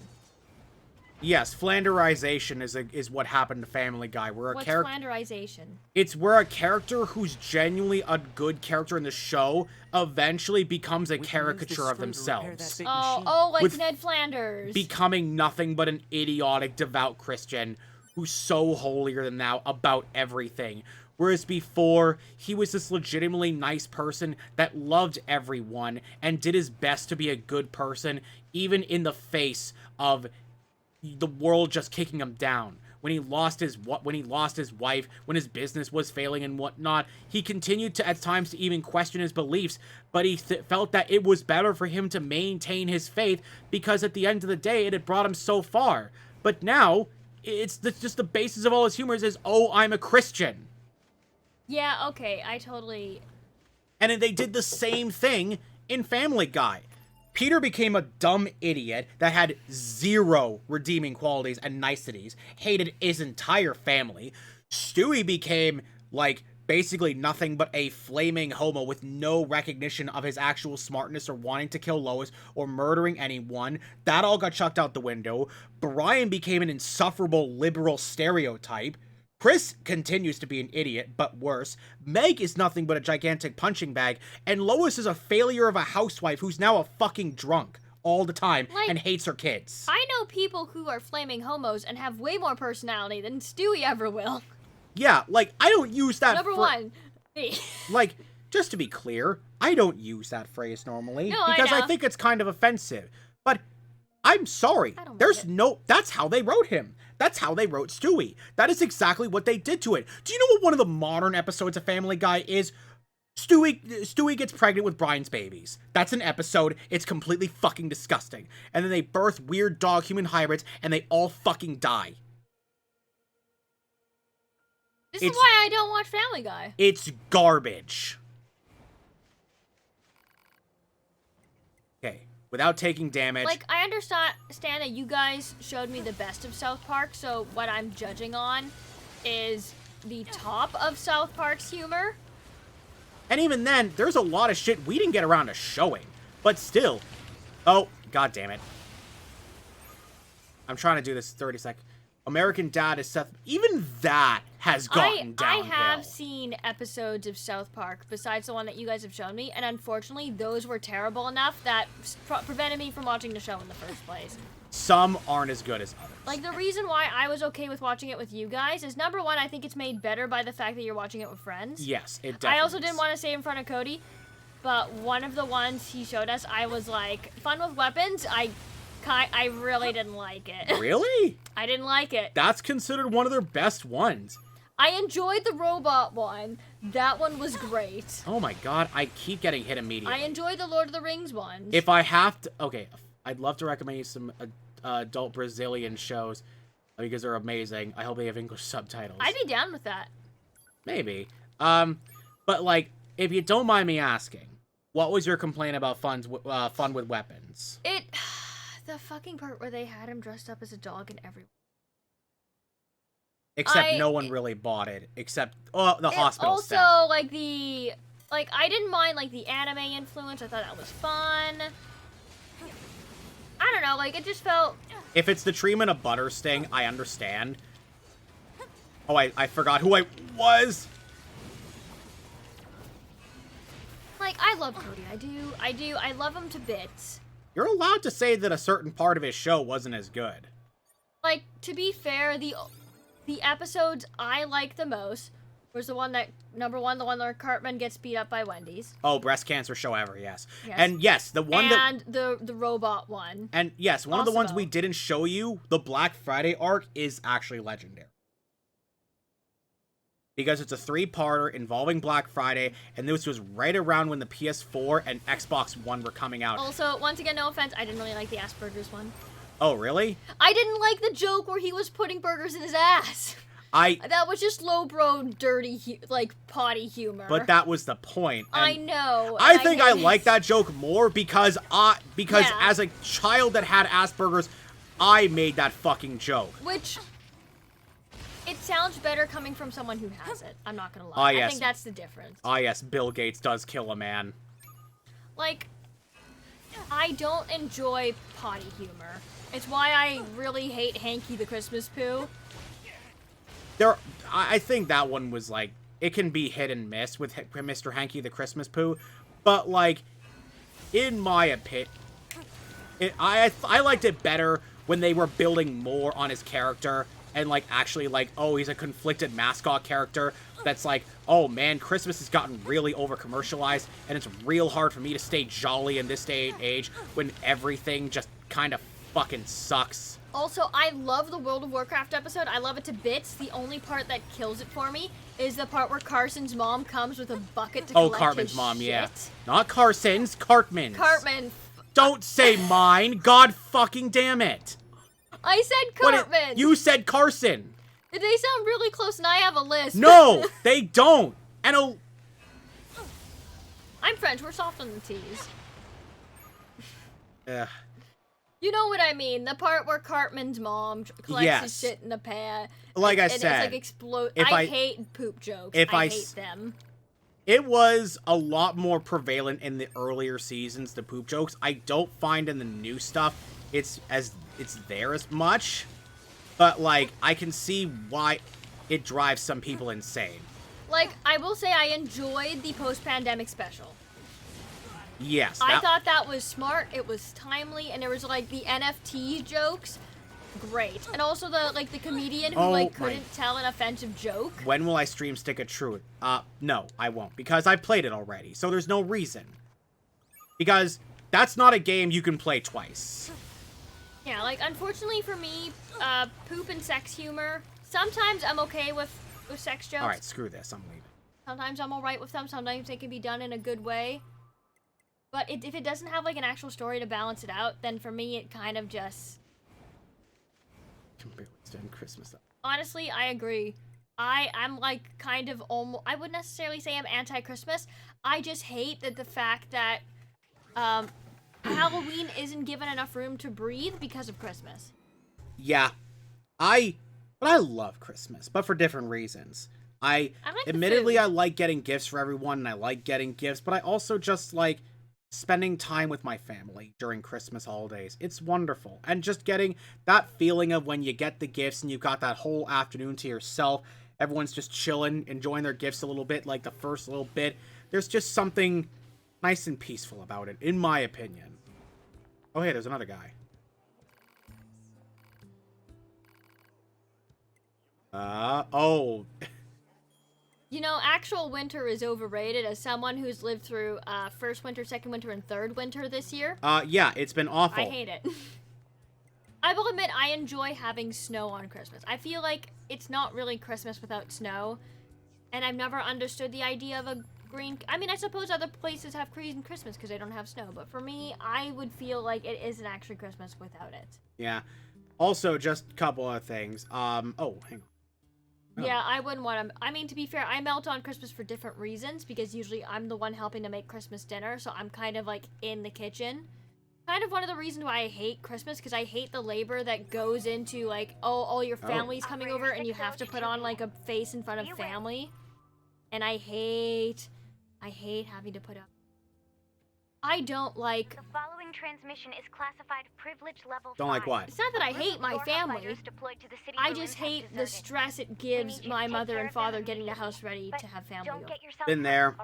Yes, Flanderization is what happened to Family Guy. Where What's Flanderization? It's where a character who's genuinely a good character in the show eventually becomes a caricature of themselves. Like with Ned Flanders. Becoming nothing but an idiotic, devout Christian who's so holier than thou about everything. Whereas before, he was this legitimately nice person that loved everyone and did his best to be a good person, even in the face of the world just kicking him down. When he lost his wife, when his business was failing and whatnot, he continued to at times to even question his beliefs, but he felt that it was better for him to maintain his faith because at the end of the day, it had brought him so far. But now, it's just the basis of all his humor is, oh, I'm a Christian. Yeah, okay, I totally... And then they did the same thing in Family Guy. Peter became a dumb idiot that had zero redeeming qualities and niceties, hated his entire family. Stewie became, like, basically nothing but a flaming homo with no recognition of his actual smartness or wanting to kill Lois or murdering anyone. That all got chucked out the window. Brian became an insufferable liberal stereotype. Chris continues to be an idiot, but worse. Meg is nothing but a gigantic punching bag, and Lois is a failure of a housewife who's now a fucking drunk all the time and hates her kids. I know people who are flaming homos and have way more personality than Stewie ever will. Yeah, like, I don't use that Number one, me. Like, just to be clear, I don't use that phrase normally No, because I know. I think it's kind of offensive. But I'm sorry. That's how they wrote him. That's how they wrote Stewie. That is exactly what they did to it. Do you know what one of the modern episodes of Family Guy is? Stewie gets pregnant with Brian's babies. That's an episode. It's completely fucking disgusting. And then they birth weird dog-human hybrids, and they all fucking die. This is why I don't watch Family Guy. It's garbage. Okay. Without taking damage. Like, I understand that you guys showed me the best of South Park, so what I'm judging on is the top of South Park's humor. And even then, there's a lot of shit we didn't get around to showing. But still. Oh, god damn it. I'm trying to do this 30 seconds. American Dad is Seth. Even that has gotten downhill. I have seen episodes of South Park besides the one that you guys have shown me, and unfortunately, those were terrible enough that prevented me from watching the show in the first place. Some aren't as good as others. Like, the reason why I was okay with watching it with you guys is, number one, I think it's made better by the fact that you're watching it with friends. Yes, it definitely I also didn't want to say in front of Cody, but one of the ones he showed us, I was like, fun with weapons, I really didn't like it. Really? I didn't like it. That's considered one of their best ones. I enjoyed the robot one. That one was great. Oh my god, I keep getting hit immediately. I enjoyed the Lord of the Rings ones. If I have to... Okay, I'd love to recommend you some adult Brazilian shows because they're amazing. I hope they have English subtitles. I'd be down with that. Maybe. But like, if you don't mind me asking, what was your complaint about fun with weapons? The fucking part where they had him dressed up as a dog and everyone. Except no one really bought it, except the hospital also, staff. Also, I didn't mind, the anime influence. I thought that was fun. I don't know, it just felt... If it's the treatment of Butter Sting, I understand. Oh, I forgot who I was! I love Cody. I do. I love him to bits. You're allowed to say that a certain part of his show wasn't as good. To be fair, the episodes I like the most was the one that, number one, the one where Cartman gets beat up by Wendy's. Oh, breast cancer show ever, yes. And yes, the one and the robot one. And yes, one of the ones we didn't show you, the Black Friday arc, is actually legendary. Because it's a 3-parter involving Black Friday, and this was right around when the PS4 and Xbox One were coming out. Also, once again, no offense, I didn't really like the Asperger's one. Oh, really? I didn't like the joke where he was putting burgers in his ass. That was just low-bro, dirty, potty humor. But that was the point. I know. I think I like that joke more because as a child that had Asperger's, I made that fucking joke. Which... It sounds better coming from someone who has it. I'm not gonna lie. Ah, yes. I think that's the difference. Ah, yes, Bill Gates does kill a man. I don't enjoy potty humor. It's why I really hate Hanky the Christmas Poo. I think that one was like, it can be hit and miss with Mr. Hanky the Christmas Poo, but like, in my opinion, I liked it better when they were building more on his character and like actually like, oh, he's a conflicted mascot character that's like, oh man, Christmas has gotten really over commercialized and it's real hard for me to stay jolly in this day and age when everything just kind of fucking sucks. Also, I love the World of Warcraft episode. I love it to bits. The only part that kills it for me is the part where Carson's mom comes with a bucket to collect Cartman's his mom, shit. yeah. Not Carson's, Cartman's. Cartman. Don't say mine. God fucking damn it. I said Cartman. You said Carson. They sound really close, and I have a list. No, they don't. And I'm French. We're soft on the T's. Yeah. You know what I mean? The part where Cartman's mom collects his shit in a pan. Like I said, said, it's like explode. I hate poop jokes. I hate them. It was a lot more prevalent in the earlier seasons, the poop jokes. I don't find in the new stuff it's there as much, but like I can see why it drives some people insane. Like, I will say I enjoyed the post-pandemic special. Yes. I thought that was smart, it was timely, and there was like the NFT jokes. Great. And also the comedian who couldn't tell an offensive joke. When will I stream Stick of Truth? No, I won't, because I played it already, so there's no reason. Because that's not a game you can play twice. Yeah, like, unfortunately for me, poop and sex humor, sometimes I'm okay with sex jokes. Alright, screw this, I'm leaving. Sometimes I'm alright with them, sometimes they can be done in a good way. But if it doesn't have, like, an actual story to balance it out, then for me it kind of just... Completely stand Christmas up. Honestly, I agree. I'm like kind of almost... I wouldn't necessarily say I'm anti-Christmas. I just hate that the fact that Halloween isn't given enough room to breathe because of Christmas. Yeah. But I love Christmas, but for different reasons. Admittedly, I like getting gifts for everyone, and I like getting gifts, but I also just like spending time with my family during Christmas holidays. It's wonderful. And just getting that feeling of when you get the gifts and you've got that whole afternoon to yourself, everyone's just chilling, enjoying their gifts a little bit, like the first little bit. There's just something nice and peaceful about it, in my opinion. Oh, hey, there's another guy. Oh. You know, actual winter is overrated. As someone who's lived through first winter, second winter, and third winter this year. Yeah, it's been awful. I hate it. I will admit, I enjoy having snow on Christmas. I feel like it's not really Christmas without snow. And I've never understood the idea of a green... I mean, I suppose other places have green Christmas because they don't have snow. But for me, I would feel like it isn't actually Christmas without it. Yeah. Also, just a couple of things. Oh, hang on. Oh. Yeah, I wouldn't want to... I mean, to be fair, I melt on Christmas for different reasons, because usually I'm the one helping to make Christmas dinner, so I'm kind of, like, in the kitchen. Kind of one of the reasons why I hate Christmas, because I hate the labor that goes into, like, oh, all your family's coming over, and you have to put on, like, a face in front of family. And I hate having to put up... I don't like... The following transmission is classified privilege level 5. Don't like what? It's not that I hate my family. I just hate the stress it gives my mother and father getting the house ready to have family over. Been there.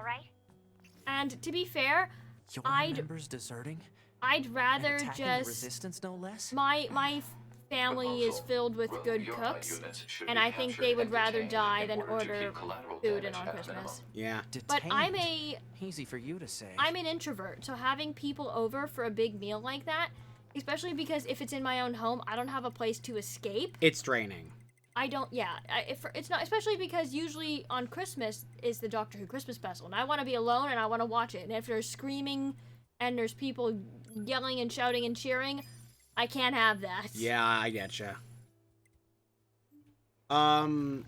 And to be fair, members deserting? I'd rather and just... resistance, no less? My family is filled with good cooks, and I think they would rather die than order food in on Christmas. Yeah. But Easy for you to say. I'm an introvert, so having people over for a big meal like that, especially because if it's in my own home, I don't have a place to escape. It's draining. I don't, yeah. It's not, especially because usually on Christmas is the Doctor Who Christmas special, and I want to be alone and I want to watch it. And if there's screaming and there's people yelling and shouting and cheering, I can't have that. Yeah, I getcha. Come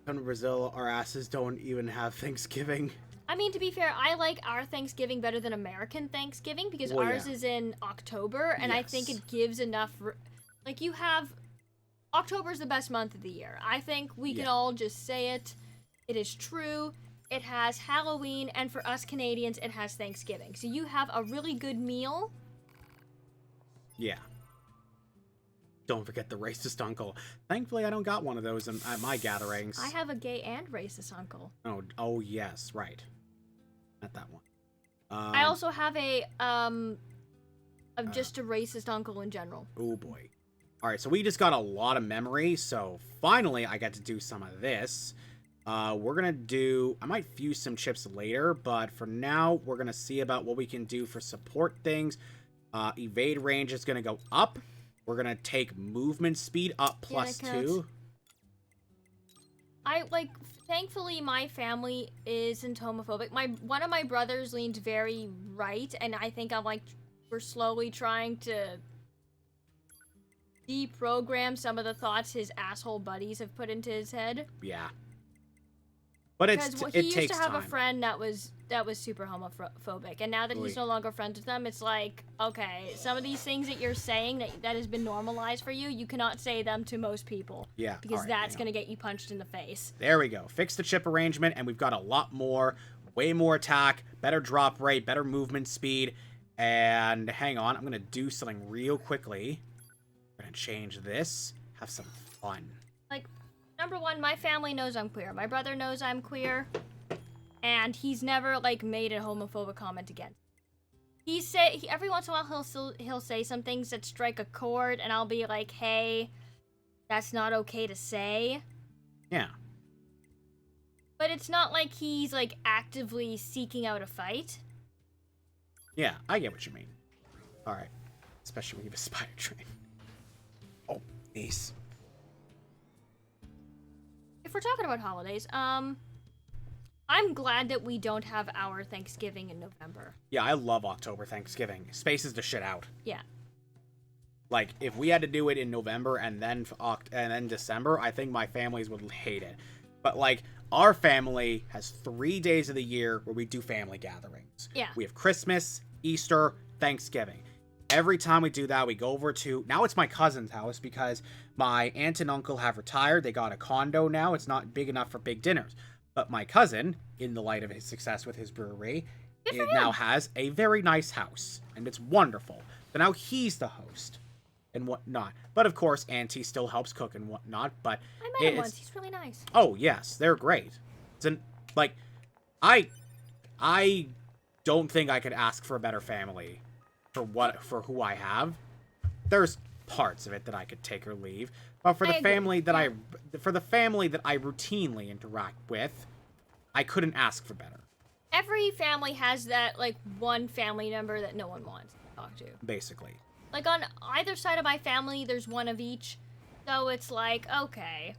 to Brazil, our asses don't even have Thanksgiving. I mean, to be fair, I like our Thanksgiving better than American Thanksgiving, because ours is in October, and I think it gives enough... Like, you have... October's the best month of the year. I think we can all just say it. It is true. it has Halloween, and for us Canadians, it has Thanksgiving. So you have a really good meal. Yeah. Don't forget the racist uncle. Thankfully, I don't got one of those at my gatherings. I have a gay and racist uncle. Oh yes, right. Not that one. I also have just a racist uncle in general. Oh boy. All right, so we just got a lot of memory. So finally, I get to do some of this. We're gonna do. I might fuse some chips later, but for now, we're gonna see about what we can do for support things. Evade range is gonna go up. We're gonna take movement speed up +2. Thankfully, my family isn't homophobic. One of my brothers leans very right, and I think we're slowly trying to deprogram some of the thoughts his asshole buddies have put into his head. Yeah. But it takes time. He used to have a friend that was super homophobic, and now that he's no longer friends with them, it's like, okay, some of these things that you're saying that has been normalized for you, you cannot say them to most people. Yeah. Because that's gonna get you punched in the face. There we go. Fix the chip arrangement, and we've got a lot more, way more attack, better drop rate, better movement speed, and hang on, I'm gonna do something real quickly. We're gonna change this, have some fun. Number one, my family knows I'm queer. My brother knows I'm queer, and he's never made a homophobic comment again. Every once in a while he'll say some things that strike a chord, and I'll be like, "Hey, that's not okay to say." Yeah. But it's not like he's actively seeking out a fight. Yeah, I get what you mean. All right, especially when you have a spider train. Oh, nice. If we're talking about holidays, I'm glad that we don't have our Thanksgiving in November. Yeah, I love October Thanksgiving. Spaces the shit out. Yeah. If we had to do it in November and then December, I think my families would hate it. But our family has 3 days of the year where we do family gatherings. Yeah. We have Christmas, Easter, Thanksgiving. Every time we do that, we go over to... Now it's my cousin's house because my aunt and uncle have retired. They got a condo now. It's not big enough for big dinners. But my cousin, in the light of his success with his brewery, now has a very nice house. And it's wonderful. So now he's the host and whatnot. But of course, Auntie still helps cook and whatnot. But I met him once. He's really nice. Oh, yes. They're great. I don't think I could ask for a better family. For who I have, there's parts of it that I could take or leave, but for the family that I routinely interact with, I couldn't ask for better. Every family has that one family member that no one wants to talk to. Basically. On either side of my family, there's one of each, so it's okay.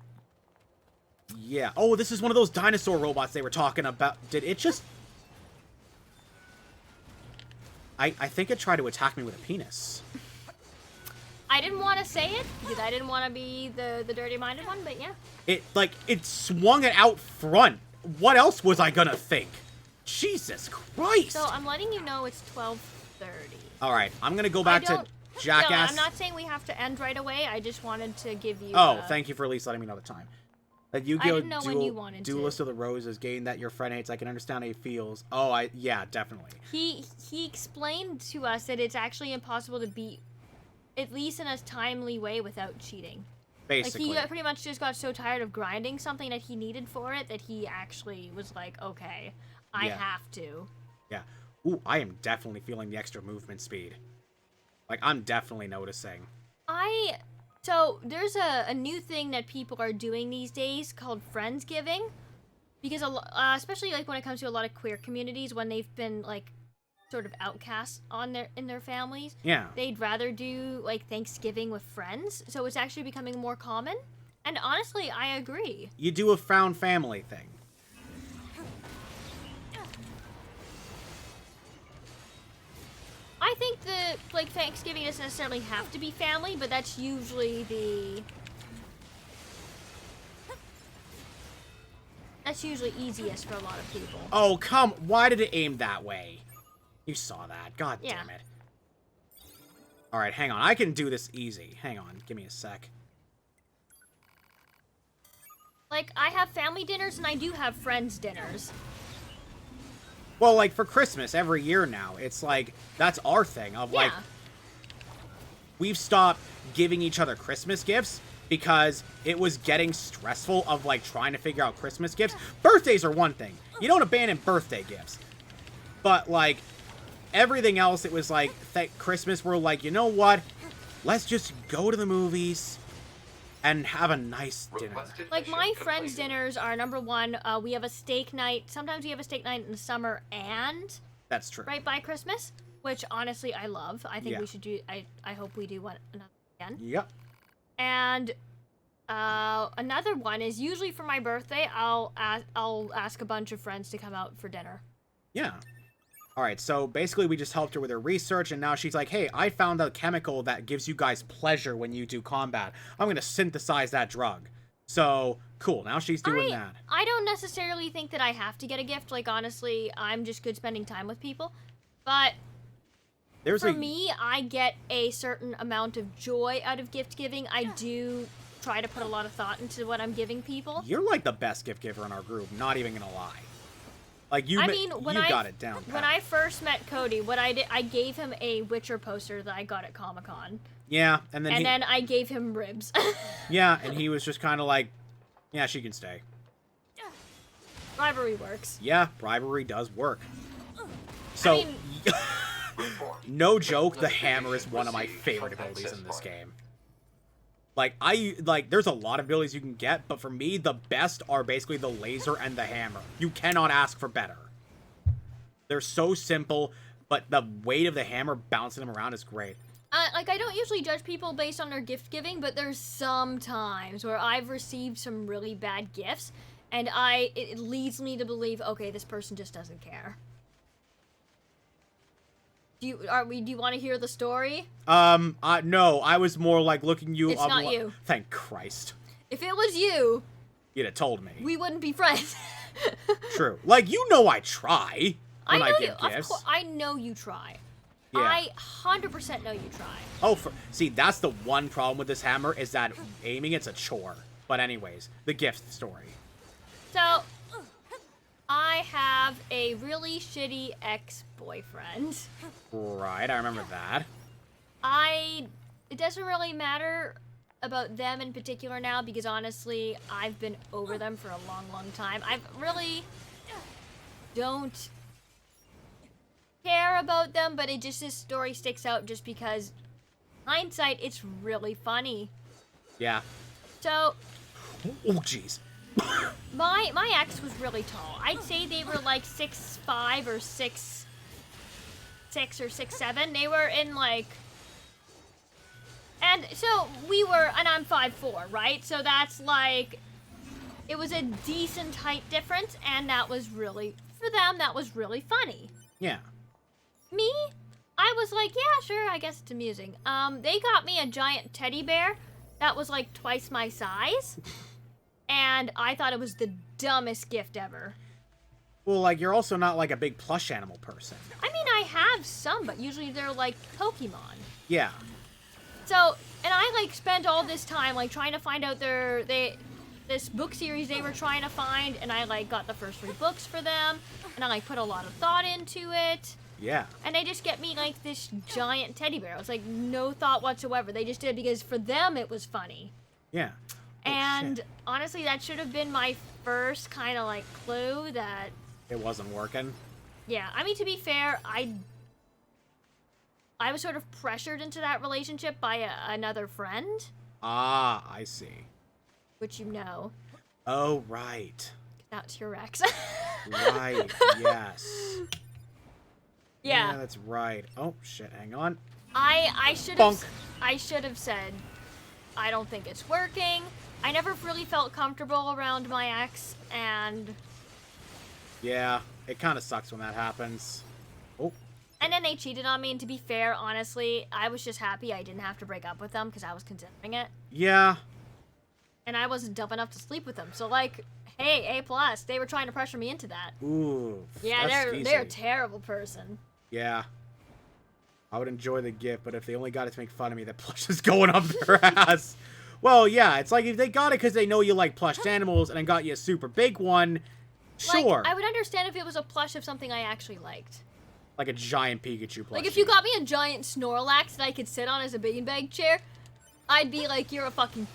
Yeah. Oh, this is one of those dinosaur robots they were talking about. Did it just? I think it tried to attack me with a penis. I didn't want to say it because I didn't want to be the dirty-minded one, but yeah. It swung it out front. What else was I gonna think? Jesus Christ! So I'm letting you know it's 12:30. All right, I'm gonna go back to Jackass. No, I'm not saying we have to end right away. I just wanted to give you. Oh, thank you for at least letting me know the time. Yu-Gi-Oh! Duelist of the Roses, gain that your friend hates. I can understand how he feels. Oh, yeah, definitely. He explained to us that it's actually impossible to beat, at least in a timely way, without cheating. Basically. He pretty much just got so tired of grinding something that he needed for it that he actually was like, okay, I have to. Yeah. Ooh, I am definitely feeling the extra movement speed. I'm definitely noticing. So, there's a new thing that people are doing these days called Friendsgiving. Because, especially, when it comes to a lot of queer communities, when they've been, sort of outcasts in their families. Yeah. They'd rather do, Thanksgiving with friends. So, it's actually becoming more common. And honestly, I agree. You do a found family thing. I think that, Thanksgiving doesn't necessarily have to be family, but that's usually easiest for a lot of people. Oh, why did it aim that way? You saw that. God damn it. Alright, hang on. I can do this easy. Hang on. Give me a sec. I have family dinners and I do have friends dinners. Well, like, for Christmas every year now, it's like, that's our thing of, like, we've stopped giving each other Christmas gifts because it was getting stressful of, like, trying to figure out Christmas gifts. Birthdays are one thing. You don't abandon birthday gifts. But, like, everything else, it was like, Christmas, we're like, you know what? Let's just go to the movies and have a nice dinner. Like, my friends' dinners are number one. We have a steak night. Sometimes we have a steak night in the summer and that's true. Right by Christmas, which honestly I love. I think we should do. I hope we do one another again. Yep. And another one is usually for my birthday. I'll ask a bunch of friends to come out for dinner. Yeah. All right, so basically we just helped her with her research, and now she's like, hey, I found a chemical that gives you guys pleasure when you do combat. I'm going to synthesize that drug. So, cool, now she's doing that. I don't necessarily think that I have to get a gift. Like, honestly, I'm just good spending time with people. But for me, I get a certain amount of joy out of gift giving. I do try to put a lot of thought into what I'm giving people. You're like the best gift giver in our group, not even going to lie. Like, you got it down pat. When I first met Cody, what I did, I gave him a Witcher poster that I got at Comic-Con. Yeah, and then I gave him ribs. Yeah, and he was just kind of like, yeah, she can stay. Bribery works. Yeah, bribery does work. So, no joke, the hammer is one of my favorite abilities in this game. Like, there's a lot of abilities you can get, but for me, the best are basically the laser and the hammer. You cannot ask for better. They're so simple, but the weight of the hammer bouncing them around is great. Like, I don't usually judge people based on their gift giving, but there's some times where I've received some really bad gifts, and it leads me to believe, okay, this person just doesn't care. Do you want to hear the story? No, I was more like looking you up. It's not you. Thank Christ. If it was you, you'd have told me. We wouldn't be friends. True. Like, you know I try when I give gifts. Of course, I know you try. Yeah. I 100% know you try. Oh, see, that's the one problem with this hammer is that aiming it's a chore. But anyways, the gift story. So, I have a really shitty ex-boyfriend. Right, I remember that. It doesn't really matter about them in particular now because honestly, I've been over them for a long, long time. I really don't care about them, but this story sticks out just because hindsight, it's really funny. Yeah. So. Oh, jeez. My ex was really tall. I'd say they were like 6'5" or 6'6" or 6'7". They were in like, and so and I'm 5'4", right? So that's like, it was a decent height difference, and that was really, for them, that was really funny. Yeah. Me, I was like, yeah, sure, I guess it's amusing. They got me a giant teddy bear that was like twice my size. And I thought it was the dumbest gift ever. Well, like, you're also not, like, a big plush animal person. I mean, I have some, but usually they're, like, Pokemon. Yeah. So, and I, like, spent all this time, like, trying to find out this book series they were trying to find, and I, like, got the first 3 books for them, and I, like, put a lot of thought into it. Yeah. And they just get me, like, this giant teddy bear. It was, like, no thought whatsoever. They just did it because for them it was funny. Yeah. And honestly, that should have been my first kind of like clue that it wasn't working. Yeah, I mean, to be fair, I was sort of pressured into that relationship by another friend. Ah, I see. Which you know. Oh, right. That's your ex. Right, yes. Yeah. Yeah, that's right. Oh, shit, hang on. I should have said, I don't think it's working. I never really felt comfortable around my ex, and yeah, it kind of sucks when that happens. Oh. And then they cheated on me, and to be fair, honestly, I was just happy I didn't have to break up with them because I was considering it. Yeah. And I wasn't dumb enough to sleep with them, so like, hey, A+. They were trying to pressure me into that. Ooh. Yeah, they're a terrible person. Yeah. I would enjoy the gift, but if they only got it to make fun of me, that plush is going up their ass. Well, yeah, it's like if they got it because they know you like plush animals and then got you a super big one, Sure. Like, I would understand if it was a plush of something I actually liked. Like a giant Pikachu plushie. Like, if you got me a giant Snorlax that I could sit on as a beanbag chair, I'd be like, you're a fucking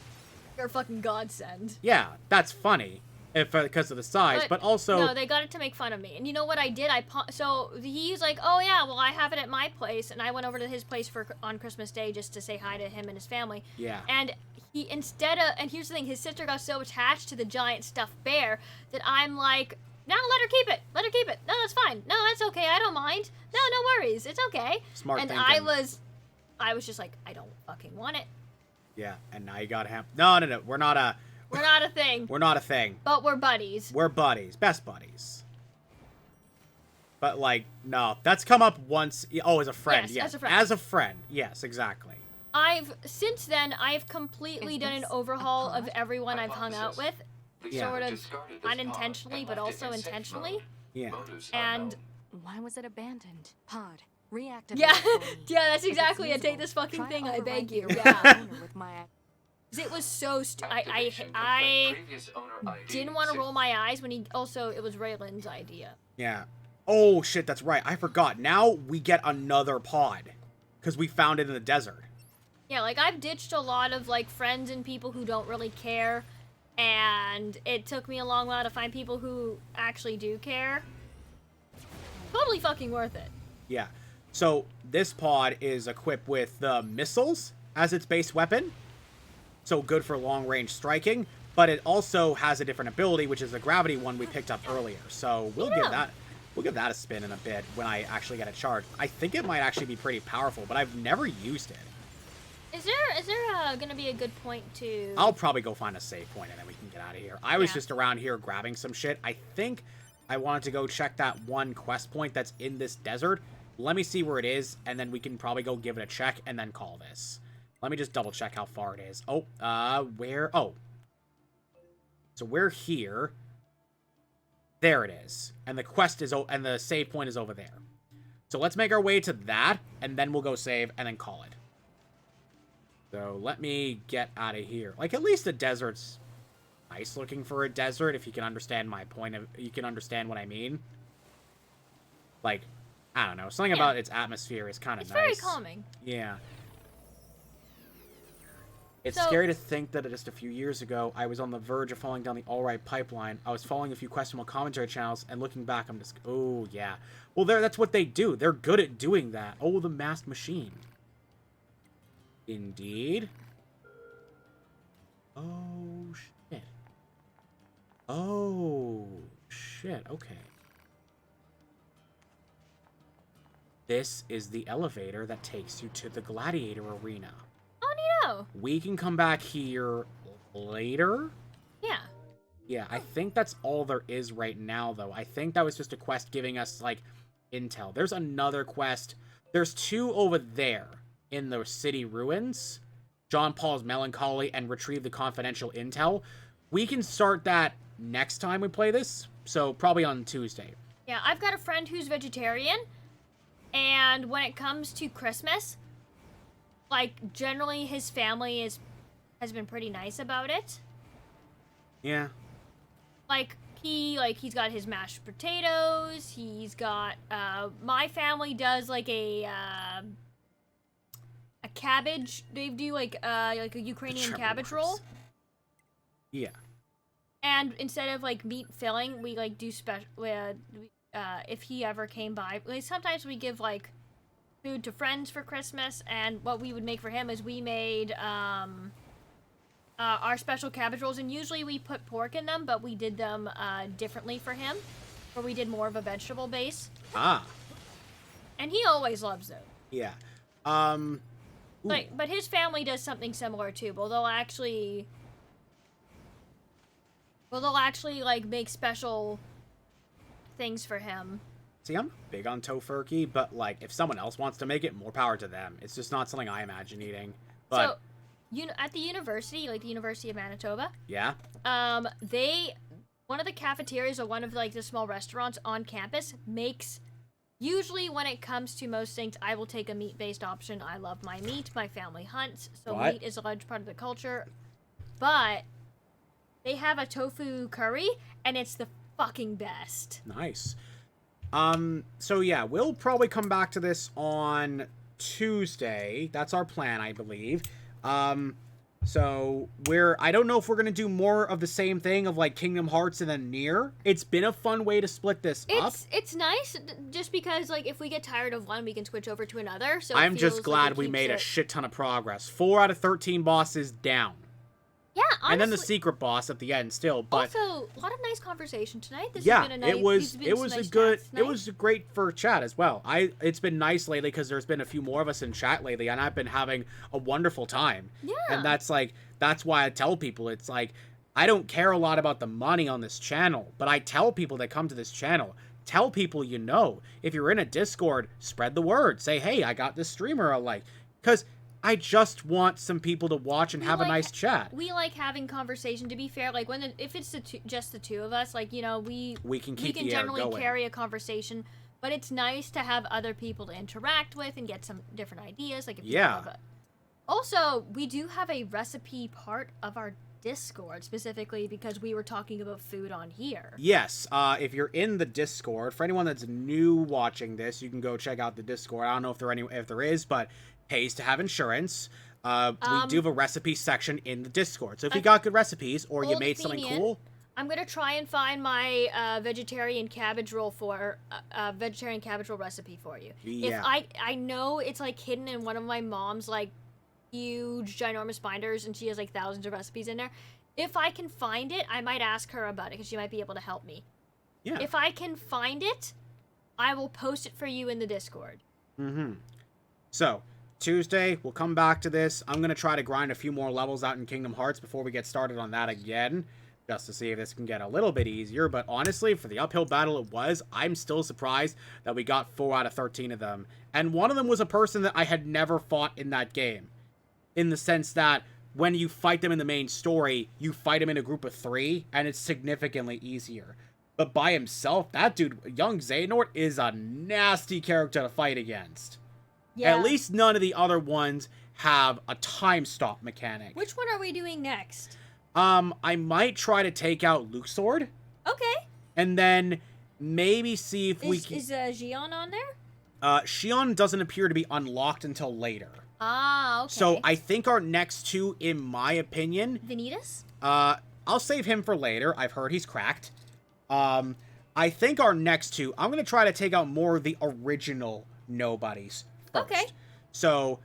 godsend. Yeah, that's funny. Because of the size, but also... No, they got it to make fun of me. And you know what I did? So he's like, oh yeah, well I have it at my place. And I went over to his place on Christmas Day just to say hi to him and his family. Yeah. And and here's the thing, his sister got so attached to the giant stuffed bear that I'm like, no, let her keep it. Let her keep it. No, that's fine. No, that's okay. I don't mind. No worries. It's okay. Smart and thinking. I was just like, I don't fucking want it. Yeah, and now you got him. No, we're not a... We're not a thing. We're not a thing. But we're buddies. We're buddies. Best buddies. But, like, no. That's come up once. Oh, as a friend. Yes, yes. as a friend. As a friend. Yes, exactly. Since then, I've completely done an overhaul of everyone I've hung out with. Yeah. Sort of unintentionally, but also intentionally. Yeah. And... Why was it abandoned? Pod. Reactivate. Yeah, yeah, that's exactly it. Take this fucking thing, I beg you. Yeah. It was so I didn't want to roll my eyes when it was Raylan's idea. Yeah. Oh, shit, that's right. I forgot. Now we get another pod. Because we found it in the desert. Yeah, like, I've ditched a lot of, like, friends and people who don't really care. And it took me a long while to find people who actually do care. Totally fucking worth it. Yeah. So, this pod is equipped with the missiles as its base weapon. So good for long-range striking, but it also has a different ability, which is the gravity one we picked up earlier. So we'll give that a spin in a bit when I actually get it charged. I think it might actually be pretty powerful, but I've never used it. Is there gonna be a good point to... I'll probably go find a save point and then we can get out of here. I was just around here grabbing some shit. I think I wanted to go check that one quest point that's in this desert. Let me see where it is, and then we can probably go give it a check and then call this. Let me just double check how far it is. Oh, where? Oh. So we're here. There it is. And the quest is, and the save point is over there. So let's make our way to that, and then we'll go save, and then call it. So let me get out of here. Like, at least the desert's nice looking for a desert, if you can understand my point of, you can understand what I mean. Like, I don't know. Something about its atmosphere is kind of nice. It's very calming. Yeah. It's scary to think that just a few years ago, I was on the verge of falling down the Alright pipeline. I was following a few questionable commentary channels, and looking back, I'm just... Oh, yeah. Well, that's what they do. They're good at doing that. Oh, the masked machine. Indeed. Oh, shit. Oh, shit. Okay. This is the elevator that takes you to the gladiator arena. Oh. We can come back here later. Yeah. Yeah, I think that's all there is right now, though. I think that was just a quest giving us, like, intel. There's another quest. There's two over there in the city ruins. John Paul's Melancholy and retrieve the confidential intel. We can start that next time we play this, so probably on Tuesday. Yeah, I've got a friend who's vegetarian, and when it comes to Christmas... Like, generally, his family has been pretty nice about it. Yeah. He's got his mashed potatoes. He's got, my family does, like, a cabbage. They do, like a Ukrainian cabbage roll. Yeah. And instead of, like, meat filling, we, like, do special, if he ever came by. Like, sometimes we give, like... food to friends for Christmas, and what we would make for him is we made our special cabbage rolls, and usually we put pork in them, but we did them differently for him, where we did more of a vegetable base. Ah. And he always loves it. Yeah. But his family does something similar too, but they'll actually like make special things for him. See, I'm big on tofurkey, but, like, if someone else wants to make it, more power to them. It's just not something I imagine eating. But, so, at the university, like the University of Manitoba... Yeah? One of the cafeterias or one of, like, the small restaurants on campus makes... Usually, when it comes to most things, I will take a meat-based option. I love my meat. My family hunts, so meat is a large part of the culture. But they have a tofu curry, and it's the fucking best. Nice. So yeah, we'll probably come back to this on Tuesday. That's our plan, I believe. So I don't know if we're gonna do more of the same thing of like Kingdom Hearts and then Nier. It's been a fun way to split this up. It's nice just because like if we get tired of one, we can switch over to another. So I'm just glad we made a shit ton of progress. 4 out of 13 bosses down. Yeah, honestly, and then the secret boss at the end still. But also, a lot of nice conversation tonight. This yeah, has been a nice, it was nice a good. chats It was great for chat as well. It's been nice lately because there's been a few more of us in chat lately, and I've been having a wonderful time. Yeah, and that's why I tell people it's like I don't care a lot about the money on this channel, but I tell people that come to this channel. Tell people you know. If you're in a Discord, spread the word. Say, hey, I got this streamer I like. Because I just want some people to watch and have a nice chat. We like having conversation. To be fair, like if it's just the two of us, like, you know, we can keep the air generally going. carry a conversation. But it's nice to have other people to interact with and get some different ideas. Like, if you have also, we do have a recipe part of our Discord, specifically because we were talking about food on here. Yes, if you're in the Discord, for anyone that's new watching this, you can go check out the Discord. I don't know if there is, but pays to have insurance. We do have a recipe section in the Discord. So if you got good recipes or you made something cool, I'm gonna try and find my vegetarian cabbage roll recipe for you. Yeah. If I know it's like hidden in one of my mom's like huge ginormous binders, and she has like thousands of recipes in there. If I can find it, I might ask her about it because she might be able to help me. Yeah. If I can find it, I will post it for you in the Discord. So Tuesday, we'll come back to this. I'm gonna try to grind a few more levels out in Kingdom Hearts before we get started on that again, just to see if this can get a little bit easier. But honestly, for the uphill battle it was, I'm still surprised that we got 4 out of 13 of them. And one of them was a person that I had never fought in that game. In the sense that when you fight them in the main story, you fight them in a group of 3, and it's significantly easier. But by himself, that dude, young Xehanort, is a nasty character to fight against. Yeah. At least none of the other ones have a time stop mechanic. Which one are we doing next? I might try to take out Luxord. Okay. And then maybe see if we can... Is Xion on there? Xion doesn't appear to be unlocked until later. Ah, okay. So I think our next two, in my opinion... Vanitas? I'll save him for later. I've heard he's cracked. I think our next two, I'm going to try to take out more of the original nobodies first. Okay. So,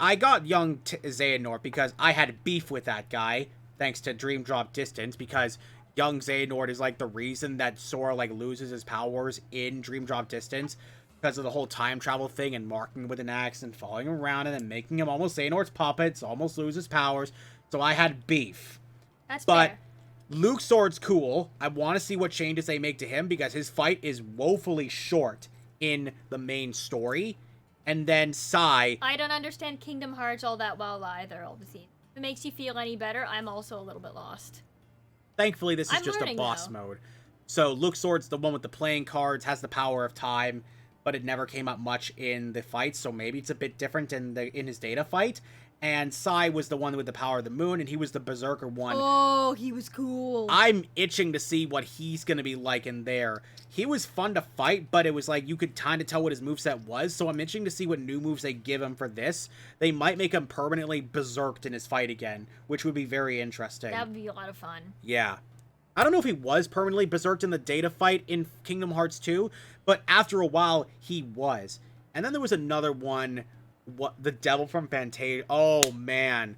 I got young Xehanort because I had beef with that guy, thanks to Dream Drop Distance, because young Xehanort is, like, the reason that Sora, like, loses his powers in Dream Drop Distance, because of the whole time travel thing and marking with an axe and following him around and then making him almost Xehanort's puppets, almost lose his powers. So I had beef. That's but fair. Luxord's cool. I want to see what changes they make to him because his fight is woefully short in the main story. And then Sai... I don't understand Kingdom Hearts all that well either, obviously. If it makes you feel any better, I'm also a little bit lost. Thankfully, this is I'm just learning, a boss though. mode. So Luxord's the one with the playing cards, has the power of time, but it never came up much in the fight, so maybe it's a bit different in his data fight. And Sai was the one with the power of the moon, and he was the berserker one. Oh, he was cool. I'm itching to see what he's going to be like in there. He was fun to fight, but it was like you could kind of tell what his moveset was, so I'm itching to see what new moves they give him for this. They might make him permanently berserked in his fight again, which would be very interesting. That would be a lot of fun. Yeah. I don't know if he was permanently berserked in the data fight in Kingdom Hearts 2, but after a while, he was. And then there was another one... the devil from Fantasia. Oh man,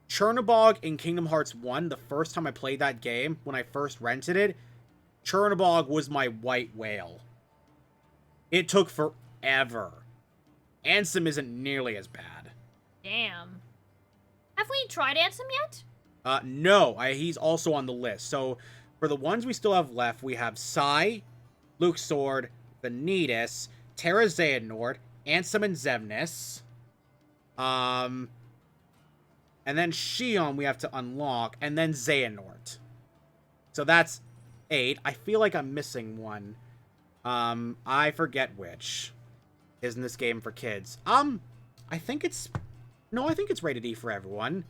Chernobog in Kingdom Hearts 1, the first time I played that game, when I first rented it, Chernobog was my white whale. It took forever. Ansem isn't nearly as bad. Damn. Have we tried Ansem yet? No, he's also on the list. So for the ones we still have left, we have Sai, Luxord, Vanitas, Terra Xehanort, Ansem and Xemnas. And then Xion we have to unlock, and then Xehanort. So that's 8. I feel like I'm missing one. I forget which. Isn't this game for kids? I think it's... No, I think it's rated E for everyone.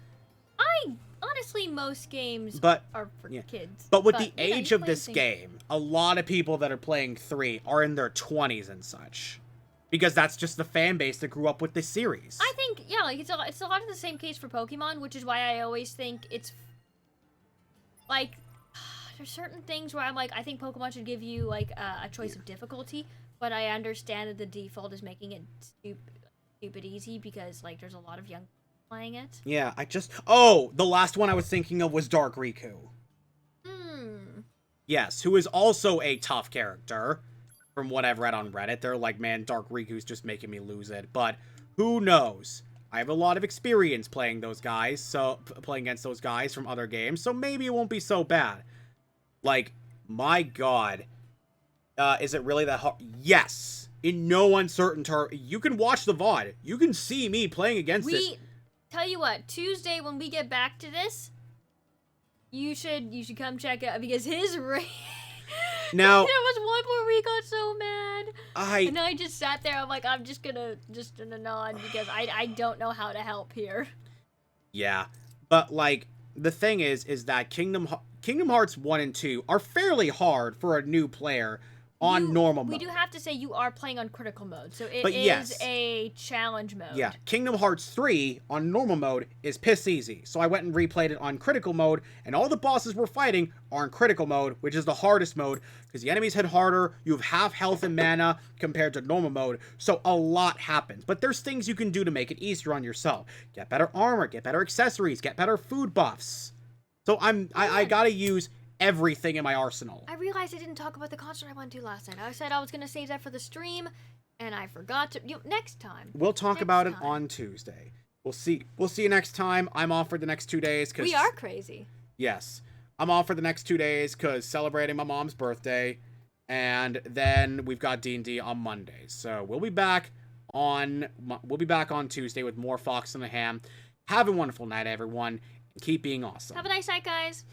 I honestly, most games But are for kids. But with the you know, age you of play this things- game, a lot of people that are playing 3 are in their 20s and such. Because that's just the fan base that grew up with this series. I think, yeah, like it's a lot of the same case for Pokemon, which is why I always think it's like there's certain things where I'm like, I think Pokemon should give you like a choice of difficulty, but I understand that the default is making it stupid easy because like there's a lot of young people playing it. Yeah, oh, the last one I was thinking of was Dark Riku. Yes, who is also a tough character. From what I've read on Reddit, they're like, man, Dark Riku's just making me lose it. But who knows? I have a lot of experience playing those guys, so playing against those guys from other games, so maybe it won't be so bad. Like, my god. Is it really that hard? Yes. In no uncertain term. You can watch the VOD. You can see me playing against this. Tell you what, Tuesday when we get back to this, you should come check out because his raid. Now, there was one where we got so mad. And I just sat there. I'm like, I'm just gonna nod because I don't know how to help here. Yeah, but like the thing is that Kingdom Hearts 1 and 2 are fairly hard for a new player on normal mode. We do have to say you are playing on critical mode, so it yes. is a challenge mode. Yeah, Kingdom Hearts 3 on normal mode is piss easy. So I went and replayed it on critical mode, and all the bosses we're fighting are in critical mode, which is the hardest mode, because the enemies hit harder, you have half health and mana compared to normal mode, so a lot happens. But there's things you can do to make it easier on yourself. Get better armor, get better accessories, get better food buffs. So I gotta use everything in my arsenal. I realized I didn't talk about the concert I went to last night. I said I was going to save that for the stream, and I forgot to. Next time. We'll talk about it on Tuesday. We'll see you next time. I'm off for the next 2 days. We are crazy. Yes. I'm off for the next 2 days because celebrating my mom's birthday. And then we've got D&D on Monday. So we'll be back on Tuesday with more Fox and the Ham. Have a wonderful night, everyone. And keep being awesome. Have a nice night, guys.